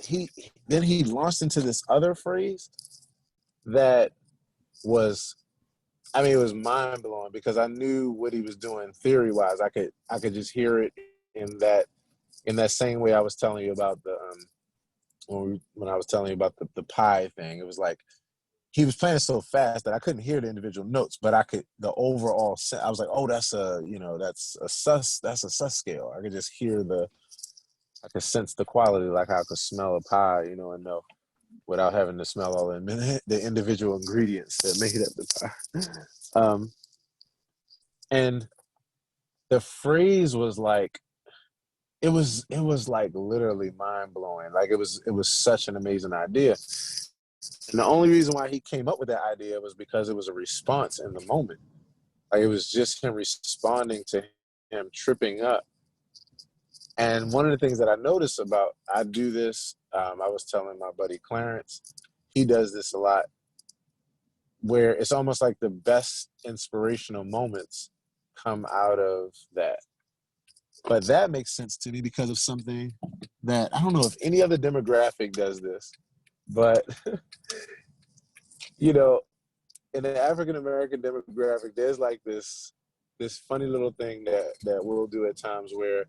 he then he launched into this other phrase that was, I mean, it was mind blowing because I knew what he was doing theory wise. I could just hear it in that same way I was telling you about when I was telling you about the pie thing, it was like he was playing so fast that I couldn't hear the individual notes, but I could the overall. I was like, oh, that's a sus scale. I could just hear I could sense the quality, like I could smell a pie, and know without having to smell all the individual ingredients that made up the pie. And the phrase was like it was like literally mind blowing. Like it was such an amazing idea. And the only reason why he came up with that idea was because it was a response in the moment. Like it was just him responding to him tripping up. And one of the things that I noticed about I do this, I was telling my buddy Clarence, he does this a lot, where it's almost like the best inspirational moments come out of that. But that makes sense to me because of something that I don't know if any other demographic does this, but you know, in the African American demographic, there's like this funny little thing that we'll do at times where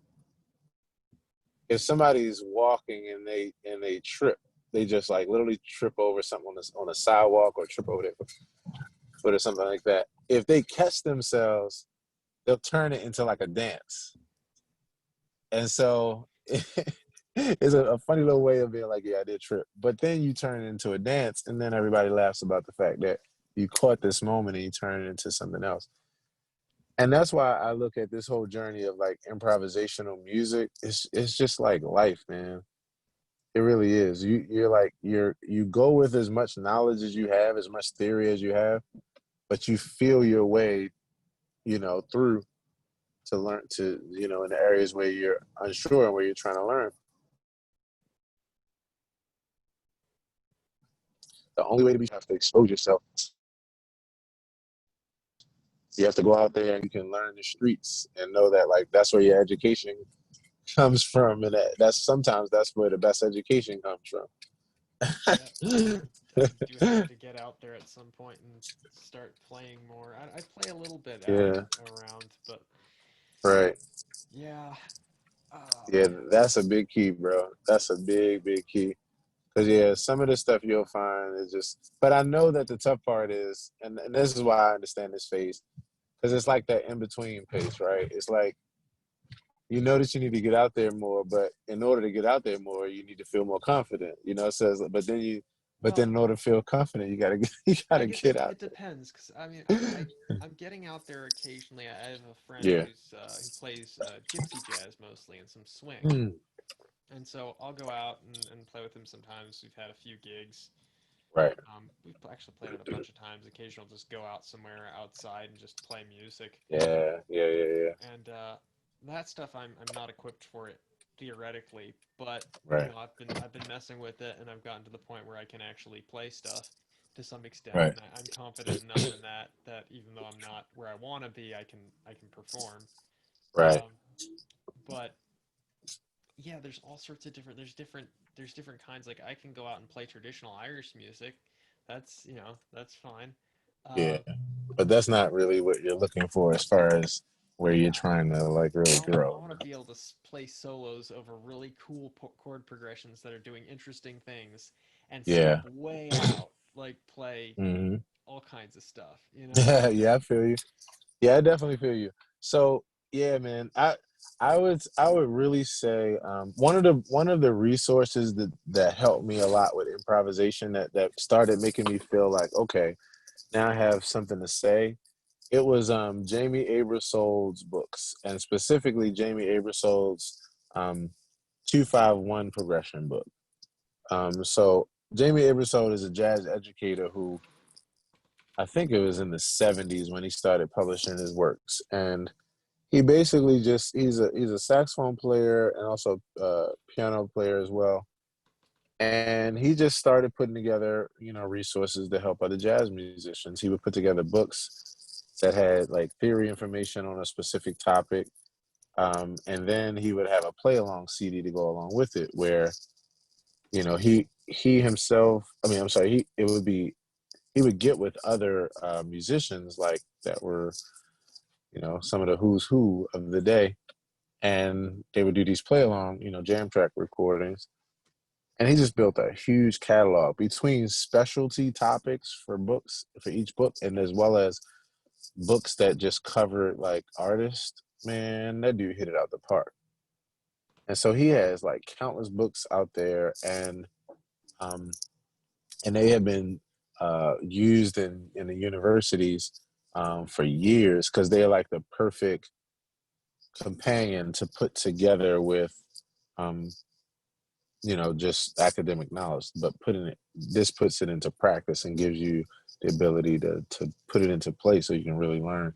if somebody's walking and they trip, they just like literally trip over something on a sidewalk or trip over their foot or something like that. If they catch themselves, they'll turn it into like a dance. And so it's a funny little way of being like, yeah, I did trip. But then you turn it into a dance, and then everybody laughs about the fact that you caught this moment and you turn it into something else. And that's why I look at this whole journey of like improvisational music. It's just like life, man. It really is. You go with as much knowledge as you have, as much theory as you have, but you feel your way, through to learn to, in the areas where you're unsure and where you're trying to learn. The only way to be you have to expose yourself. You have to go out there and you can learn the streets and know that like that's where your education comes from, and that's where the best education comes from. Yeah, I do have to get out there at some point and start playing more. I play a little bit out Yeah, around, but right. yeah, oh Yeah, man, that's a big key, bro. That's a big, big key. Because, yeah, some of the stuff you'll find is just, but I know that the tough part is, and this is why I understand this phase, because it's like that in between pace, right? It's like, you know that you need to get out there more, but in order to get out there more, you need to feel more confident. It says, but then well, in order to feel confident, you gotta get, you I gotta guess get out it depends because I mean there. I'm getting out there occasionally. I have a friend Yeah. who plays gypsy jazz mostly and some swing, Mm, and so I'll go out and play with him sometimes. We've had a few gigs. right. We've actually played it a bunch of times. Occasionally, I'll just go out somewhere outside and just play music. Yeah. Yeah. Yeah. Yeah. And that stuff I'm not equipped for it theoretically, but Right. I've been messing with it, and I've gotten to the point where I can actually play stuff to some extent, Right. and I'm confident enough in that even though I'm not where I want to be, I can perform. Right. Um, but yeah, there's all sorts of different kinds. Like I can go out and play traditional Irish music. That's fine. Yeah. Uh, But that's not really what you're looking for as far as where you're trying to like really I grow. want to be able to play solos over really cool chord progressions that are doing interesting things and skip Yeah. way out, like play Hmm. all kinds of stuff, you know? Yeah. Yeah. I feel you. Yeah, I definitely feel you. So yeah, man, I would really say one of the resources that helped me a lot with improvisation that started making me feel like okay, now I have something to say. It was Jamie Aebersold's books, and specifically Jamie Aebersold's 251 progression book. So Jamie Aebersold is a jazz educator who I think it was in the 70s when he started publishing his works, and he basically just he's a saxophone player and also piano player as well. And he just started putting together, resources to help other jazz musicians. He would put together books that had like theory information on a specific topic, and then he would have a play along CD to go along with it, where he himself. I mean, I'm sorry. He would get with other musicians like that were some of the who's who of the day, and they would do these play along, jam track recordings. and he just built a huge catalog between specialty topics for books for each book, and as well as books that just covered like artists. Man, that dude hit it out the park. And so he has like countless books out there, um, and they have been used in the universities for years because they're like the perfect companion to put together with um, just academic knowledge, but this puts it into practice and gives you the ability to put it into place so you can really learn.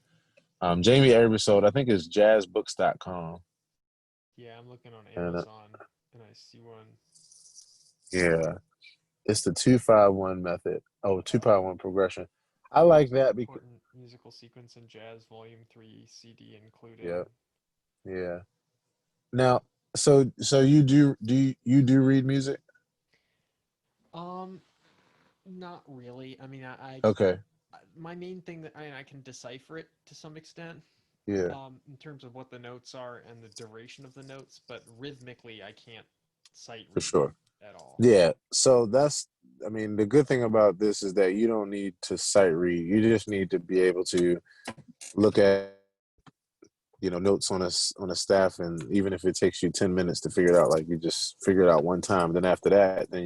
Jamie Ebersole, I think it's jazzbooks.com. Yeah, I'm looking on And Amazon and I see one. yeah, it's the 251 method. Oh, 251 progression. I like Most that because, important musical sequence in jazz, Volume 3, CD included. yeah, yeah. Now, so you do read music? Um, Not really. I mean, Okay, my main thing that I can decipher it to some extent, yeah, in terms of what the notes are and the duration of the notes, but rhythmically, I can't sight for read sure. at all. Yeah, so I mean, the good thing about this is that you don't need to sight read. You just need to be able to look at, notes on a staff, and even if it takes you 10 minutes to figure it out, like you just figure it out one time. Then after that, then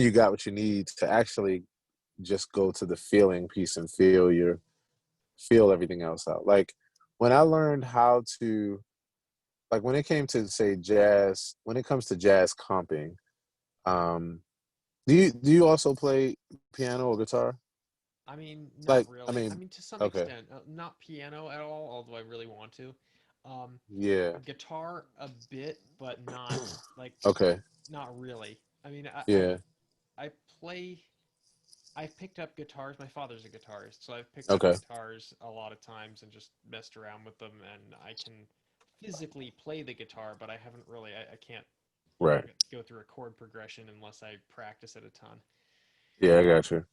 you got what you need to actually just go to the feeling piece and feel everything else out. Like when I learned how to, like when it came to say jazz, when it comes to jazz comping, um, do you also play piano or guitar? I mean, not Like, really. I mean, to some okay, extent, not piano at all, although I really want to. Um, yeah, Guitar a bit, but not like okay, not really. I mean, yeah, I play. I've picked up guitars. My father's a guitarist, so I've picked up okay, guitars a lot of times and just messed around with them. And I can physically play the guitar, but I haven't really. I can't, right, go through a chord progression unless I practice it a ton. yeah, I got you.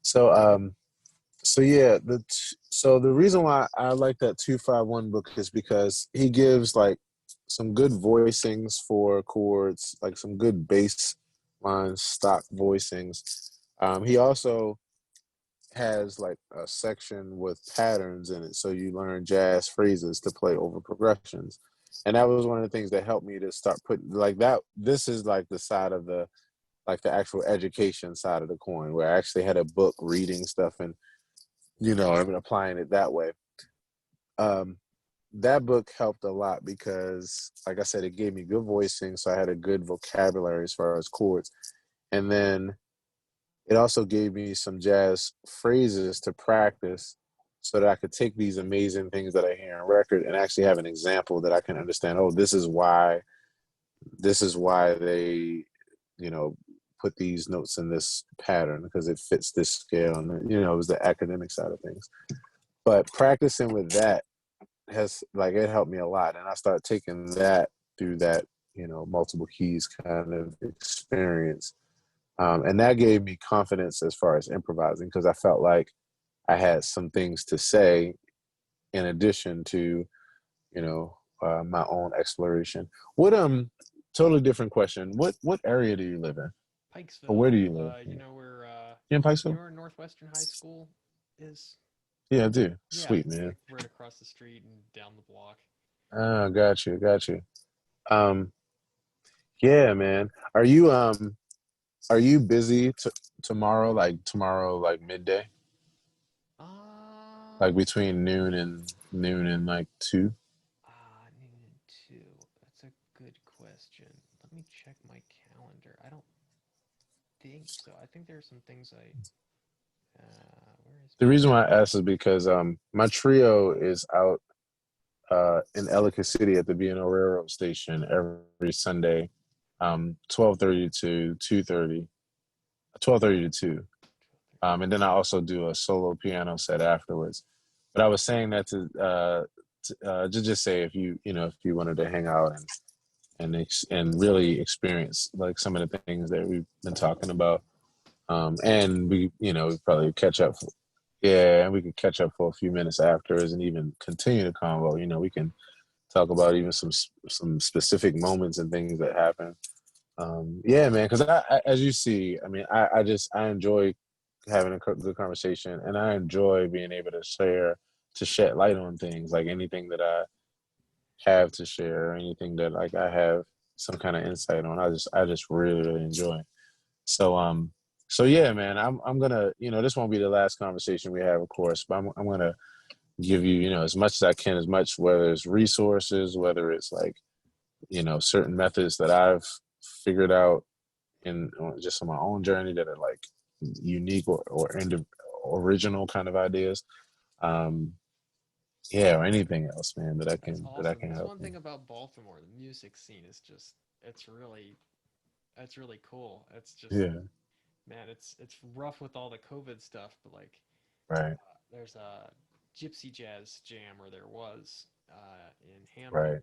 So, yeah, so the reason why I like that 251 book is because he gives like some good voicings for chords, like some good bass line stock voicings. He also has like a section with patterns in it, so you learn jazz phrases to play over progressions. And that was one of the things that helped me to start putting like that. This is like the side of the like the actual education side of the coin, where I actually had a book reading stuff and I've been applying it that way. Um, that book helped a lot because, like I said, it gave me good voicing, so I had a good vocabulary as far as chords, and then it also gave me some jazz phrases to practice, so that I could take these amazing things that I hear on record and actually have an example that I can understand. Oh, this is why they, you know, put these notes in this pattern because it fits this scale, and it was the academic side of things. But practicing with that has like it helped me a lot, and I started taking that through that multiple keys kind of experience, and that gave me confidence as far as improvising because I felt like I had some things to say in addition to my own exploration. What totally different question. What area do you live in, or where Pikesville, do you live? you know where You in you Pikesville? know where Northwestern High School is? Yeah, I do. Yeah, Sweet it's man. like right across the street and down the block. Ah, got you, got you. Um, yeah, man. Are you busy tomorrow? Like tomorrow, like midday, like Um, between noon and like 2. Noon and 2. That's a good question. Let me check my calendar. I don't think so. I think there are some things where is The my reason why I calendar? asked is because my trio is out in Ellicott City at the B&O Railroad Station every Sunday, 12:30 to 2:30, 12:30 to 2. And then I also do a solo piano set afterwards. But I was saying that to just say if you wanted to hang out and really experience like some of the things that we've been talking about, and we probably catch up. Yeah, and we could catch up for a few minutes afterwards and even continue the convo. We can talk about even some specific moments and things that happen. Yeah, man, because as you see, I mean, I enjoy having a good conversation, and I enjoy being able to share, to shed light on things, like anything that I have to share, or anything that like I have some kind of insight on. I just really enjoy. So so yeah, man, I'm gonna, this won't be the last conversation we have, of course, but I'm gonna give you, as much as I can, as much, whether it's resources, whether it's like, certain methods that I've figured out in just on my own journey that are like unique or original kind of ideas. Um, yeah, or anything else, man, that I That's can awesome. That's help one you. thing about Baltimore. The music scene is just it's really it's really cool. It's just Yeah, man, it's rough with all the COVID stuff, but like right, there's a gypsy jazz jam or there was in Hamden, right.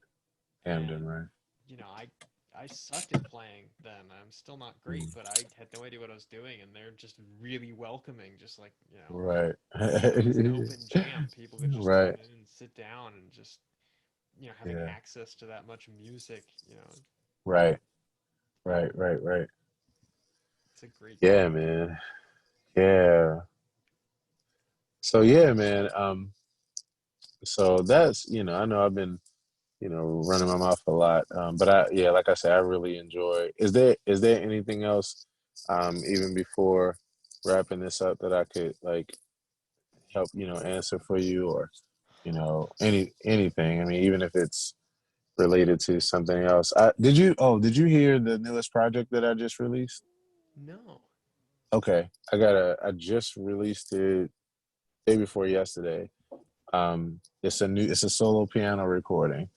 and Hamden, right. I sucked at playing then. I'm still not great, but I had no idea what I was doing, and they're just really welcoming, just like Right. like it's an open jam. People could just come Right. in and sit down and just having Yeah. access to that much music. Right. Right. Right. Right. It's a great Yeah, time. man. Yeah. So yeah, man. So that's, I know I've been, running my mouth a lot. But yeah, like I said, I really enjoy. Is there anything else, even before wrapping this up, that I could like help, answer for you, or, anything. I mean, even if it's related to something else. Did you hear the newest project that I just released? No. Okay. I just released it day before yesterday. It's a solo piano recording.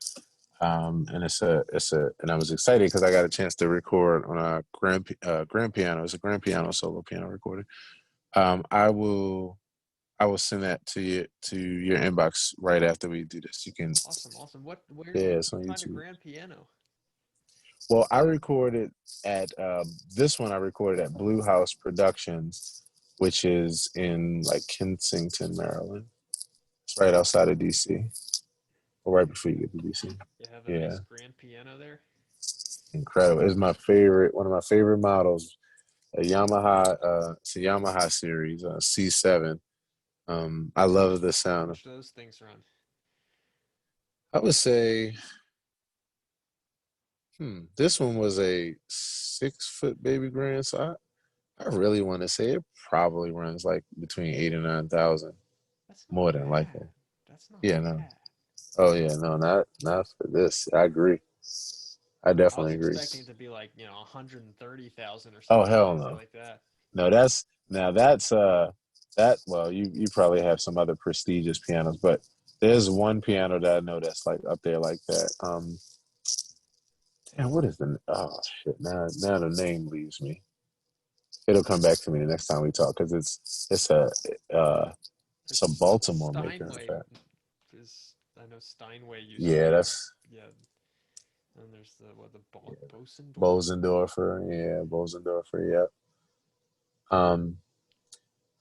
And I was excited because I got a chance to record on a grand piano. It's a grand piano solo piano recording. I will send that to your inbox right after we do this. You can, Awesome, awesome. Where yeah, did it's you on find a YouTube. grand piano? Well, I recorded at this one. I recorded at Blue House Productions, which is in like Kensington, Maryland. It's right outside of DC, or right before you get to DC. You have a Yeah, nice grand piano there? incredible. It's my favorite, one of my favorite models. It's a Yamaha series, C7. I love the How sound. much do those things run? I would say, this one was a 6 foot baby grand, so I really want to say it probably runs like between 8 and 9 thousand, That's not more than likely. bad. That's not Yeah, no. bad. Oh yeah, no, not for this. I agree. I I was definitely agree. expecting it to be like, 130,000 or Oh something hell crazy no. like that. No, that's well, you probably have some other prestigious pianos, but there's one piano that I know that's like up there like that. Damn, what is the oh shit, now the name leaves me. It'll come back to me the next time we talk, because uh it's a There's Baltimore maker, in Steinway fact. is I know Steinway used to Yeah, be, that's yeah, and there's the Bosendorf. Bosendorfer. Yeah, Bosendorfer. Yeah. Um,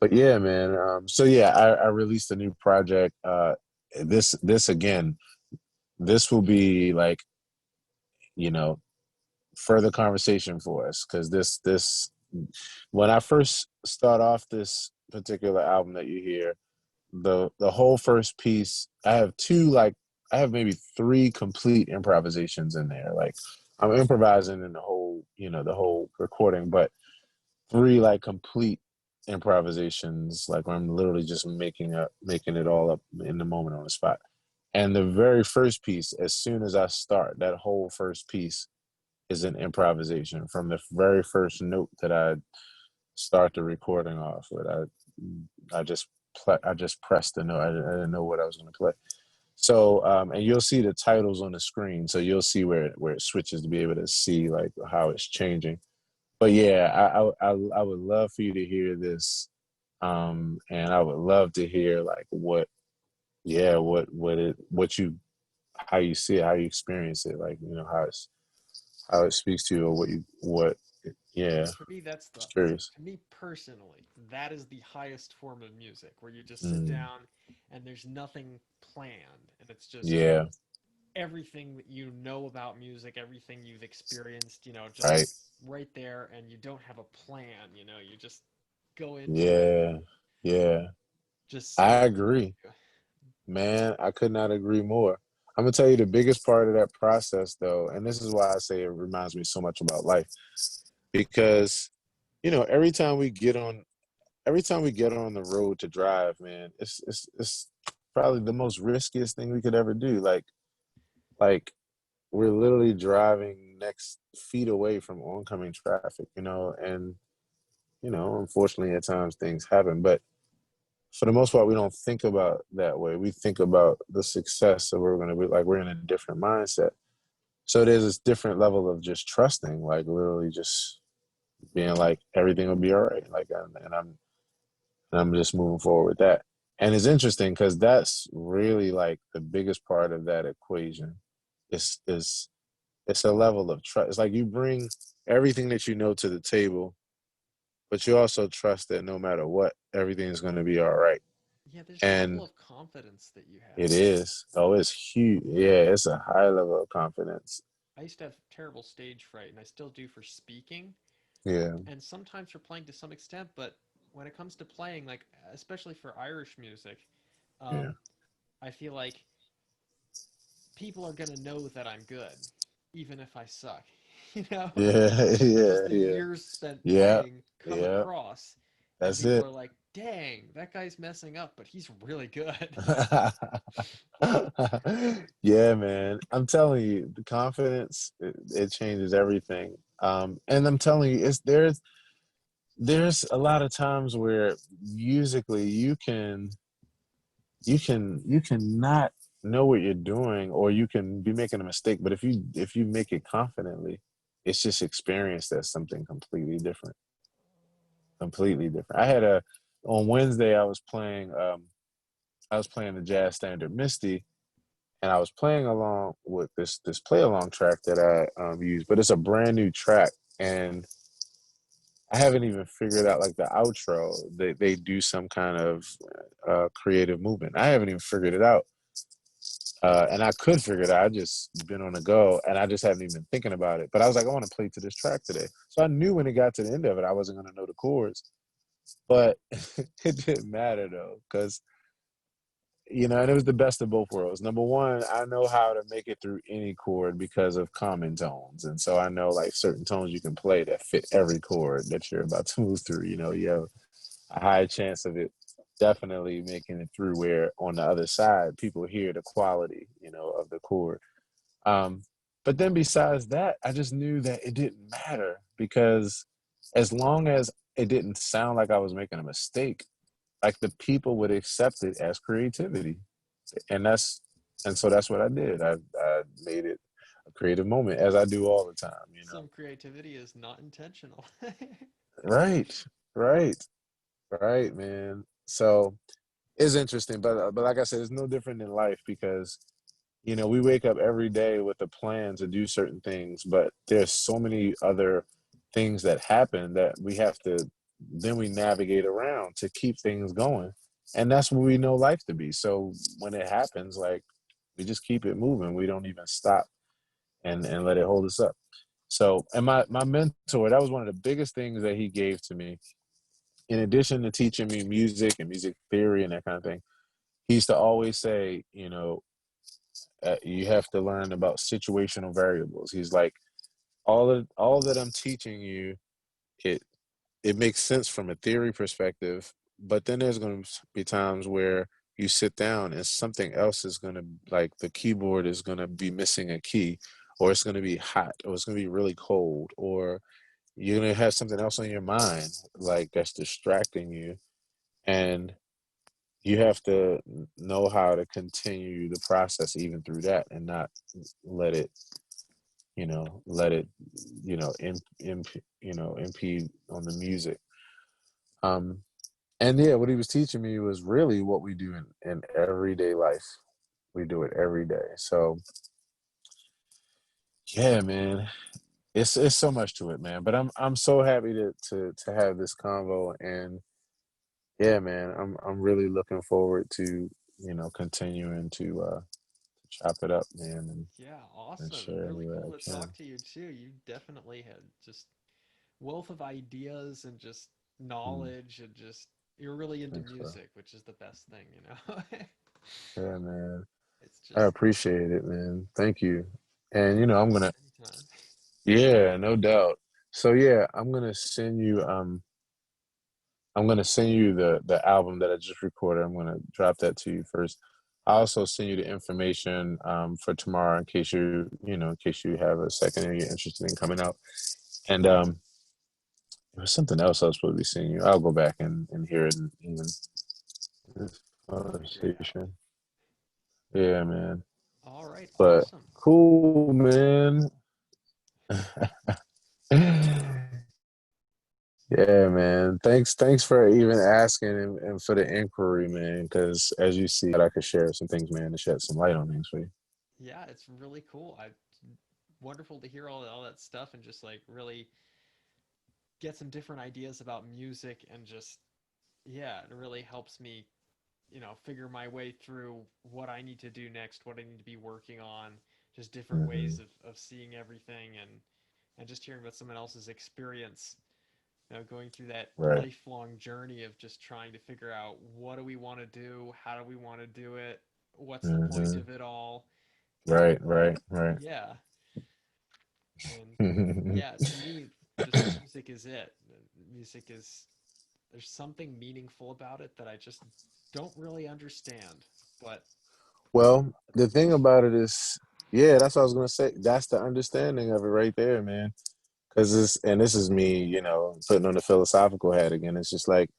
but yeah, man. So yeah, I released a new project. This again, this will be like, you know further conversation for us, because this when I first start off this particular album that you hear, the whole first piece, I have maybe three complete improvisations in there. Like, I'm improvising in the whole recording, but three like complete improvisations, like where I'm literally just making it all up in the moment on the spot. And the very first piece, as soon as I start, that whole first piece is an improvisation from the very first note that I start the recording off with. I just pressed the note. I didn't know what I was going to play. So, and you'll see the titles on the screen, so you'll see where it switches to be able to see like how it's changing. But yeah, I would love for you to hear this, and I would love to hear like what you how you see it, how you experience it, like, how it speaks to you, or yeah. To me, Curious. to me personally, that is the highest form of music where you just sit Mm, down and there's nothing planned and it's just yeah, everything that you know about music, everything you've experienced, just Right. right there, and you don't have a plan, you just go into it, Yeah. Yeah. just see I what agree. you. Man, I could not agree more. I'm gonna tell you the biggest part of that process though, and this is why I say it reminds me so much about life. Because, every time we get on the road to drive, man, it's probably the most riskiest thing we could ever do. Like we're literally driving next feet away from oncoming traffic, and unfortunately at times things happen. But for the most part, we don't think about that way. We think about the success. So we're gonna be like we're in a different mindset. So there's this different level of just trusting, like literally just being like everything will be all right. Like and I'm just moving forward with that. And it's interesting because that's really like the biggest part of that equation. Is it's a level of trust. It's like you bring everything that you know to the table, but you also trust that no matter what, everything is going to be all right. Yeah, there's a level And of confidence that you it have. is. Oh, it's huge. Yeah, it's a high level of confidence. I used to have terrible stage fright, and I still do for speaking, Yeah, and sometimes for playing to some extent, but when it comes to playing, like especially for Irish music, yeah, um, I feel like people are gonna know that I'm good, even if I suck. You know, yeah, just yeah, the yeah, years spent yeah, playing come yeah. across, and That's people it. are like, "Dang, that guy's messing up, but he's really good." Yeah, man. I'm telling you, the confidence it changes everything. And I'm telling you, it's there's a lot of times where musically you can not know what you're doing, or you can be making a mistake, but if you make it confidently, it's just experienced as something completely different. I had a On Wednesday I was playing the jazz standard Misty, and I was playing along with this play along track that I use, but it's a brand new track, and I haven't even figured out like the outro. They do some kind of creative movement. I haven't even figured it out, and I could figure it out. I just been on the go, and I just haven't even been thinking about it. But I was like, I want to play to this track today, so I knew when it got to the end of it, I wasn't going to know the chords, but it didn't matter though, because and it was the best of both worlds. Number one, I know how to make it through any chord because of common tones. And so I know like certain tones you can play that fit every chord that you're about to move through. You have a high chance of it definitely making it through, where on the other side, people hear the quality, of the chord. Um, but then besides that, I just knew that it didn't matter, because as long as it didn't sound like I was making a mistake, like the people would accept it as creativity, and so that's what I did. I made it a creative moment, as I do all the time. Some creativity is not intentional. Right, right, right, man. So it's interesting, but like I said, it's no different in life, because we wake up every day with a plan to do certain things, but there's so many other things that happen that we have to then we navigate around to keep things going. And that's what we know life to be. So when it happens, like, we just keep it moving. We don't even stop and let it hold us up. So, and my mentor, that was one of the biggest things that he gave to me, in addition to teaching me music and music theory and that kind of thing. He used to always say, you have to learn about situational variables. He's like, all that I'm teaching you, it it makes sense from a theory perspective, but then there's going to be times where you sit down and something else is going to, like, the keyboard is going to be missing a key, or it's going to be hot, or it's going to be really cold, or you're going to have something else on your mind, like, that's distracting you, and you have to know how to continue the process even through that, and not let it let it impede on the music. um and yeah, what he was teaching me was really what we do in everyday life. We do it every day. So yeah, man, it's so much to it, man, but I'm so happy to have this convo. And yeah, man, I'm really looking forward to continuing to chop it up, man, Yeah, and awesome. share any Really way cool I to can. talk to you too. You definitely had just wealth of ideas and just Mm, knowledge and just you're really into thanks, bro. music, which is the best thing, you know. Yeah, man. It's I just appreciate it, man. Thank you. And of I'm course gonna, anytime. yeah, no doubt. So yeah, I'm gonna send you the album that I just recorded. I'm gonna drop that to you first. I'll also send you the information for tomorrow in case in case you have a second and you're interested in coming out. And there was something else I was supposed to be sending you. I'll go back and hear it in this We'll figure it out. conversation. Yeah, man. All right, But awesome. cool, man. Yeah, man. Thanks for even asking and for the inquiry, man. Because as you see, I could share some things, man, to shed some light on things for you. Yeah, it's really cool. I wonderful to hear all that stuff and just like really get some different ideas about music and just yeah, it really helps me, figure my way through what I need to do next, what I need to be working on, just different Hmm. ways of seeing everything and just hearing about someone else's experience, going through that Right. lifelong journey of just trying to figure out what do we want to do, how do we want to do it, what's the point Hmm. of it all, Right. and Right. Right. yeah, and yeah, to me, just music is it. Music is there's something meaningful about it that I just don't really understand, but Well, the it thing goes for about me. it is, yeah, that's what I was gonna say. That's the understanding of it right there, man. Because this is me, putting on the philosophical hat again. It's just like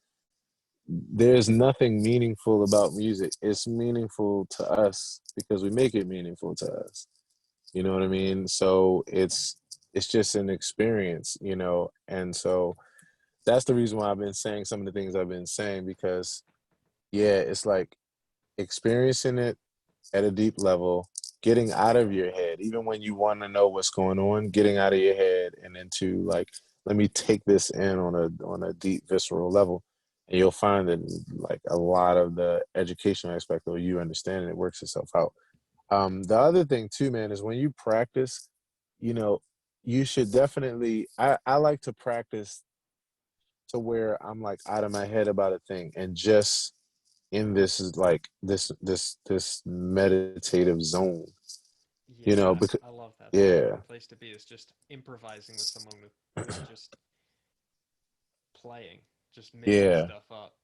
there's nothing meaningful about music. It's meaningful to us because we make it meaningful to us. You know what I mean? So it's just an experience, and so that's the reason why I've been saying some of the things I've been saying because yeah, it's like experiencing it at a deep level, getting out of your head, even when you want to know what's going on, getting out of your head and into like, let me take this in on a deep visceral level. And you'll find that like a lot of the educational aspect of you understanding it works itself out. The other thing too, man, is when you practice, you know, you should definitely I like to practice to where I'm like out of my head about a thing and just in this is like this meditative zone, Yeah, because I love that. That's a yeah, great place to be. Is just improvising with someone with just playing, just making yeah, stuff up.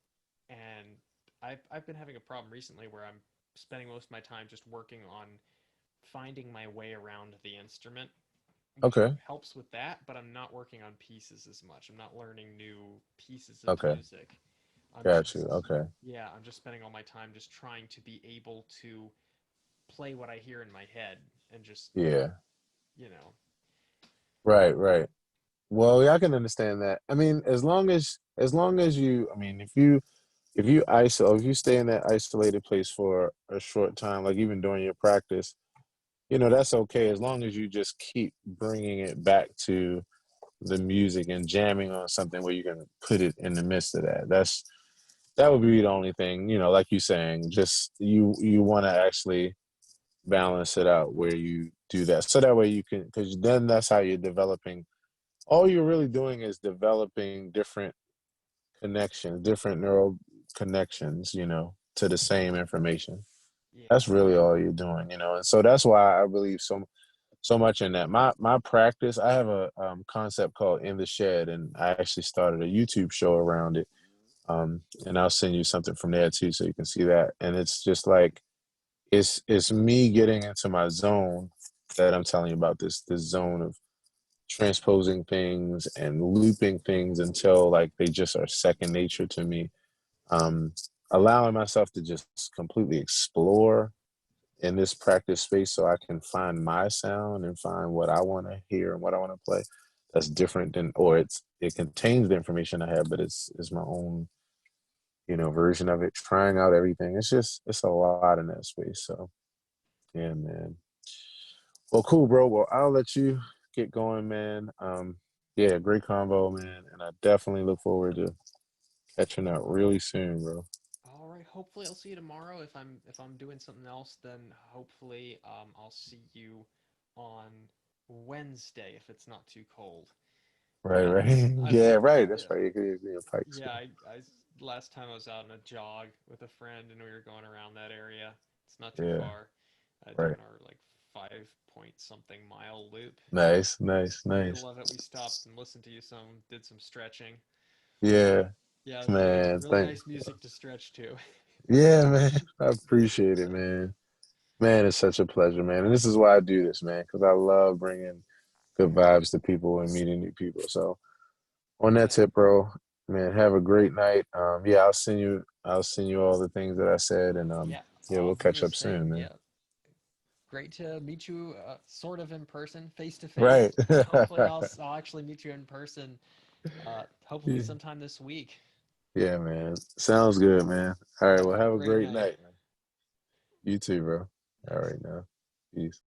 And I've been having a problem recently where I'm spending most of my time just working on finding my way around the instrument, which okay, helps with that, but I'm not working on pieces as much. I'm not learning new pieces of okay, music. I'm got you, just okay, yeah, I'm just spending all my time just trying to be able to play what I hear in my head and just, yeah, you know, right, right. Well, yeah, I can understand that. I mean, as long as you, I mean, if you stay in that isolated place for a short time, like even during your practice, that's okay as long as you just keep bringing it back to the music and jamming on something where you can put it in the midst of that. That would be the only thing, like you saying, just you want to actually balance it out where you do that. So that way you can, because then that's how you're developing. All you're really doing is developing different connections, different neural connections, to the same information. yeah, That's really all you're doing. And so that's why I believe so much in that. My practice, I have a concept called In the Shed, and I actually started a YouTube show around it. And I'll send you something from there too, so you can see that. And it's just like it's me getting into my zone that I'm telling you about, this zone of transposing things and looping things until like they just are second nature to me. Um, Allowing myself to just completely explore in this practice space so I can find my sound and find what I want to hear and what I want to play. That's different than, or it contains the information I have, but it's my own, version of it. Trying out everything. It's a lot in that space. So yeah, man. Well, cool, bro. Well, I'll let you get going, man. Yeah, great convo, man, and I definitely look forward to catching up really soon, bro. all right. hopefully I'll see you tomorrow. If I'm doing something else, then hopefully I'll see you on Wednesday if it's not too cold. Right, right. I've Yeah, right. yeah, That's right. You could be in Pikes. yeah. Last time I was out on a jog with a friend and we were going around that area. It's not too Yeah, far. right. Doing our like 5 point something mile loop. Nice, It's, nice, we nice. love it. We stopped and listened to you some, did some stretching. Yeah, Yeah, it's man. really Thanks. nice music to stretch to. Yeah, man. I appreciate it, man. Man, it's such a pleasure, man. And this is why I do this, man, because I love bringing good vibes to people and meeting new people. So on that Yeah, tip, bro, man, have a great night. Yeah, I'll send you all the things that I said, and yeah. yeah, I'll we'll do catch the up soon, same. man. Yeah, great to meet you, sort of in person, face to Right. face. Hopefully, I'll actually meet you in person. Hopefully, Yeah, sometime this week. yeah, man. Sounds good, man. All right, Have well, a have a great great night. night, man. You too, bro. All Thanks. right, now. Peace.